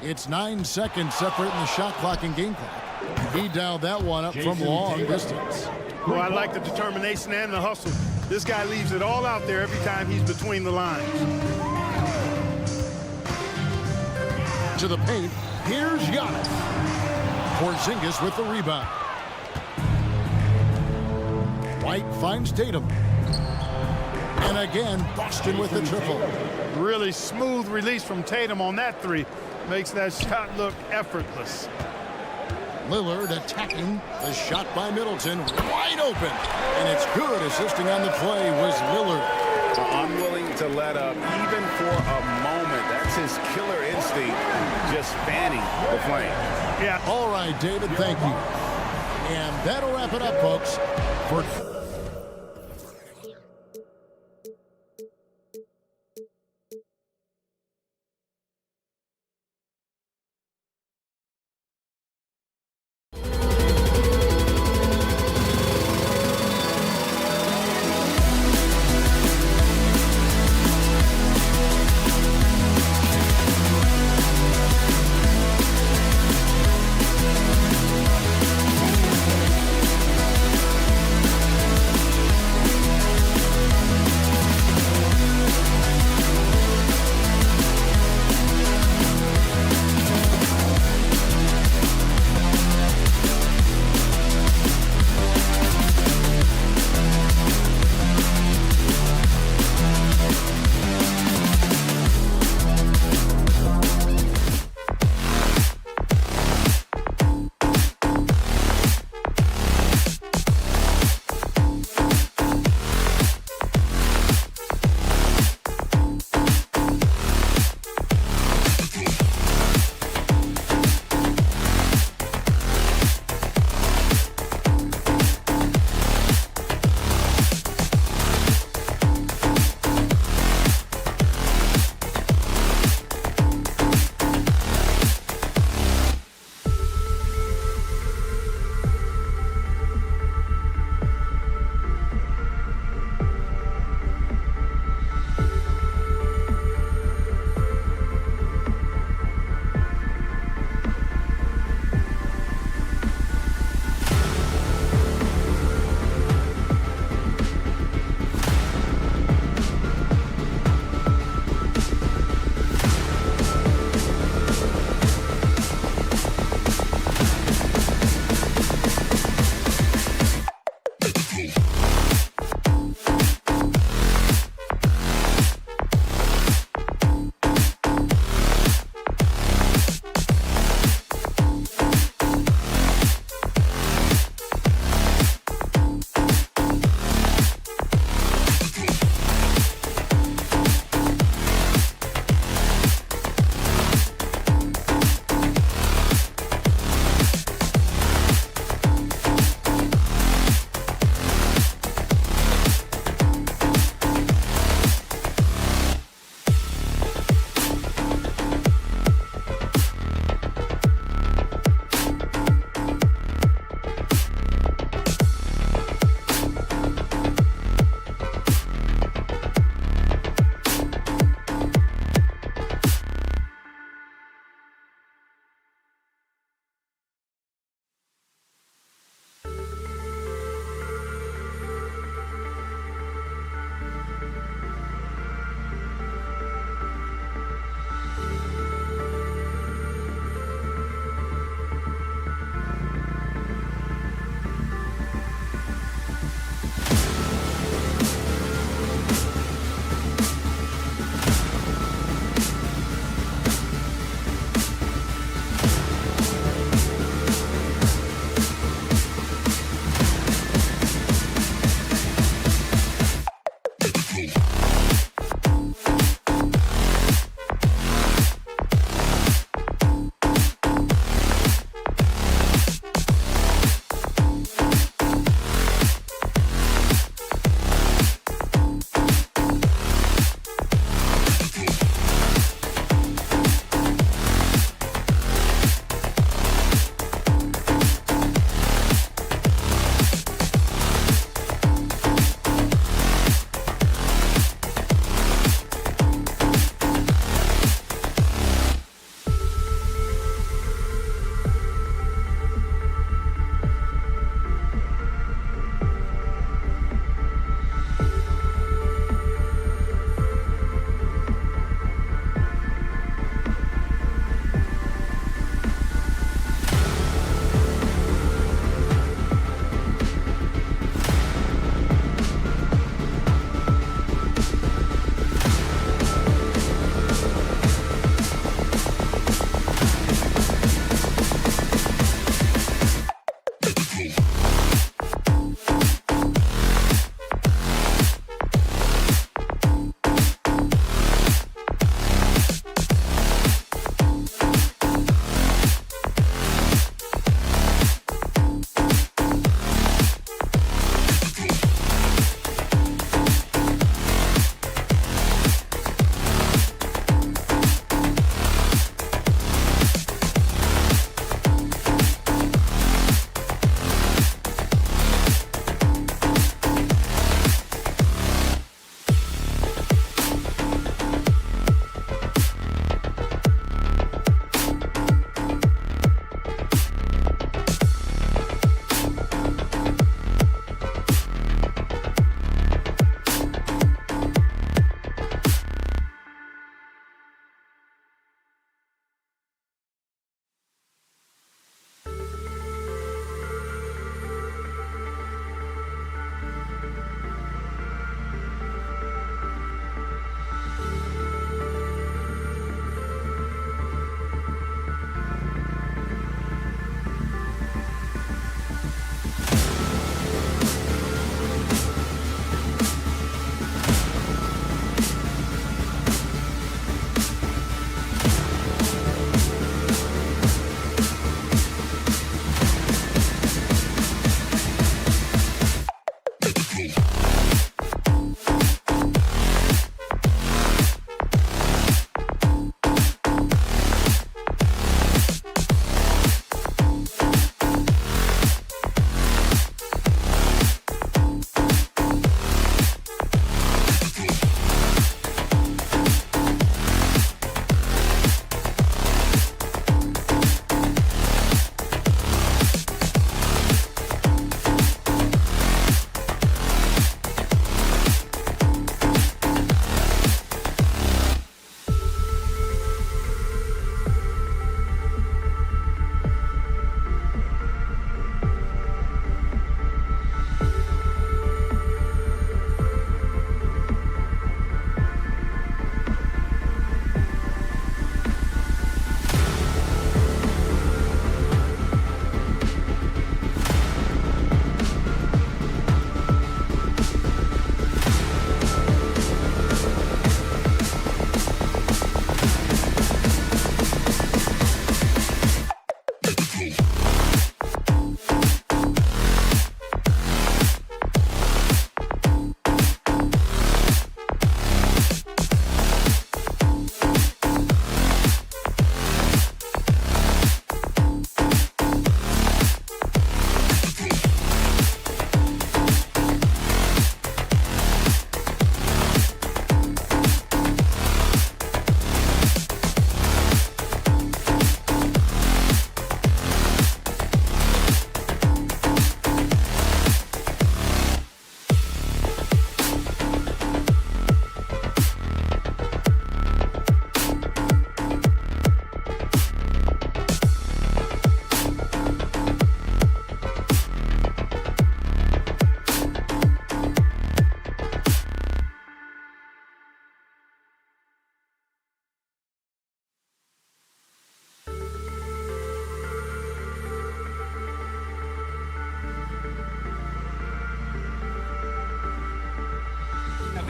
It's 9 seconds separating the shot clock and game clock. He dialed that one up from long distance. Well, I like the determination and the hustle. This guy leaves it all out there every time he's between the lines. To the paint, here's Giannis. Porzingis with the rebound. White finds Tatum. And again, Boston with the triple. Really smooth release from Tatum on that three. Makes that shot look effortless. Lillard attacking the shot by Middleton. Wide open. And it's good. Assisting on the play was Lillard. Unwilling to let up even for a moment. That's his killer instinct, just fanning the flame. Yeah. All right, David, thank you. And that'll wrap it up, folks. For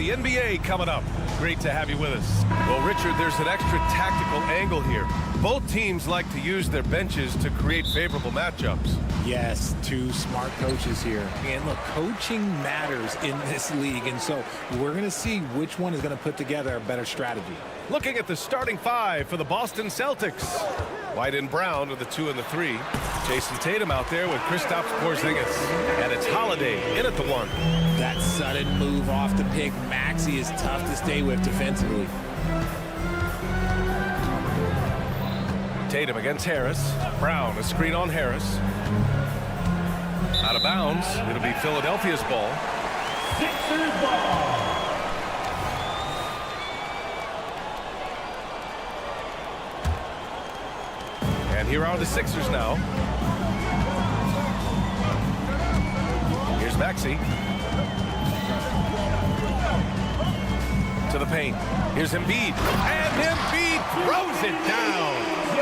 the NBA coming up. Great to have you with us. Well, Richard, there's an extra tactical angle here. Both teams like to use their benches to create favorable matchups. Yes, two smart coaches here. And look, coaching matters in this league, and so we're going to see which one is going to put together a better strategy. Looking at the starting five for the Boston Celtics. White and Brown are the 2 and the 3. Jason Tatum out there with Kristaps Porzingis. And it's Holiday in at the 1. That sudden move off the pick, Maxey, is tough to stay with defensively. Tatum against Harris. Brown, a screen on Harris. Out of bounds. It'll be Philadelphia's ball. Sixers ball. And here are the Sixers now. Here's Maxey. To the paint. Here's Embiid. And Embiid throws it down.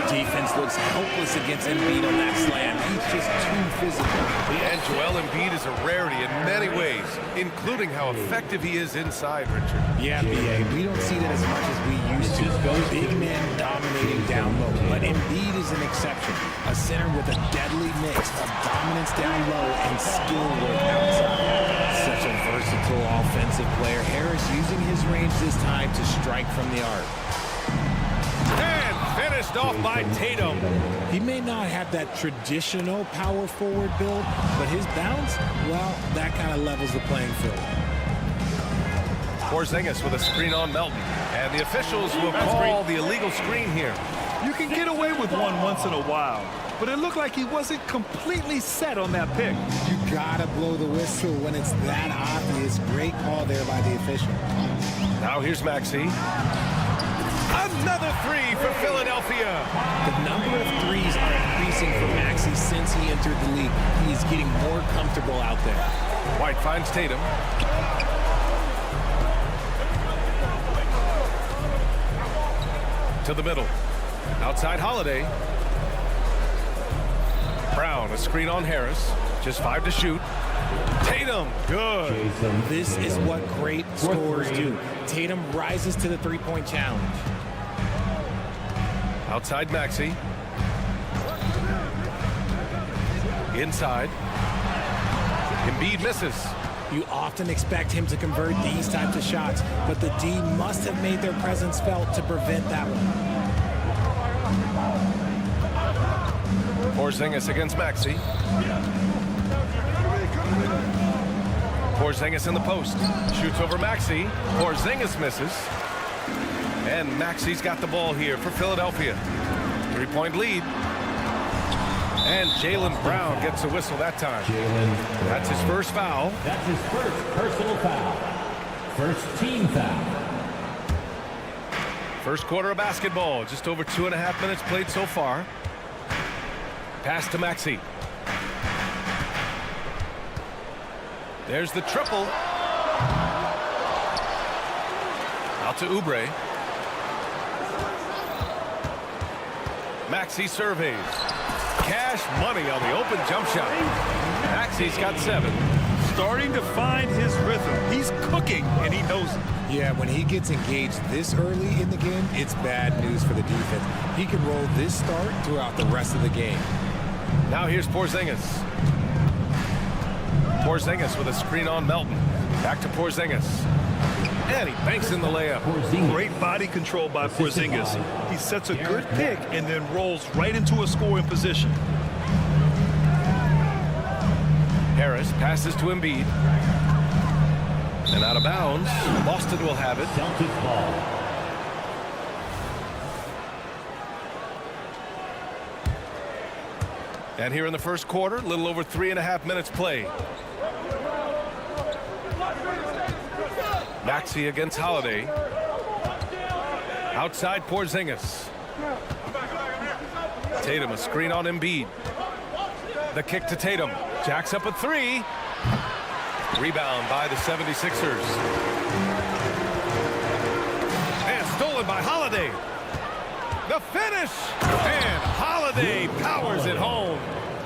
Defense looks helpless against Embiid on that slam. He's just too physical. And Joel Embiid is a rarity in many ways, including how effective he is inside, Richard. Yeah, B.A. We don't see that as much as we used to. Big men dominating down low. But Embiid is an exception. A center with a deadly mix of dominance down low and skill work outside. Such a versatile offensive player. Harris using his range this time to strike from the arc. And finished off by Tatum. He may not have that traditional power forward build, but his bounce, well, that kind of levels the playing field. Porzingis with a screen on Melton. And the officials will call the illegal screen here. You can get away with one once in a while, but it looked like he wasn't completely set on that pick. You gotta blow the whistle when it's that obvious. Great call there by the official. Now here's Maxey. Another 3 for Philadelphia. The number of threes are increasing for Maxey since he entered the league. He's getting more comfortable out there. White finds Tatum. To the middle. Outside Holiday. Brown, a screen on Harris. Just 5 to shoot. Tatum, good. This is what great scorers do. Tatum rises to the three-point challenge. Outside Maxey. Inside. Embiid misses. You often expect him to convert these types of shots, but the D must have made their presence felt to prevent that one. Porzingis against Maxey. Porzingis in the post. Shoots over Maxey. Porzingis misses. And Maxey's got the ball here for Philadelphia. 3-point lead. And Jaylen Brown gets a whistle that time. That's his first foul. That's his first personal foul. First team foul. First quarter of basketball. Just over 2.5 minutes played so far. Pass to Maxey. There's the triple. Out to Oubre. Maxey surveys. Cash money on the open jump shot. Maxey's got 7. Starting to find his rhythm. He's cooking, and he knows it. Yeah, when he gets engaged this early in the game, it's bad news for the defense. He can roll this start throughout the rest of the game. Now here's Porzingis. Porzingis with a screen on Melton. Back to Porzingis. And he banks in the layup. Great body control by Porzingis. He sets a good pick and then rolls right into a scoring position. Harris passes to Embiid. And out of bounds. Boston will have it. Celtics ball. And here in the first quarter, a little over 3.5 minutes played. Maxey against Holiday. Outside Porzingis. Tatum, a screen on Embiid. The kick to Tatum. Jacks up a 3. Rebound by the 76ers. And stolen by Holiday. The finish! And Holiday powers it home.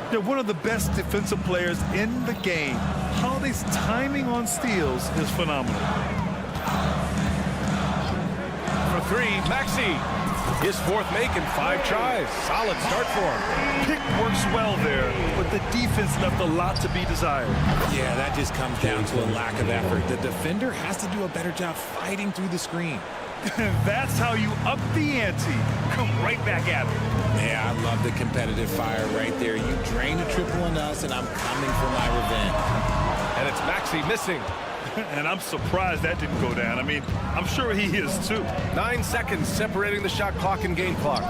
They're one of the best defensive players in the game. Holiday's timing on steals is phenomenal. Maxey, his fourth make in 5 tries. Solid start for him. Pick works well there, but the defense left a lot to be desired. Yeah, that just comes down to a lack of effort. The defender has to do a better job fighting through the screen. That's how you up the ante. Come right back at it. Yeah, I love the competitive fire right there. You drain a triple on us, and I'm coming for my revenge. And it's Maxey missing. And I'm surprised that didn't go down. I mean, I'm sure he is too. 9 seconds separating the shot clock and game clock.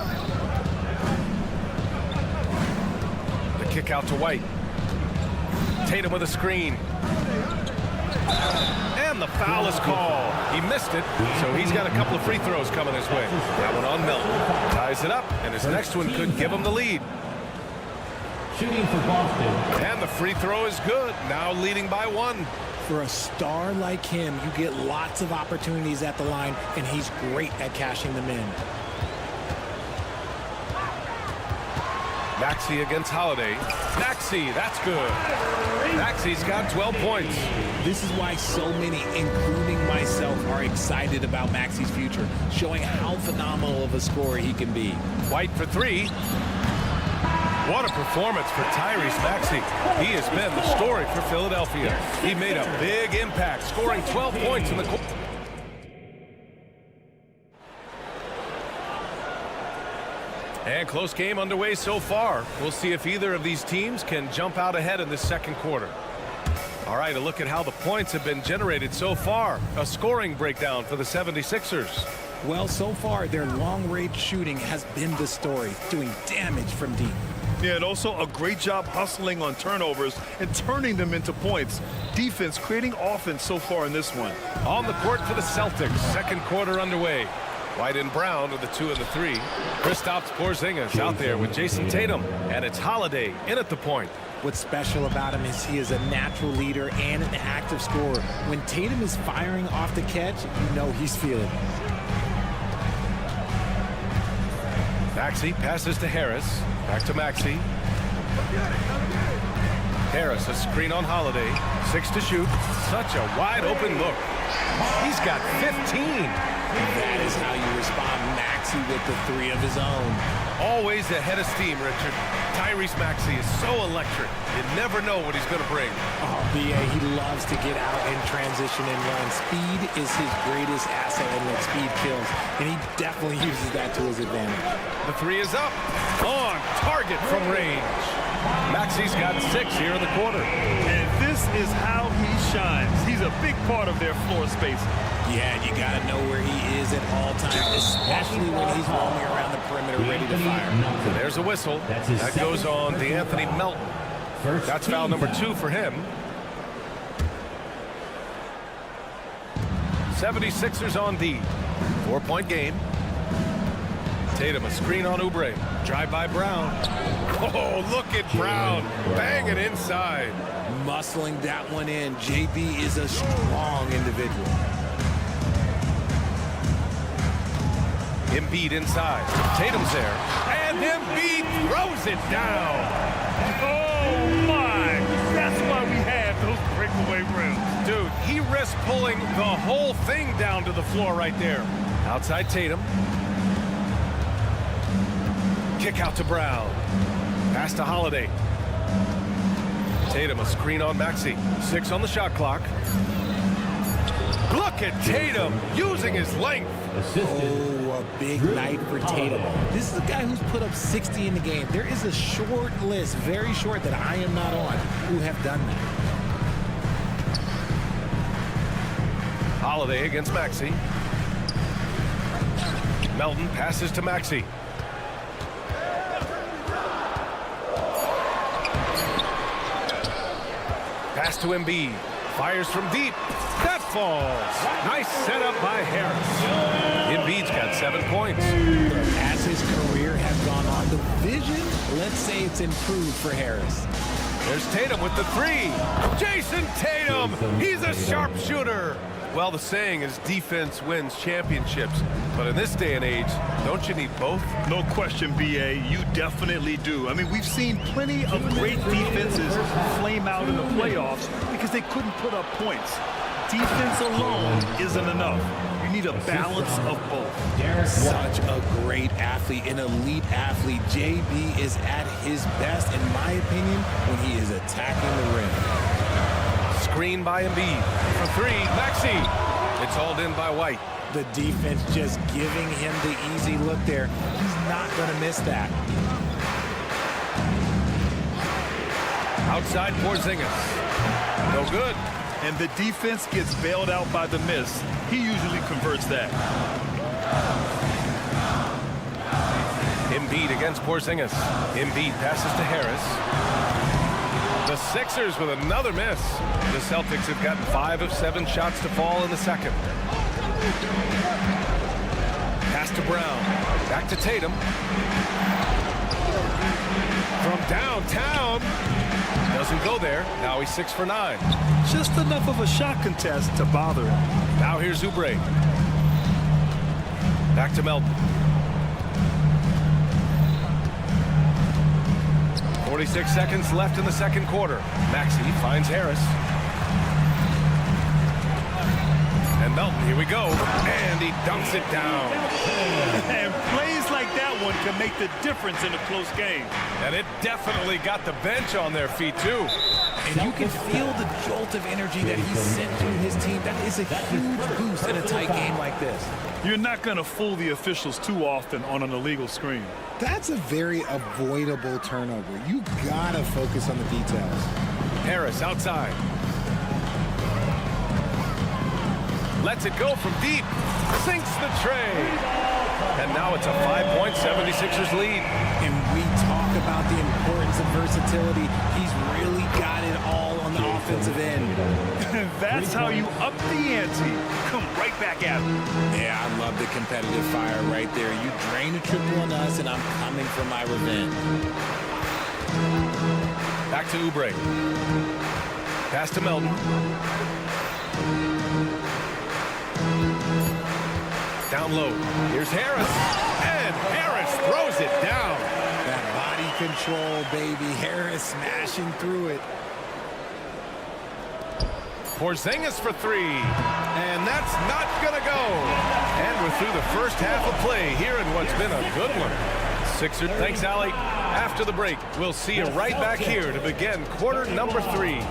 The kick out to White. Tatum with a screen. And the foul is called. He missed it, so he's got a couple of free throws coming his way. That one on Milton. Ties it up, and his next one could give him the lead. Shooting for Boston. And the free throw is good. Now leading by 1. For a star like him, you get lots of opportunities at the line, and he's great at cashing them in. Maxey against Holiday. Maxey, that's good. Maxey's got 12 points. This is why so many, including myself, are excited about Maxey's future, showing how phenomenal of a scorer he can be. White for 3. What a performance for Tyrese Maxey. He has been the story for Philadelphia. He made a big impact, scoring 12 points in the quarter. And close game underway so far. We'll see if either of these teams can jump out ahead in this second quarter. All right, a look at how the points have been generated so far. A scoring breakdown for the 76ers. Well, so far, their long-range shooting has been the story, doing damage from deep. Yeah, and also a great job hustling on turnovers and turning them into points. Defense creating offense so far in this one. On the court for the Celtics, second quarter underway. White and Brown are the 2 and the 3. Kristaps Porzingis out there with Jason Tatum, and it's Holiday in at the point. What's special about him is he is a natural leader and an active scorer. When Tatum is firing off the catch, you know he's feeling it. Maxey passes to Harris. Back to Maxey. Harris, a screen on Holiday. 6 to shoot. Such a wide open look. He's got 15. That is how you respond. Maxey with the 3 of his own. Always ahead of steam, Richard. Tyrese Maxey is so electric. You never know what he's going to bring. Oh, B.A., he loves to get out and transition and run. Speed is his greatest asset, and when speed kills. And he definitely uses that to his advantage. The 3 is up. On target from range. Maxey's got 6 here in the quarter. And this is how he shines. He's a big part of their floor space. Yeah, you got to know where he is at all times, especially when he's roaming around the perimeter ready to fire. There's a whistle. That goes on DeAnthony Melton. That's foul number 2 for him. 76ers on D. 4-point game. Tatum, a screen on Oubre. Drive by Brown. Oh, look at Brown. Banging inside. Muscling that one in. JB is a strong individual. Embiid inside. Tatum's there. And Embiid throws it down. Oh, my. That's why we have those breakaway rims. Dude, he risked pulling the whole thing down to the floor right there. Outside Tatum. Kick out to Brown. Pass to Holiday. Tatum, a screen on Maxey. 6 on the shot clock. Look at Tatum using his length. Oh, a big night for Tatum. This is a guy who's put up 60 in the game. There is a short list, very short, that I am not on, who have done that. Holiday against Maxey. Melton passes to Maxey. Pass to Embiid. Fires from deep. That falls. Nice setup by Harris. Embiid's got 7 points. As his career has gone on, the vision, let's say it's improved for Harris. There's Tatum with the 3. Jason Tatum. He's a sharpshooter. Well, the saying is defense wins championships. But in this day and age, don't you need both? No question, B.A. You definitely do. I mean, we've seen plenty of great defenses flame out in the playoffs because they couldn't put up points. Defense alone isn't enough. You need need a balance of both. Such a great athlete, an elite athlete. JB is at his best, in my opinion, when he is attacking the rim. Screen by Embiid. For three, Maxey. It's hauled in by White. The defense just giving him the easy look there. He's not going to miss that. Outside Porzingis. No good. And the defense gets bailed out by the miss. He usually converts that. Embiid against Porzingis. Embiid passes to Harris. The Sixers with another miss. The Celtics have gotten 5 of 7 shots to fall in the second. Pass to Brown. Back to Tatum. From downtown. Doesn't go there. Now he's 6 for 9. Just enough of a shot contest to bother him. Now here's Oubre. Back to Melton. 46 seconds left in the second quarter. Maxey finds Harris. And Melton, here we go. And he dunks it down. And plays like that one can make the difference in a close game. And it definitely got the bench on their feet, too. And you can feel the jolt of energy that he's sent through his team. That is a huge boost in a tight game like this. You're not going to fool the officials too often on an illegal screen. That's a very avoidable turnover. You gotta focus on the details. Harris outside. Lets it go from deep. Sinks the tray. And now it's a 5-point 76ers lead. And we talk about the importance of versatility. He's really got it all on the offensive end. That's how you up the ante. Come right back at him. Yeah, I love the competitive fire right there. You drain a triple on us, and I'm coming for my revenge. Back to Oubre. Pass to Melton. Down low. Here's Harris. And Harris throws it down. That body control, baby. Harris smashing through it. Porzingis for 3. And that's not going to go. And we're through the first half of play here in what's been a good one. Sixers, thanks, Allie. After the break, we'll see you right back here to begin quarter number 3.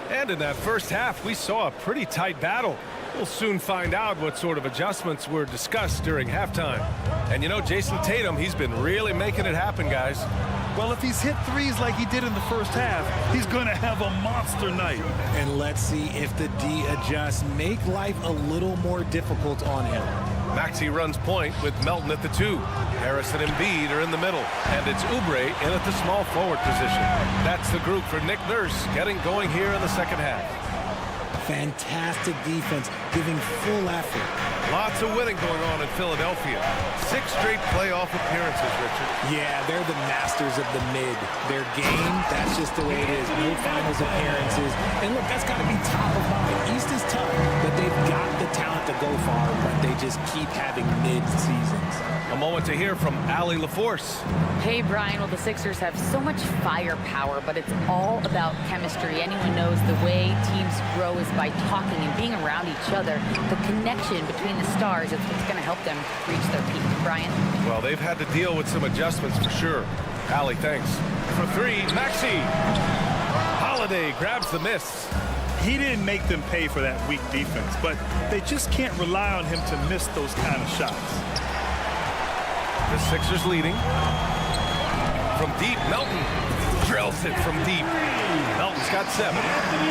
And in that first half, we saw a pretty tight battle. We'll soon find out what sort of adjustments were discussed during halftime. And you know, Jason Tatum, he's been really making it happen, guys. Well, if he's hit threes like he did in the first half, he's going to have a monster night. And let's see if the D adjusts. Make life a little more difficult on him. Maxey runs point with Melton at the 2. Harris and Embiid are in the middle. And it's Oubre in at the small forward position. That's the group for Nick Nurse getting going here in the second half. Fantastic defense, giving full effort. Lots of winning going on in Philadelphia. 6 straight playoff appearances, Richard. Yeah, they're the masters of the mid. Their game, that's just the way it is. No finals appearances. And look, that's got to be top of mind. East is tough, but they've got the talent to go far, but they just keep having mid seasons. A moment to hear from Allie LaForce. Hey, Brian. Well, the Sixers have so much firepower, but it's all about chemistry. Anyone knows the way teams grow is by talking and being around each other. The connection between the stars is what's going to help them reach their peak. Brian? Well, they've had to deal with some adjustments for sure. Allie, thanks. For 3, Maxey. Holiday grabs the miss. He didn't make them pay for that weak defense, but they just can't rely on him to miss those kind of shots. The Sixers leading. From deep, Melton drills it from deep. Melton's got 7.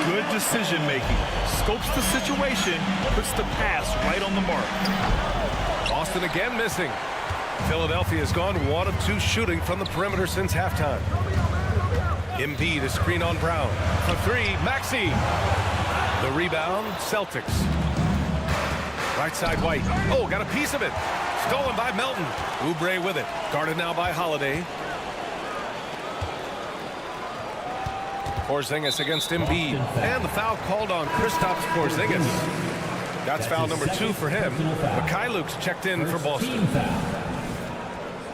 Good decision making. Scopes the situation, puts the pass right on the mark. Boston again missing. Philadelphia has gone 1 of 2 shooting from the perimeter since halftime. Embiid a screen on Brown. For 3, Maxey. The rebound, Celtics. Right side, White. Oh, got a piece of it. Stolen by Melton. Oubre with it. Guarded now by Holiday. Porzingis against Embiid. And the foul called on Kristaps Porzingis. That's foul number 2 for him. Mikhailuk's checked in for Boston.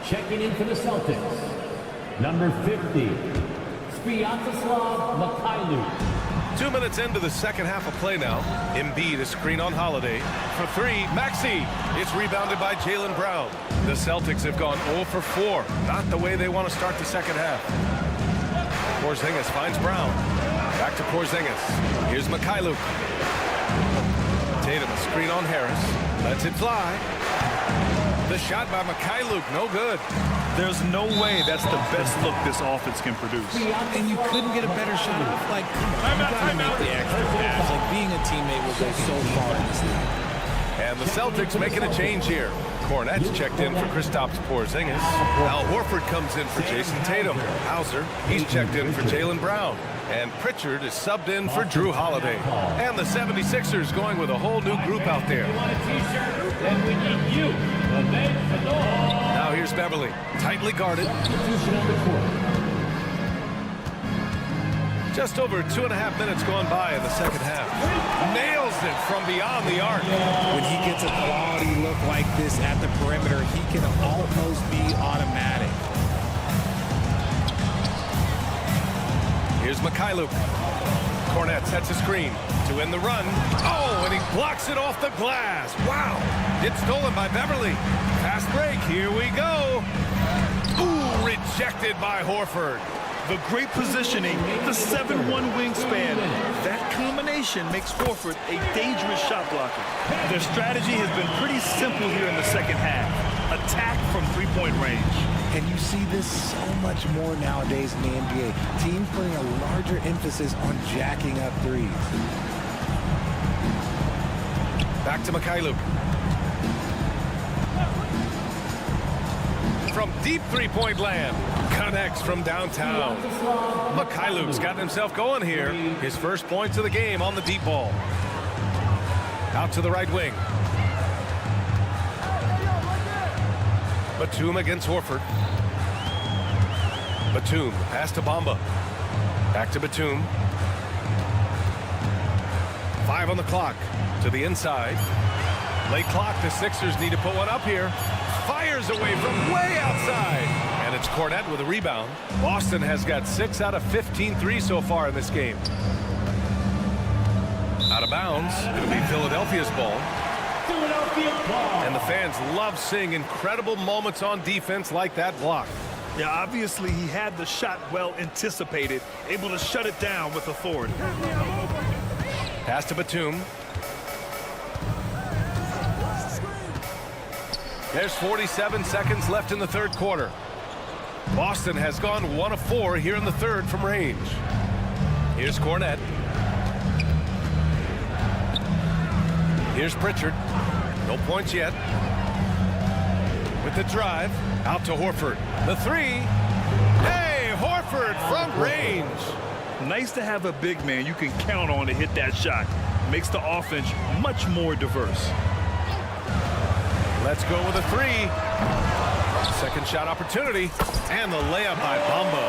Checking in for the Celtics, number 50, Sviatoslav Mikhailuk. 2 minutes into the second half of play now. Embiid is screen on Holiday. For 3, Maxey. It's rebounded by Jaylen Brown. The Celtics have gone 0 for 4. Not the way they want to start the second half. Porzingis finds Brown. Back to Porzingis. Here's Mikhailuk. Tatum, a screen on Harris. Lets it fly. The shot by Mikhailuk, no good. There's no way that's the best look this offense can produce. And you couldn't get a better shot off. Like, come on, you gotta make the extra pass. Like, being a teammate will go so far in this league. And the Celtics making a change here. Kornet's checked in for Kristaps Porzingis. Al Horford comes in for Jason Tatum. Hauser, he's checked in for Jaylen Brown. And Pritchard is subbed in for Drew Holiday. And the 76ers going with a whole new group out there. Now here's Beverly, tightly guarded. Just over 2.5 minutes gone by in the second half. Nails it from beyond the arc. When he gets a quality look like this at the perimeter, he can almost be automatic. Here's Mikhailuk. Kornet sets a screen to end the run. Oh, and he blocks it off the glass. Wow. It's stolen by Beverly. Fast break. Here we go. Ooh, rejected by Horford. The great positioning, the 7'1" wingspan. That combination makes Horford a dangerous shot blocker. Their strategy has been pretty simple here in the second half. Attack from three-point range. And you see this so much more nowadays in the NBA. Teams putting a larger emphasis on jacking up threes. Back to Mikhailuk. From deep three-point land. Connects from downtown. Mikhailuk's gotten himself going here. His first points of the game on the deep ball. Out to the right wing. Batum against Horford. Batum, pass to Bamba. Back to Batum. 5 on the clock. To the inside. Late clock, the Sixers need to put one up here. Fires away from way outside. And it's Kornet with a rebound. Boston has got 6 out of 15 threes so far in this game. Out of bounds. It'll be Philadelphia's ball. And the fans love seeing incredible moments on defense like that block. Yeah, obviously he had the shot well anticipated, able to shut it down with authority. Pass to Batum. There's 47 seconds left in the third quarter. Boston has gone 1 of 4 here in the third from range. Here's Kornet. Here's Pritchard. No points yet. With the drive, out to Horford. The 3. Hey, Horford from range. Nice to have a big man you can count on to hit that shot. Makes the offense much more diverse. Let's go with a 3. Second shot opportunity. And the layup by Bamba.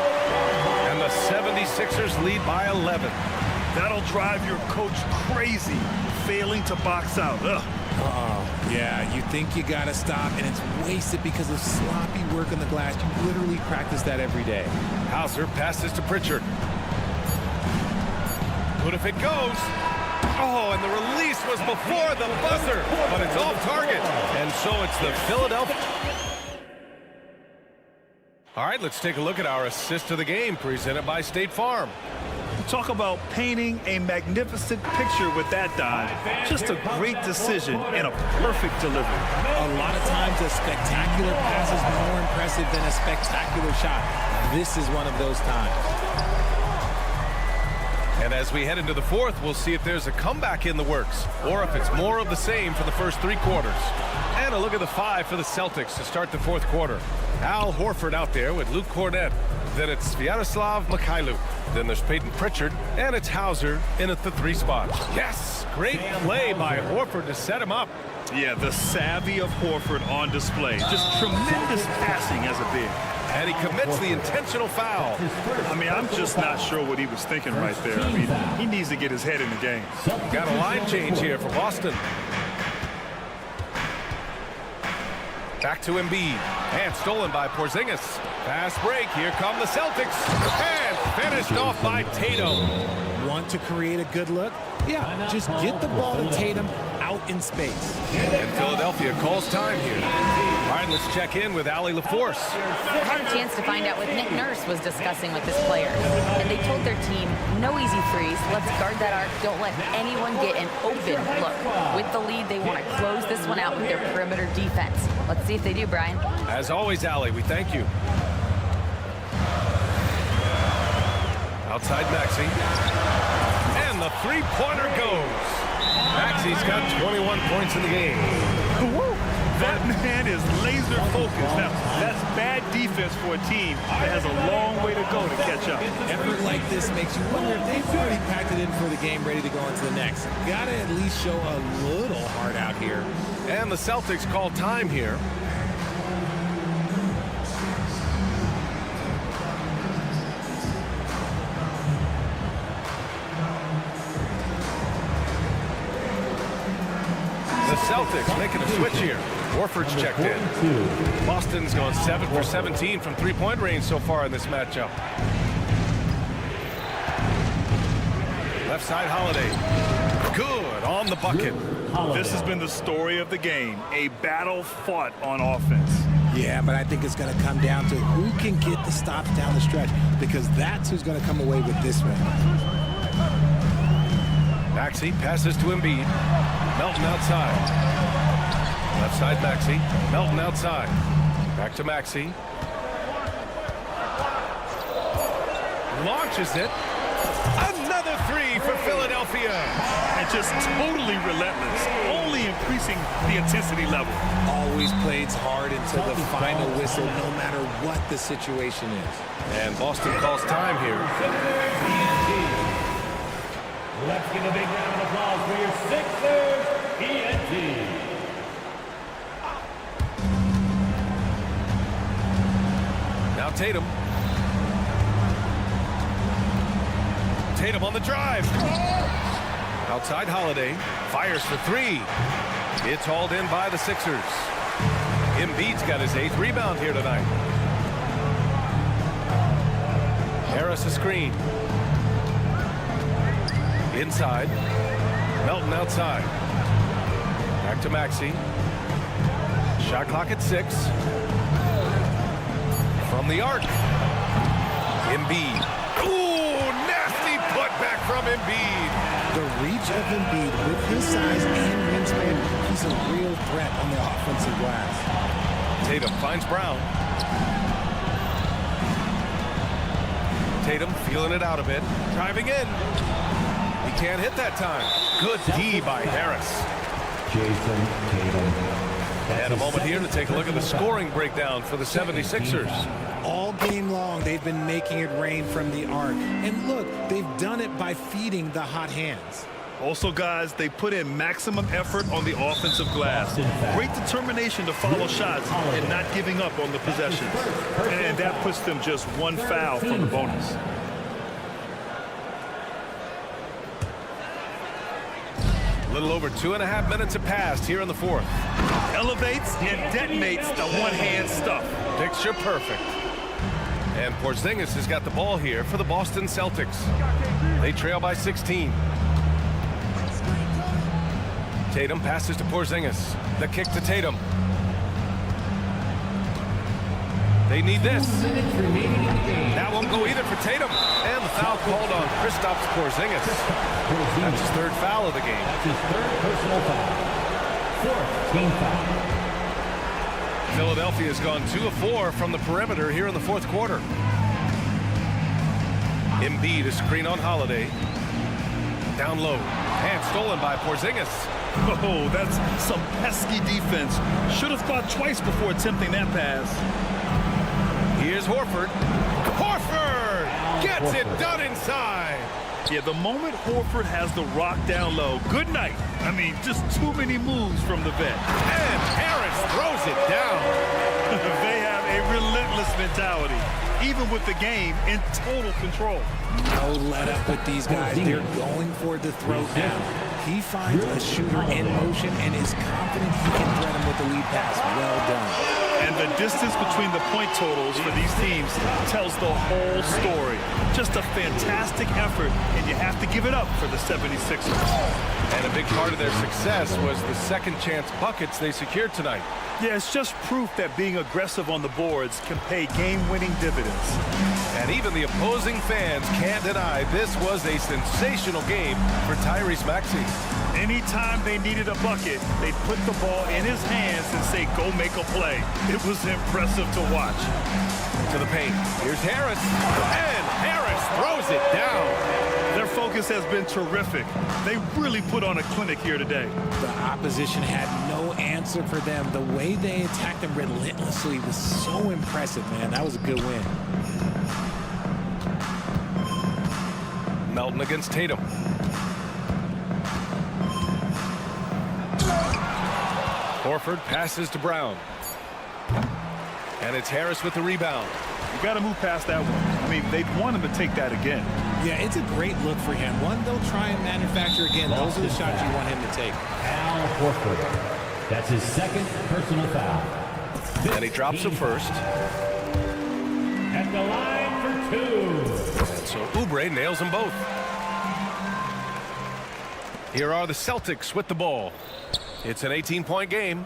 And the 76ers lead by 11. That'll drive your coach crazy, failing to box out. Yeah, you think you got to stop, and it's wasted because of sloppy work on the glass. You literally practice that every day. Hauser passes to Pritchard. But if it goes... Oh, and the release was before the buzzer, but it's off target. And so it's the Philadelphia. All right, let's take a look at our assist of the game presented by State Farm. Talk about painting a magnificent picture with that dive. Just a great decision and a perfect delivery. A lot of times a spectacular pass is more impressive than a spectacular shot. This is one of those times. And as we head into the fourth, we'll see if there's a comeback in the works or if it's more of the same for the first 3 quarters. And a look at the 5 for the Celtics to start the fourth quarter. Al Horford out there with Luke Kornet. Then it's Sviatoslav Mikhailuk. Then there's Peyton Pritchard. And it's Hauser in at the 3 spot. Yes! Great play by Horford to set him up. Yeah, the savvy of Horford on display. Just tremendous passing as a big. And he commits the intentional foul. I mean, I'm just not sure what he was thinking right there. I mean, he needs to get his head in the game. Got a line change here for Boston. Back to Embiid. And stolen by Porzingis. Fast break. Here come the Celtics. And finished off by Tatum. Want to create a good look? Yeah, just get the ball to Tatum out in space. And Philadelphia calls time here. All right, let's check in with Allie LaForce. I had a chance to find out what Nick Nurse was discussing with his players. And they told their team, no easy threes. Let's guard that arc. Don't let anyone get an open look. With the lead, they want to close this one out with their perimeter defense. Let's see if they do, Brian. As always, Allie, we thank you. Outside Maxey. And the three-pointer goes. Maxey's got 21 points in the game. That man is laser focused. Now, that's bad defense for a team that has a long way to go to catch up. Effort like this makes you wonder if they've already packed it in for the game, ready to go into the next. Got to at least show a little heart out here. And the Celtics call time here. The Celtics making a switch here. Warford's checked in. Boston's gone 7 for 17 from three-point range so far in this matchup. Left side Holiday. Good on the bucket. This has been the story of the game. A battle fought on offense. Yeah, but I think it's going to come down to who can get the stops down the stretch, because that's who's going to come away with this one. Maxey passes to Embiid. Melton outside. Left side Maxey. Melton outside. Back to Maxey. Launches it. Another three for Philadelphia. And just totally relentless. Only increasing the intensity level. Always plays hard until the final whistle, no matter what the situation is. And Boston calls time here. Let's give a big round of applause for your Sixers, ENT. Now Tatum. Tatum on the drive. Outside Holiday. Fires for three. It's hauled in by the Sixers. Embiid's got his 8th rebound here tonight. Harris a screen. Inside. Melton outside. Back to Maxey. Shot clock at 6. From the arc. Embiid. Ooh, nasty putback from Embiid. The reach of Embiid with his size and wingspan, he's a real threat on the offensive glass. Tatum finds Brown. Tatum feeling it out a bit. Driving in. He can't hit that time. Good D by Harris. Jason Tatum. And a moment here to take a look at the scoring breakdown for the 76ers. All game long, they've been making it rain from the arc. And look, they've done it by feeding the hot hands. Also, guys, they put in maximum effort on the offensive glass. Great determination to follow shots and not giving up on the possessions. And that puts them just one foul from the bonus. A little over 2.5 minutes have passed here in the 4th. Elevates and detonates the one-hand stuff. Picture perfect. And Porzingis has got the ball here for the Boston Celtics. They trail by 16. Tatum passes to Porzingis. The kick to Tatum. They need this. That won't go either for Tatum. And the foul called on Kristaps Porzingis. That's his 3rd foul of the game. That's his 3rd personal foul. 4th team foul. Philadelphia has gone 2 of 4 from the perimeter here in the 4th quarter. Embiid is screen on Holiday. Down low. And stolen by Porzingis. Oh, that's some pesky defense. Should have thought twice before attempting that pass. Here's Horford. Horford gets it done inside. Yeah, the moment Horford has the rock down low, good night. I mean, just too many moves from the vet. And Harris throws it down. They have a a relentless mentality, even with the game in total control. No let up with these guys. They're going for the throw down. He finds a shooter in motion and is confident he can thread him with the lead pass. Well done. And the distance between the point totals for these teams tells the whole story. Just a fantastic effort, and you have to give it up for the 76ers. And a big part of their success was the second chance buckets they secured tonight. Yeah, it's just proof that being aggressive on the boards can pay game-winning dividends. And even the opposing fans can't deny this was a sensational game for Tyrese Maxey. Anytime they needed a bucket, they'd put the ball in his hands and say, go make a play. It was impressive to watch. To the paint. Here's Harris. And Harris throws it down. Their focus has been terrific. They really put on a clinic here today. The opposition had no answer for them. The way they attacked them relentlessly was so impressive, man. That was a good win. Melton against Tatum. Horford passes to Brown. And it's Harris with the rebound. You got to move past that one. I mean, they'd want him to take that again. Yeah, it's a great look for him. One, they'll try and manufacture again. Those are the shots you want him to take. Al Horford. That's his second personal foul. And he drops the first. At the line for two. And so Oubre nails them both. Here are the Celtics with the ball. It's an 18-point game.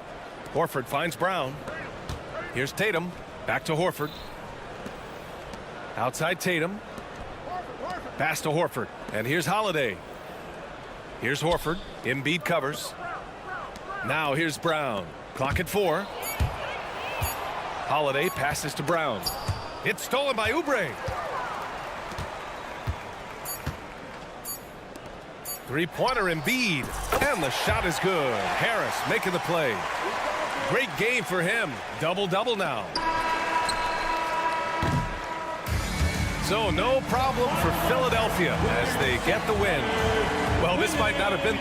Horford finds Brown. Here's Tatum. Back to Horford. Outside Tatum. Pass to Horford. And here's Holiday. Here's Horford. Embiid covers. Now here's Brown. Clock at 4. Holiday passes to Brown. It's stolen by Oubre. Three-pointer Embiid. And the shot is good. Harris making the play. Great game for him. Double-double now. So no problem for Philadelphia as they get the win. Well, this might not have been...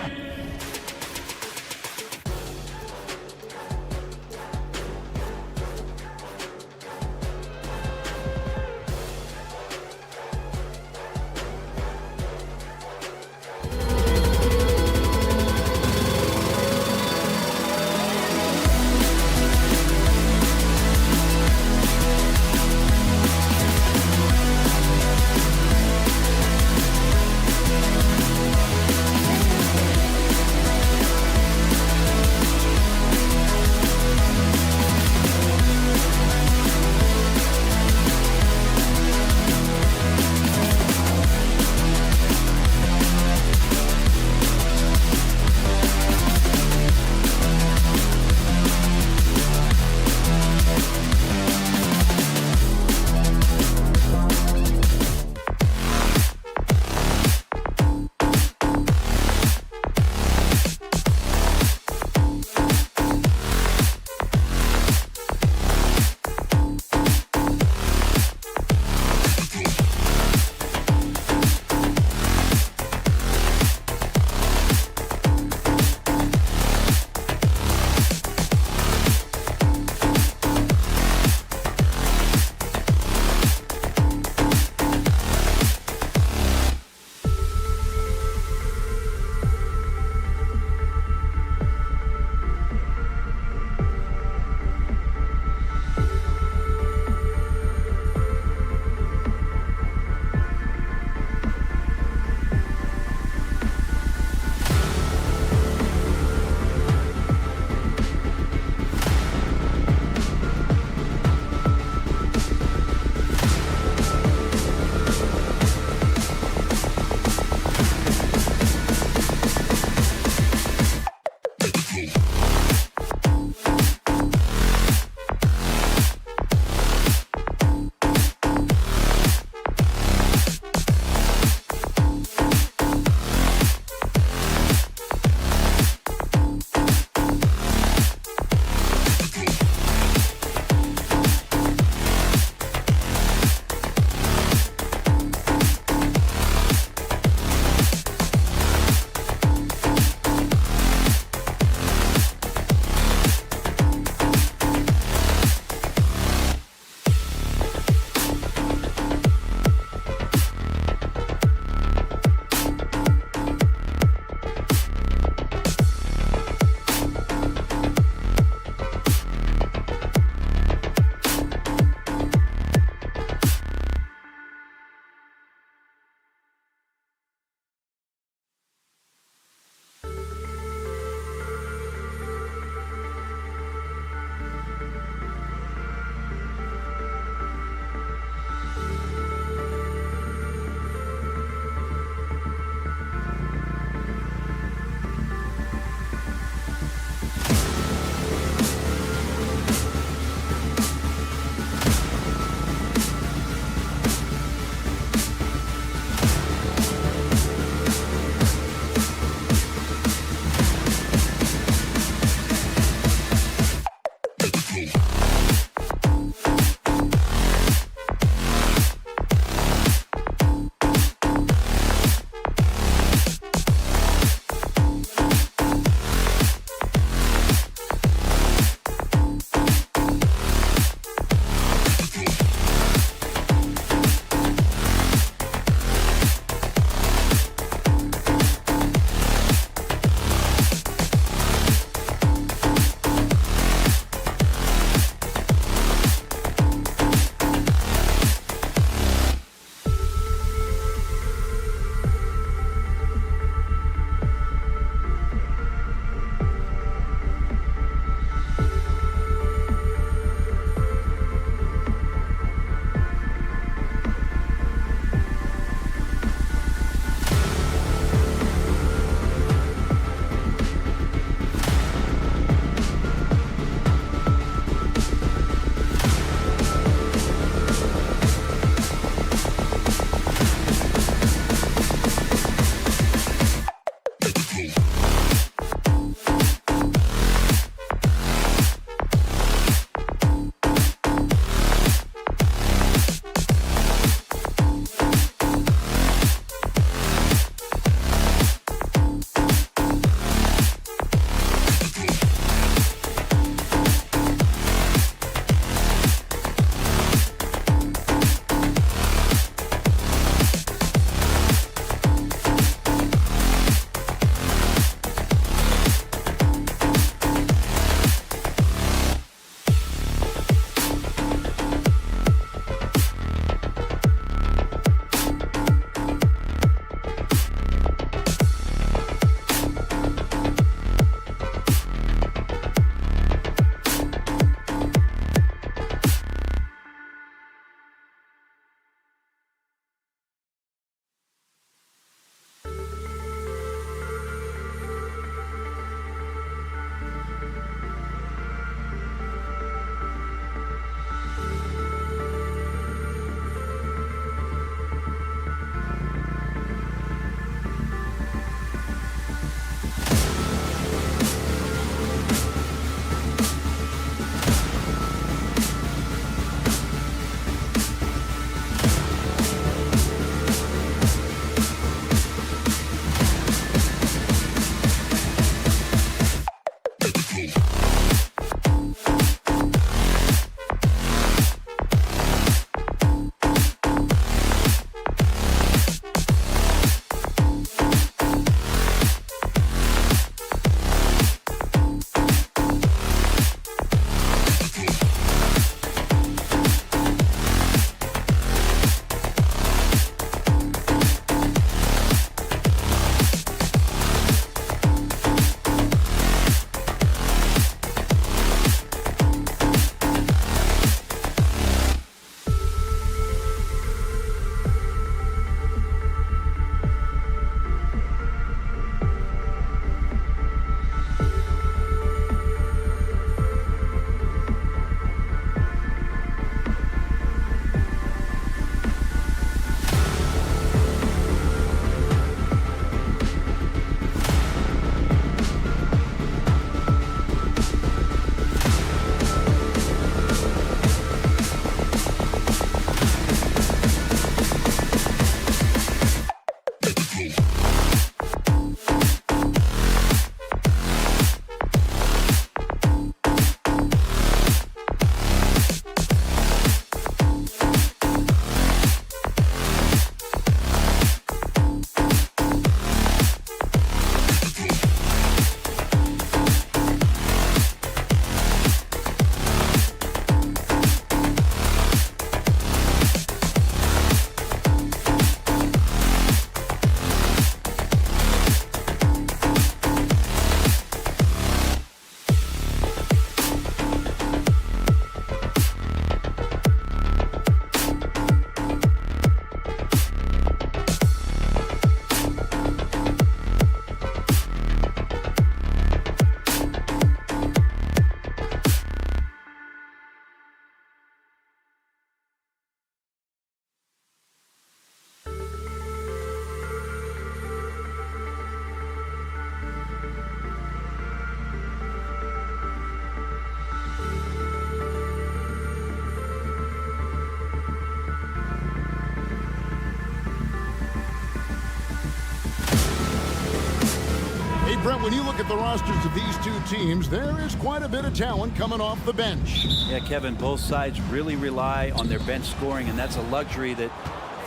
Brent, when you look at the rosters of these two teams, there is quite a bit of talent coming off the bench. Yeah, Kevin, both sides really rely on their bench scoring, and that's a luxury that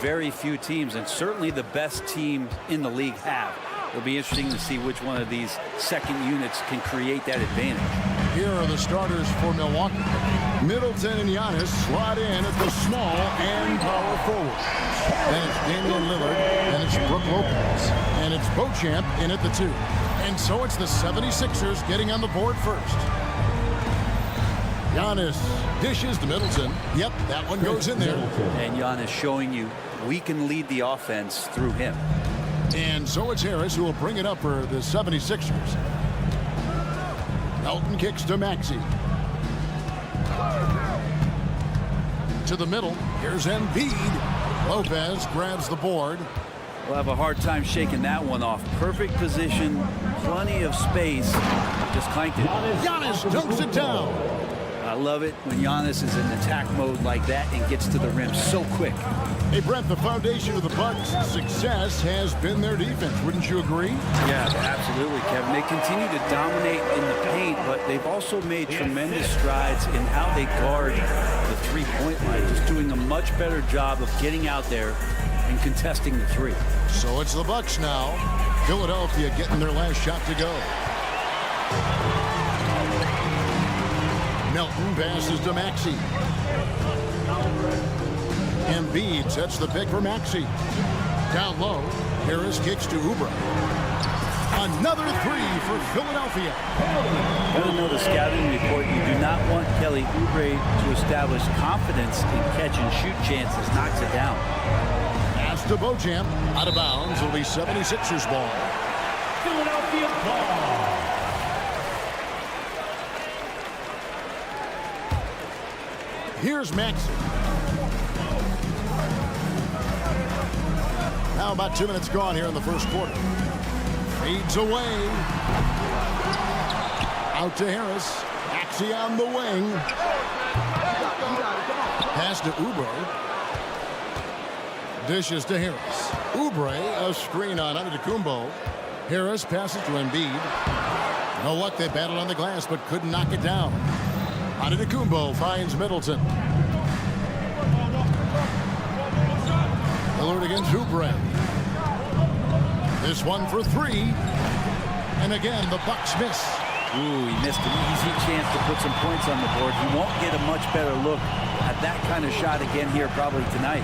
very few teams, and certainly the best team in the league, have. It'll be interesting to see which one of these second units can create that advantage. Here are the starters for Milwaukee. Middleton and Giannis slot in at the small and power forward. Then it's Damian Lillard, and it's Brook Lopez, and it's Beauchamp in at the 2. And so it's the 76ers getting on the board first. Giannis dishes to Middleton. Yep, that one goes in there. And Giannis showing you we can lead the offense through him. And so it's Harris who will bring it up for the 76ers. Melton kicks to Maxey. To the middle. Here's Embiid. Lopez grabs the board. We'll have a hard time shaking that one off. Perfect position, plenty of space. Just clanked it. Giannis dunks it down. I love it when Giannis is in attack mode like that and gets to the rim so quick. Hey, Brent, the foundation of the Bucks' success has been their defense. Wouldn't you agree? Yeah, absolutely, Kevin. They continue to dominate in the paint, but they've also made tremendous strides in how they guard the three-point line, just doing a much better job of getting out there and contesting the three. So it's the Bucks now. Philadelphia getting their last shot to go. Melton passes to Maxey. Embiid sets the pick for Maxey. Down low, Harris kicks to Oubre. Another three for Philadelphia. Even though the scouting report, you do not want Kelly Oubre to establish confidence in catch and shoot chances, knocks it down. Pass to Beauchamp, out of bounds. It'll be 76ers ball. Philadelphia ball. Here's Maxey. Now about 2 minutes gone here in the first quarter. Fades away. Out to Harris. Maxey on the wing. Pass to Oubre. Dishes to Harris. Oubre, a screen on Antetokounmpo. Harris passes to Embiid. No luck, they battled on the glass, but couldn't knock it down. Antetokounmpo finds Middleton. Lillard against Oubre. This one for three. And again, the Bucks miss. Ooh, he missed an easy chance to put some points on the board. He won't get a much better look at that kind of shot again here probably tonight.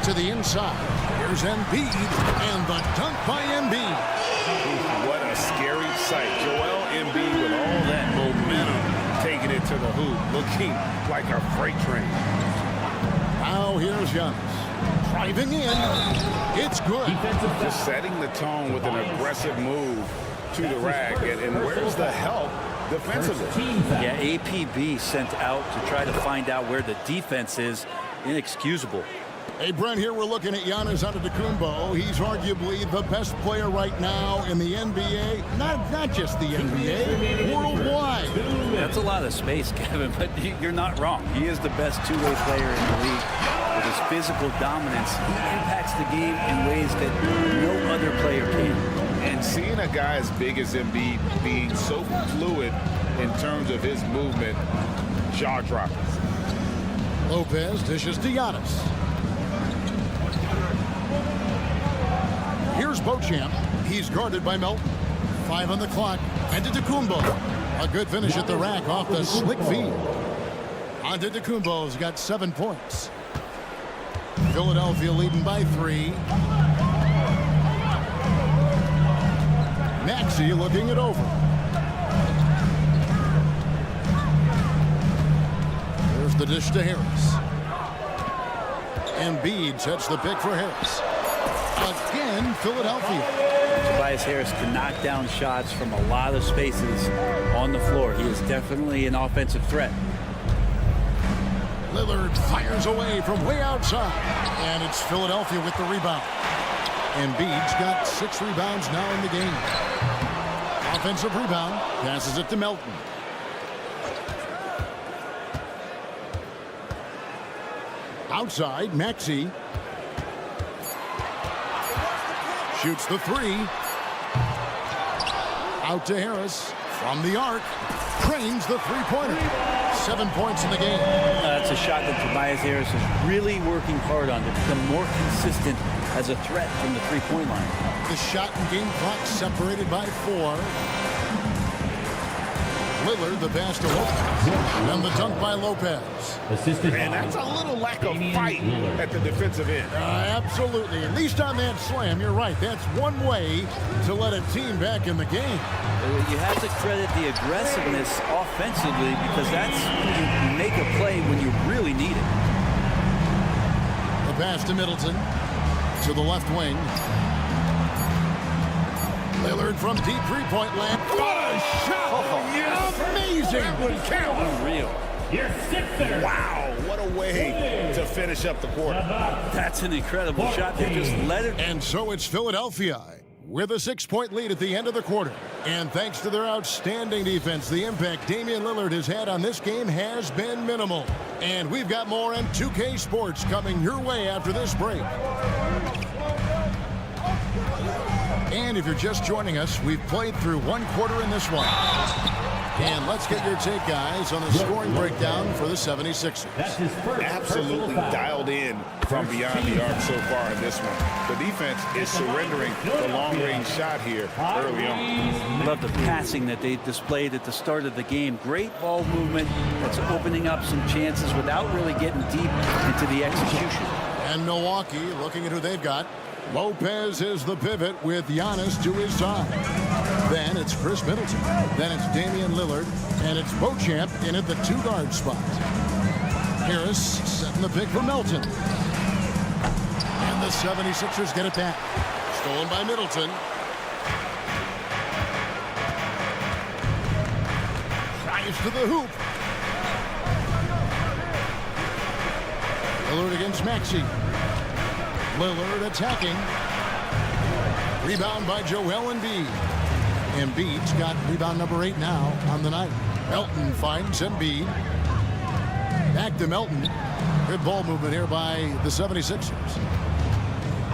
To the inside. Here's Embiid. And the dunk by Embiid. What a scary sight. Joel Embiid with all that momentum taking it to the hoop, looking like a freight train. Now here's Giannis. Driving in. It's good. Just setting the tone with an aggressive move to the rack. And where's the help defensively? Yeah, APB sent out to try to find out where the defense is. Inexcusable. Hey, Brent, here we're looking at Giannis Antetokounmpo. He's arguably the best player right now in the NBA. Not just the NBA, worldwide. That's a lot of space, Kevin, but you're not wrong. He is the best two-way player in the league. With his physical dominance, he impacts the game in ways that no other player can. And seeing a guy as big as Embiid being so fluid in terms of his movement, jaw-dropping. Lopez dishes to Giannis. Here's Beauchamp. He's guarded by Melton. 5 on the clock. Antetokounmpo. A good finish at the rack off the slick feed. Antetokounmpo's got 7 points. Philadelphia leading by 3. Maxey looking it over. There's the dish to Harris. Embiid sets the pick for Harris. Again, Philadelphia. Tobias Harris can knock down shots from a lot of spaces on the floor. He is definitely an offensive threat. Lillard fires away from way outside. And it's Philadelphia with the rebound. Embiid's got 6 rebounds now in the game. Offensive rebound. Passes it to Melton. Outside, Maxey. Shoots the 3. Out to Harris. From the arc. Trains the three-pointer. 7 points in the game. That's a shot that Tobias Harris is really working hard on to become more consistent as a threat from the three-point line. The shot and game clock separated by 4. Lillard, the pass to Lopez. And the dunk by Lopez. And that's a little lack of fight at the defensive end. Absolutely. At least on that slam, you're right. That's one way to let a team back in the game. You have to credit the aggressiveness offensively because that's when you make a play when you really need it. The pass to Middleton. To the left wing. Lillard from deep three-point land. What a shot! Yes. Amazing! That would count. Unreal. your Sixers. Wow, what a way to finish up the quarter. That's an incredible shot. They just let it. And so it's Philadelphia with a 6-point lead at the end of the quarter. And thanks to their outstanding defense, the impact Damian Lillard has had on this game has been minimal. And we've got more on 2K Sports coming your way after this break. And if you're just joining us, we've played through one quarter in this one. And let's get your take, guys, on the scoring breakdown for the 76ers. That's his first Absolutely dialed in from beyond the arc so far in this one. The defense is surrendering the long-range shot here early on. Love the passing that they displayed at the start of the game. Great ball movement that's opening up some chances without really getting deep into the execution. And Milwaukee, looking at who they've got. Lopez is the pivot with Giannis to his side. Then it's Chris Middleton. Then it's Damian Lillard. And it's Beauchamp in at the 2-guard spot. Harris setting the pick for Melton. And the 76ers get it back. Stolen by Middleton. Drives to the hoop. Lillard against Maxey. Lillard attacking. Rebound by Joel Embiid. Embiid's got rebound number 8 now on the night. Melton finds Embiid. Back to Melton. Good ball movement here by the 76ers.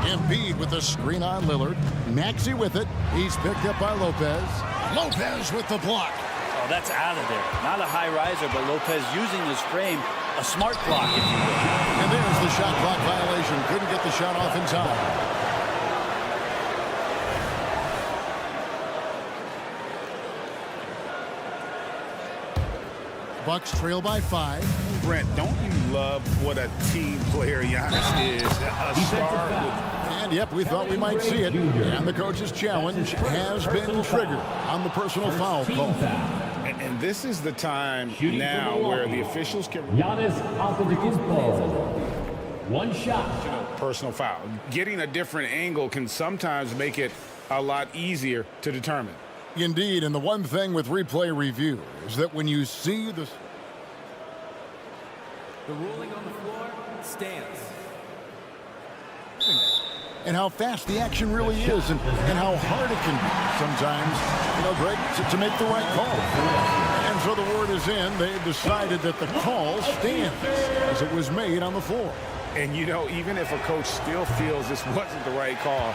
Embiid with the screen on Lillard. Maxey with it. He's picked up by Lopez. Lopez with the block. Oh, that's out of there. Not a high riser, but Lopez using his frame. A smart block, if you will. And there's the shot clock violation. Couldn't get the shot off in time. Bucks trail by 5. Brent, don't you love what a team player Giannis is? A star with... And yep, we thought we might see it. And the coach's challenge has been triggered on the personal foul call. And this is the time now where the officials can... Giannis Antetokounmpo. One shot. Personal foul. Getting a different angle can sometimes make it a lot easier to determine. Indeed, and the one thing with replay review is that when you see the ruling on the floor stands. And how fast the action really is and how hard it can be sometimes, Greg, to make the right call. And so the word is in. They've decided that the call stands as it was made on the floor. And, even if a coach still feels this wasn't the right call,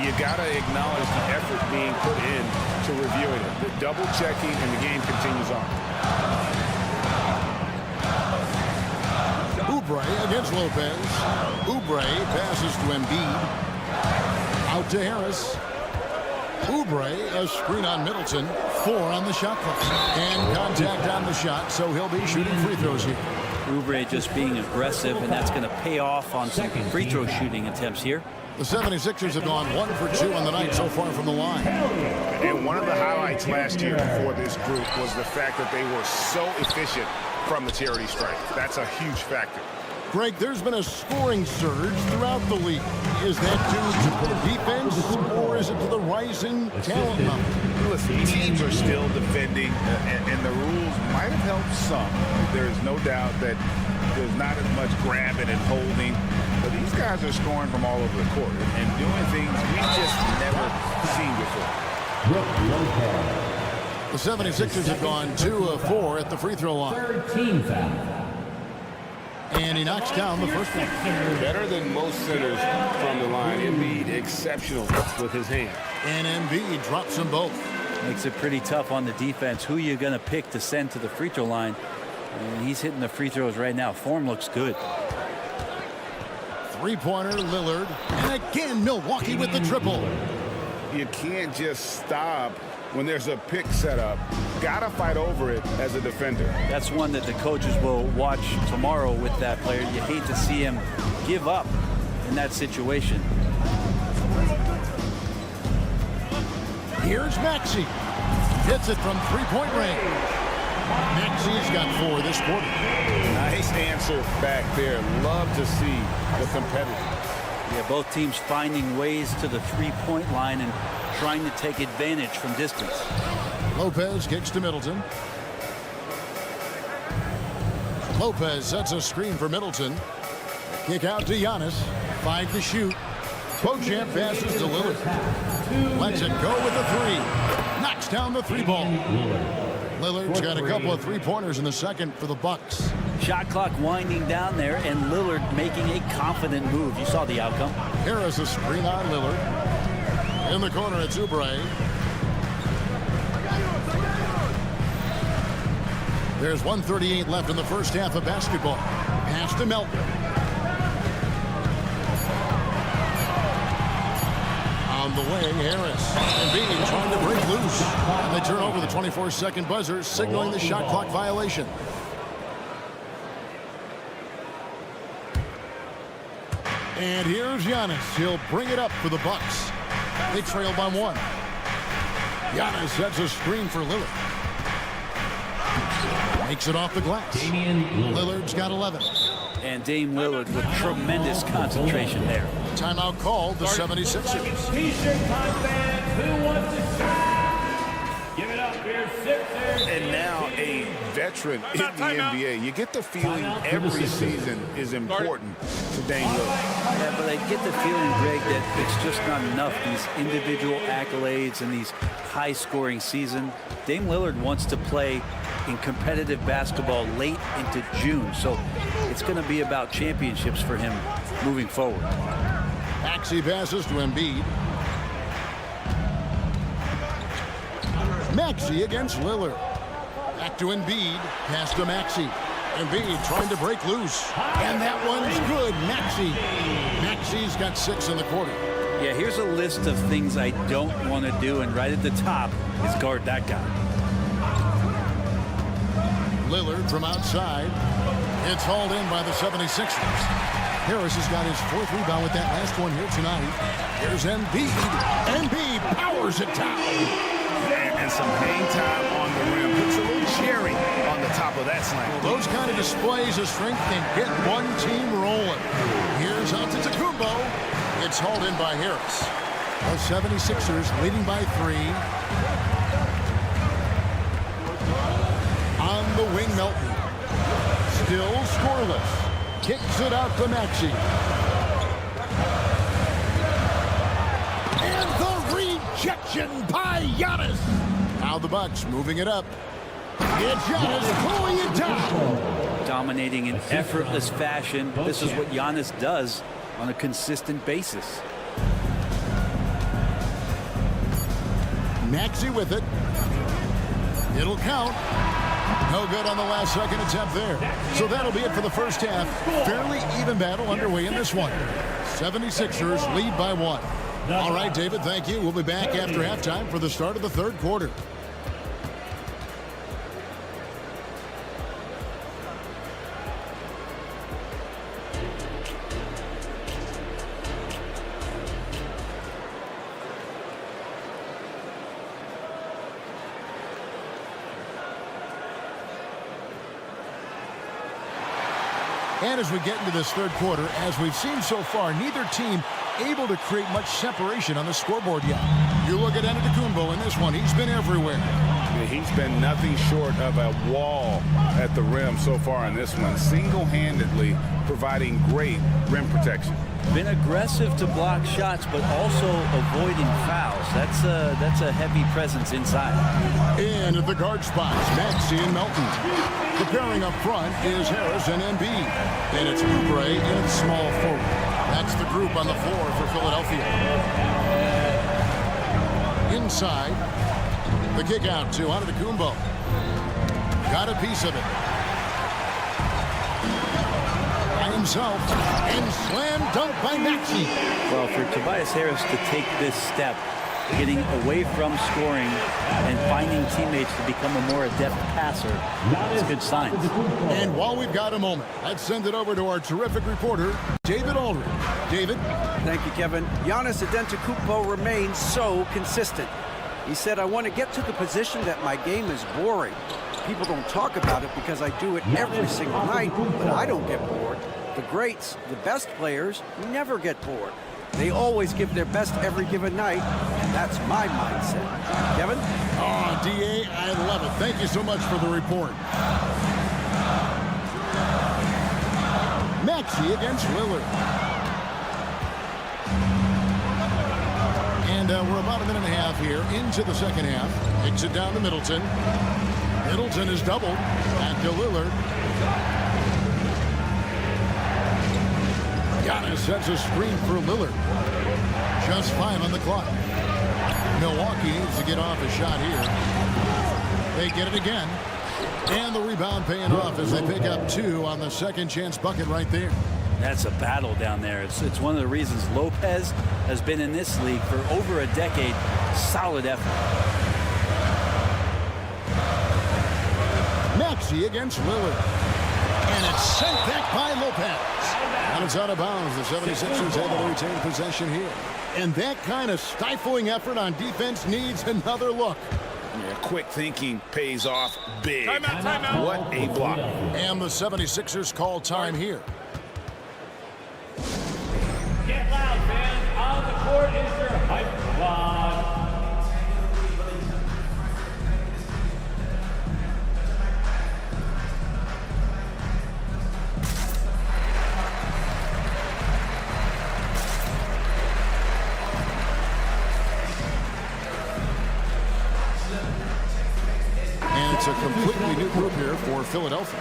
you got to acknowledge the effort being put in to reviewing it. The double checking and the game continues on. Oubre against Lopez. Oubre passes to Embiid. Out to Harris. Oubre, a screen on Middleton. 4 on the shot clock. And contact on the shot, so he'll be shooting free throws here. Oubre just being aggressive, and that's going to pay off on some free throw shooting attempts here. The 76ers have gone 1 for 2 on the night so far from the line. And one of the highlights last year for this group was the fact that they were so efficient from the charity stripe. That's a huge factor. Greg, there's been a scoring surge throughout the league. Is that due to the defense, or is it to the rising talent level? Listen, teams are still defending, and the rules might have helped some. There is no doubt that there's not as much grabbing and holding. But these guys are scoring from all over the court and doing things we've just never seen before. The 76ers have gone 2 of 4 at the free throw line. 13 foul. And he knocks down the first one. Better than most centers from the line. Embiid exceptional with his hand. And Embiid drops them both. Makes it pretty tough on the defense. Who you're going to pick to send to the free throw line. And he's hitting the free throws right now. Form looks good. Three-pointer, Lillard. And again, Milwaukee with the triple. You can't just stop when there's a pick set up. Gotta fight over it as a defender. That's one that the coaches will watch tomorrow with that player. You hate to see him give up in that situation. Here's Maxey. Hits it from three-point range. Maxey's got 4 this quarter. Nice answer back there. Love to see the competitiveness. Yeah, both teams finding ways to the three-point line and trying to take advantage from distance. Lopez kicks to Middleton. Lopez sets a screen for Middleton. Kick out to Giannis. 5 to shoot. Beauchamp passes to Lillard. Lets it go with the 3. Knocks down the 3-ball. Lillard's got a couple of 3-pointers in the second for the Bucks. Shot clock winding down there, and Lillard making a confident move. You saw the outcome. Harris a screen on Lillard. In the corner, it's Oubre. There's 1:38 left in the first half of basketball. Pass to Melton. On the way, Harris. And being trying to break loose. And they turn over the 24-second buzzer, signaling the shot clock violation. And here's Giannis. He'll bring it up for the Bucks. They trail by 1. Giannis sets a screen for Lillard. Makes it off the glass. Lillard's got 11. And Dame Lillard with tremendous concentration there. Timeout called the 76ers. T-shirt time fans, who wants to shine? Give it up for your Sixers. And now a veteran in the NBA. You get the feeling every season is important to Dame Lillard. Yeah, but I get the feeling, Greg, that it's just not enough. These individual accolades and these high-scoring season. Dame Lillard wants to play in competitive basketball late into June. So it's going to be about championships for him moving forward. Maxey passes to Embiid. Maxey against Lillard. Back to Embiid. Pass to Maxey. Embiid trying to break loose. And that one's good. Maxey's got 6 in the quarter. Yeah, here's a list of things I don't want to do, and right at the top is guard that guy. Lillard from outside. It's hauled in by the 76ers. Harris has got his 4th rebound with that last one here tonight. Here's Embiid. Embiid powers it down. And some hang time on the rim. Puts a little cherry on the top of that slam. Well, those kind of displays of strength can get one team rolling. Here's Antetokounmpo. It's hauled in by Harris. The 76ers leading by 3. On the wing, Melton. Still scoreless. Kicks it out to Maxey. And the rejection by Giannis. Now the Bucks moving it up. It's Giannis pulling it down. Dominating in effortless fashion. This is what Giannis does on a consistent basis. Maxey with it. It'll count. No good on the last second attempt there. So that'll be it for the first half. Fairly even battle underway in this one. 76ers lead by 1. All right, David, thank you. We'll be back after halftime for the start of the third quarter. And as we get into this third quarter, as we've seen so far, neither team able to create much separation on the scoreboard yet. You look at Antetokounmpo in this one. He's been everywhere. He's been nothing short of a wall at the rim so far in this one. Single-handedly providing great rim protection. Been aggressive to block shots, but also avoiding fouls. That's a heavy presence inside. In at the guard spots, Maxey and Melton. The pairing up front is Harris and Embiid. And it's Oubre in small forward. That's the group on the floor for Philadelphia. Inside, the kick out to Antetokounmpo. Got a piece of it. By himself. And slam dunk by Maxey. Well, for Tobias Harris to take this step, getting away from scoring and finding teammates to become a more adept passer, it's a good sign. And while we've got a moment, let's send it over to our terrific reporter, David Aldridge. David? Thank you, Kevin. Giannis Antetokounmpo remains so consistent. He said, I want to get to the position that my game is boring. People don't talk about it because I do it every single night, but I don't get bored. The greats, the best players, never get bored. They always give their best every given night, and that's my mindset. Kevin? Oh, DA, I love it. Thank you so much for the report. Maxey against Lillard. And we're about a minute and a half here into the second half. Kicks it down to Middleton. Middleton is doubled. Back to Lillard. Giannis sets a screen for Lillard. Just 5 on the clock. Milwaukee needs to get off a shot here. They get it again. And the rebound paying off as they pick up 2 on the second chance bucket right there. That's a battle down there. It's one of the reasons Lopez has been in this league for over a decade. Solid effort. Maxey against Lillard. And it's sent back by Lopez. And it's out of bounds. The 76ers able to retain possession here. And that kind of stifling effort on defense needs another look. Yeah, quick thinking pays off big. Timeout. What a block. And the 76ers call time here. Get loud, fans. On the court is your hype squad. And it's a completely new group here for Philadelphia.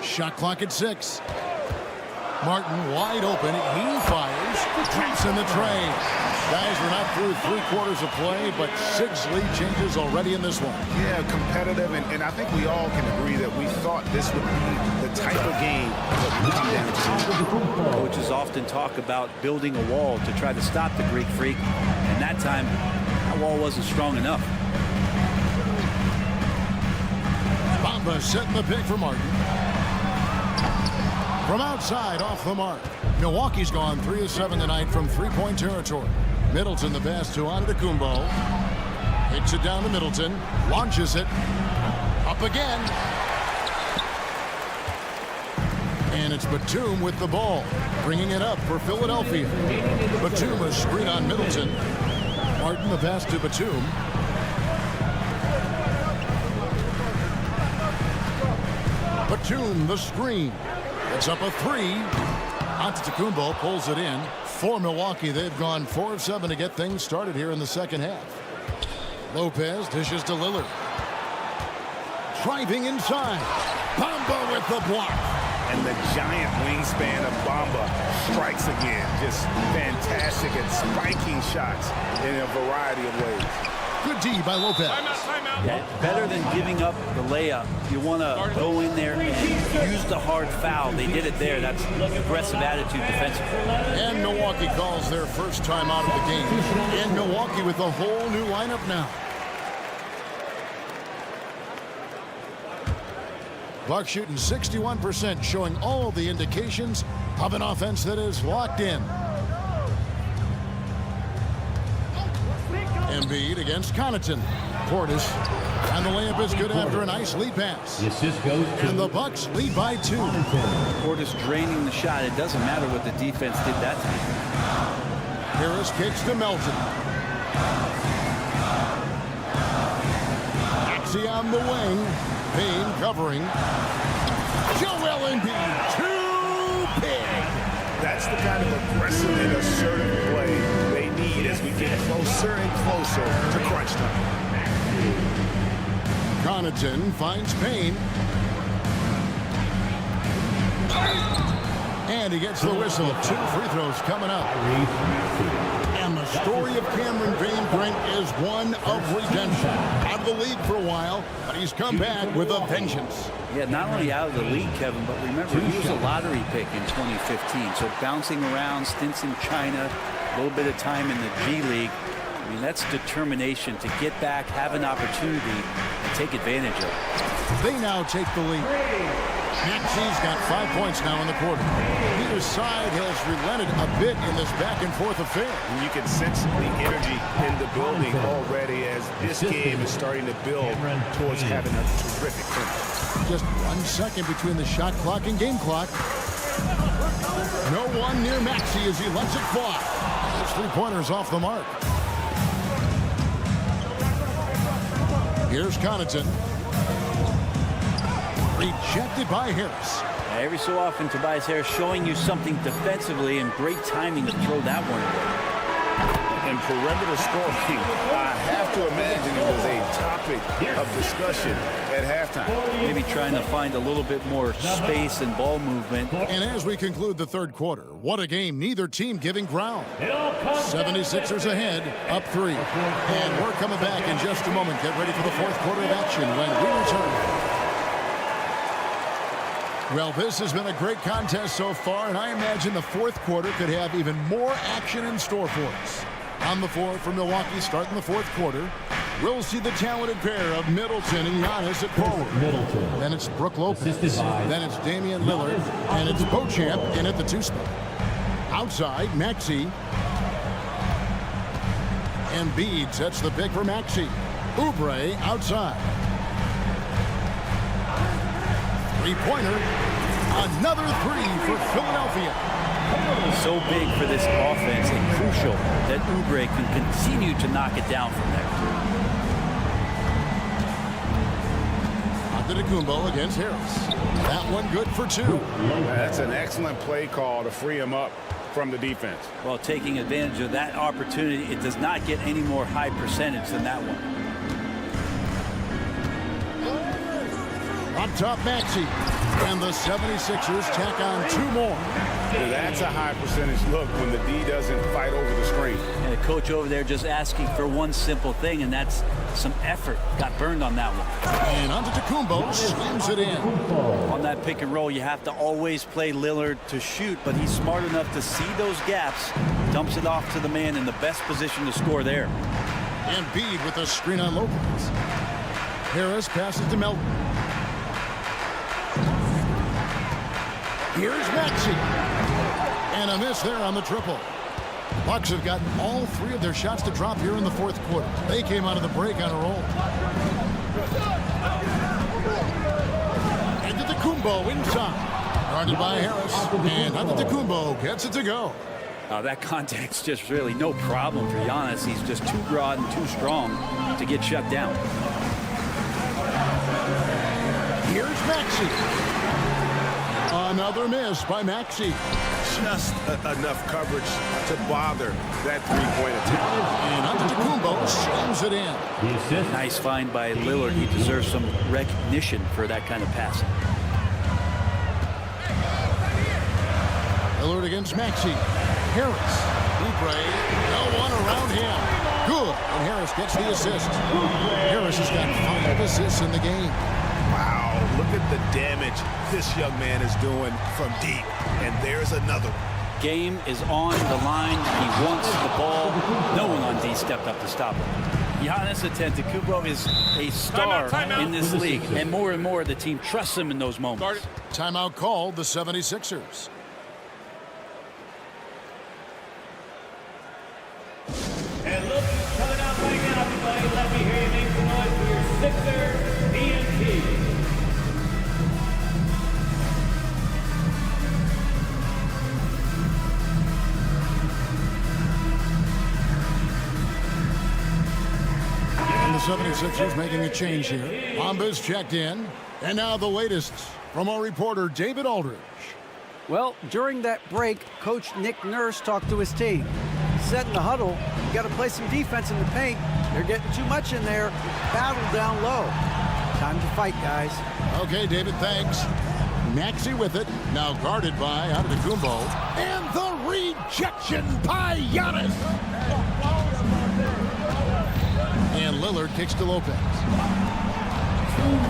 Shot clock at 6. Martin wide open. He fires. Traps in the tray. Guys, we're not through 3/4 of play, but 6 lead changes already in this one. Yeah, competitive, and I think we all can agree that we thought this would be the type of game that would come down to. Coaches often talk about building a wall to try to stop the Greek Freak, and that time, that wall wasn't strong enough. Bamba setting the pick for Martin. From outside, off the mark. Milwaukee's gone 3 of 7 tonight from 3-point territory. Middleton the pass to Antetokounmpo. Hits it down to Middleton. Launches it. Up again. And it's Batum with the ball. Bringing it up for Philadelphia. Batum a screen on Middleton. Martin the pass to Batum. Batum the screen. It's up a 3. Antetokounmpo pulls it in. For Milwaukee, they've gone 4 of 7 to get things started here in the second half. Lopez dishes to Lillard. Driving inside. Bamba with the block. And the giant wingspan of Bamba strikes again. Just fantastic at spiking shots in a variety of ways. Good D by Lopez. Timeout. Yeah, better than giving up the layup. You want to go in there and use the hard foul. They did it there. That's aggressive attitude defensively. And Milwaukee calls their first time out of the game. And Milwaukee with a whole new lineup now. Bucks shooting 61%, showing all the indications of an offense that is locked in. Embiid against Connaughton. Portis. And the layup is good after a nice lead pass. The assist goes to And the Bucks lead by 2. Portis draining the shot. It doesn't matter what the defense did that time. Harris kicks to Melton. Maxey on the wing. Payne covering. Joel Embiid. Too big. That's the kind of aggressive and assertive play they need as we get closer and closer to crunch time. Connaughton finds Payne. And he gets the whistle. 2 free throws coming up. And the story of Cameron Payne, Brent, is one of redemption. Out of the league for a while, but he's come back with a vengeance. Yeah, not only out of the league, Kevin, but remember, he was a lottery pick in 2015. So bouncing around, stints in China, a little bit of time in the G League. I mean, that's determination to get back, have an opportunity, and take advantage of it. They now take the lead. Maxey's got 5 points now in the quarter. Neither side has relented a bit in this back-and-forth affair. And you can sense the energy in the building already as this game is starting to build towards having a terrific finish. Just 1 second between the shot clock and game clock. No one near Maxey as he lets it fly. His three-pointers off the mark. Here's Connaughton. Rejected by Harris. Every so often, Tobias Harris showing you something defensively, and great timing to throw that one away. And perimeter scoring, I have to imagine it was a topic of discussion at halftime. Maybe trying to find a little bit more space and ball movement. And as we conclude the third quarter, what a game, neither team giving ground. 76ers ahead, up 3. And we're coming back in just a moment. Get ready for the fourth quarter of action when we return. Well, this has been a great contest so far, and I imagine the fourth quarter could have even more action in store for us. On the floor for Milwaukee, starting the fourth quarter, we'll see the talented pair of Middleton and Giannis at forward. Then it's Brook Lopez. Then it's Damian Lillard. And it's Beauchamp in at the 2 spot. Outside, Maxey. Embiid sets the pick for Maxey. Oubre outside. Three-pointer. Another 3 for Philadelphia. So big for this offense and crucial that Oubre can continue to knock it down from there. Antetokounmpo against Harris. That one good for 2. That's an excellent play call to free him up from the defense. Well, taking advantage of that opportunity, it does not get any more high percentage than that one. Up top, Maxey. And the 76ers tack on 2 more. That's a high percentage look when the D doesn't fight over the screen. And the coach over there just asking for one simple thing, and that's some effort. Got burned on that one. And Antetokounmpo slams it in. On that pick and roll, you have to always play Lillard to shoot, but he's smart enough to see those gaps, dumps it off to the man in the best position to score there. Embiid with a screen on Lopez. Harris passes to Melton. Here's Maxey. And a miss there on the triple. Bucks have gotten all 3 of their shots to drop here in the fourth quarter. They came out of the break on a roll. Antetokounmpo inside. Guarded by Harris. And Antetokounmpo gets it to go. That contact's just really no problem for Giannis. He's just too broad and too strong to get shut down. Here's Maxey. Another miss by Maxey. Just enough coverage to bother that three-point attempt. And Antetokounmpo slams it in. Nice find by Lillard. He deserves some recognition for that kind of passing. Lillard against Maxey. Harris. Oubre. No one around him. Good. And Harris gets the assist. Harris has got 5 assists in the game. Wow. Look at the damage this young man is doing from deep. And there's another one. Game is on the line. He wants the ball. No one on D stepped up to stop him. Giannis Antetokounmpo is a star in this league. And more the team trusts him in those moments. Timeout called the 76ers. And look who's coming out right now, everybody. Let me hear you make some noise for your Sixers ENT. And the 76ers making a change here. Bombas checked in. And now the latest from our reporter, David Aldridge. Well, during that break, Coach Nick Nurse talked to his team. He said in the huddle, you got to play some defense in the paint. They're getting too much in there. Battle down low. Time to fight, guys. Okay, David, thanks. Maxey with it. Now guarded by Antetokounmpo. And the rejection by Giannis. And Lillard kicks to Lopez. 2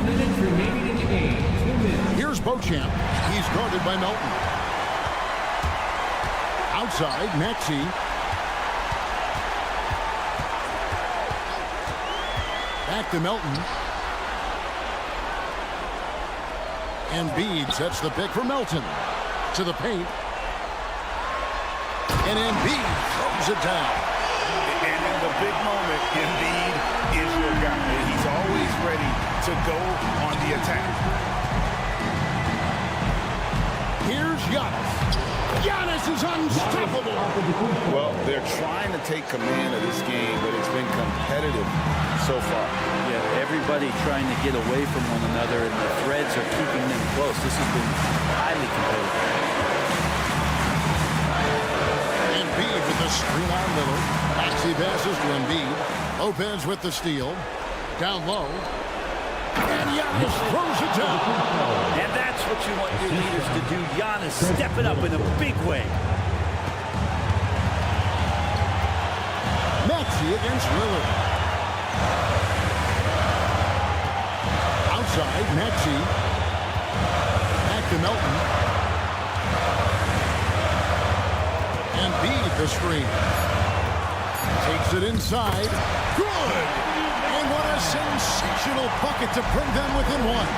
minutes remaining in the game. 2 minutes. Here's Beauchamp. He's guarded by Melton. Outside, Maxey. Back to Melton. Embiid sets the pick for Melton. To the paint. And Embiid throws it down. And in the big moment, Embiid is your guy. He's always ready to go on the attack. Here's Giannis. Giannis is unstoppable. Well, they're trying to take command of this game, but it's been competitive so far. Yeah, everybody trying to get away from one another, and the threads are keeping them close. This has been highly competitive. Embiid with the screen on Lillard. Maxey passes to Embiid. Lopez with the steal. Down low. And Giannis throws it down. And that's what you want your leaders to do. Giannis stepping up in a big way. Maxey against Lillard. Outside, Maxey. Back to Melton. Embiid the screen. Takes it inside. Good! And what a sensational bucket to bring them within one.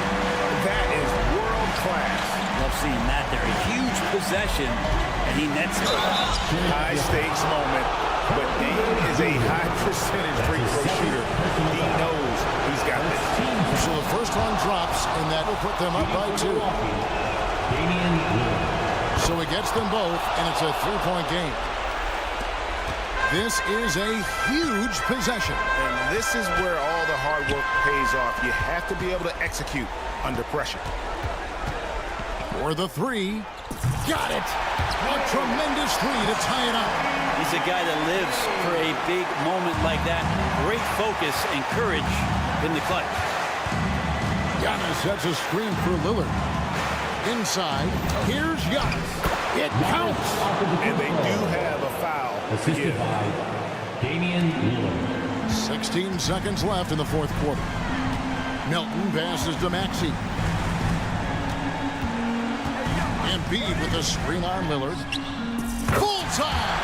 That is world class. Love seeing that there. A huge possession, and he nets it. High stakes moment, but Dame is a high percentage free throw shooter. He knows he's got this. So the first one drops, and that will put them up by 2. So he gets them both, and it's a 3-point game. This is a huge possession. And this is where all the hard work pays off. You have to be able to execute under pressure. For the 3. Got it. A tremendous 3 to tie it up. He's a guy that lives for a big moment like that. Great focus and courage in the clutch. Giannis sets a screen for Lillard. Inside, here's Giannis. It counts. And they do have a foul. Assisted by Damian Lillard. 16 seconds left in the fourth quarter. Melton passes to Maxey. Embiid with the screen on Lillard. Full time.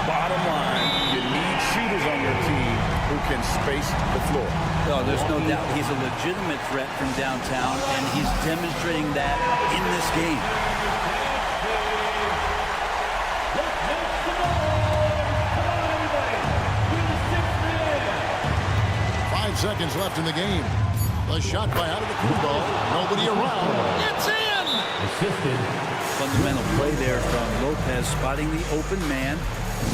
Bottom line, you need shooters on your team who can space the floor. Oh, there's no doubt he's a legitimate threat from downtown, and he's demonstrating that in this game. 5 seconds left in the game. The shot by out of the Kubo. Nobody around. It's in! Assisted. Fundamental play there from Lopez, spotting the open man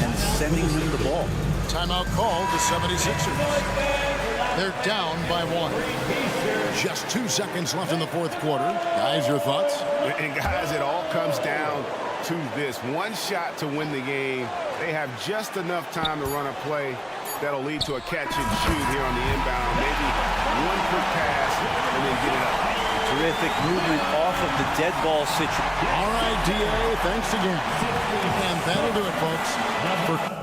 and sending him the ball. Timeout called the 76ers. They're down by 1. Just 2 seconds left in the fourth quarter. Guys, your thoughts? And guys, it all comes down to this. One shot to win the game. They have just enough time to run a play that'll lead to a catch and shoot here on the inbound. Maybe one quick pass and then get it up. Terrific movement off of the dead ball situation. All right, DA, thanks again. And that'll do it, folks.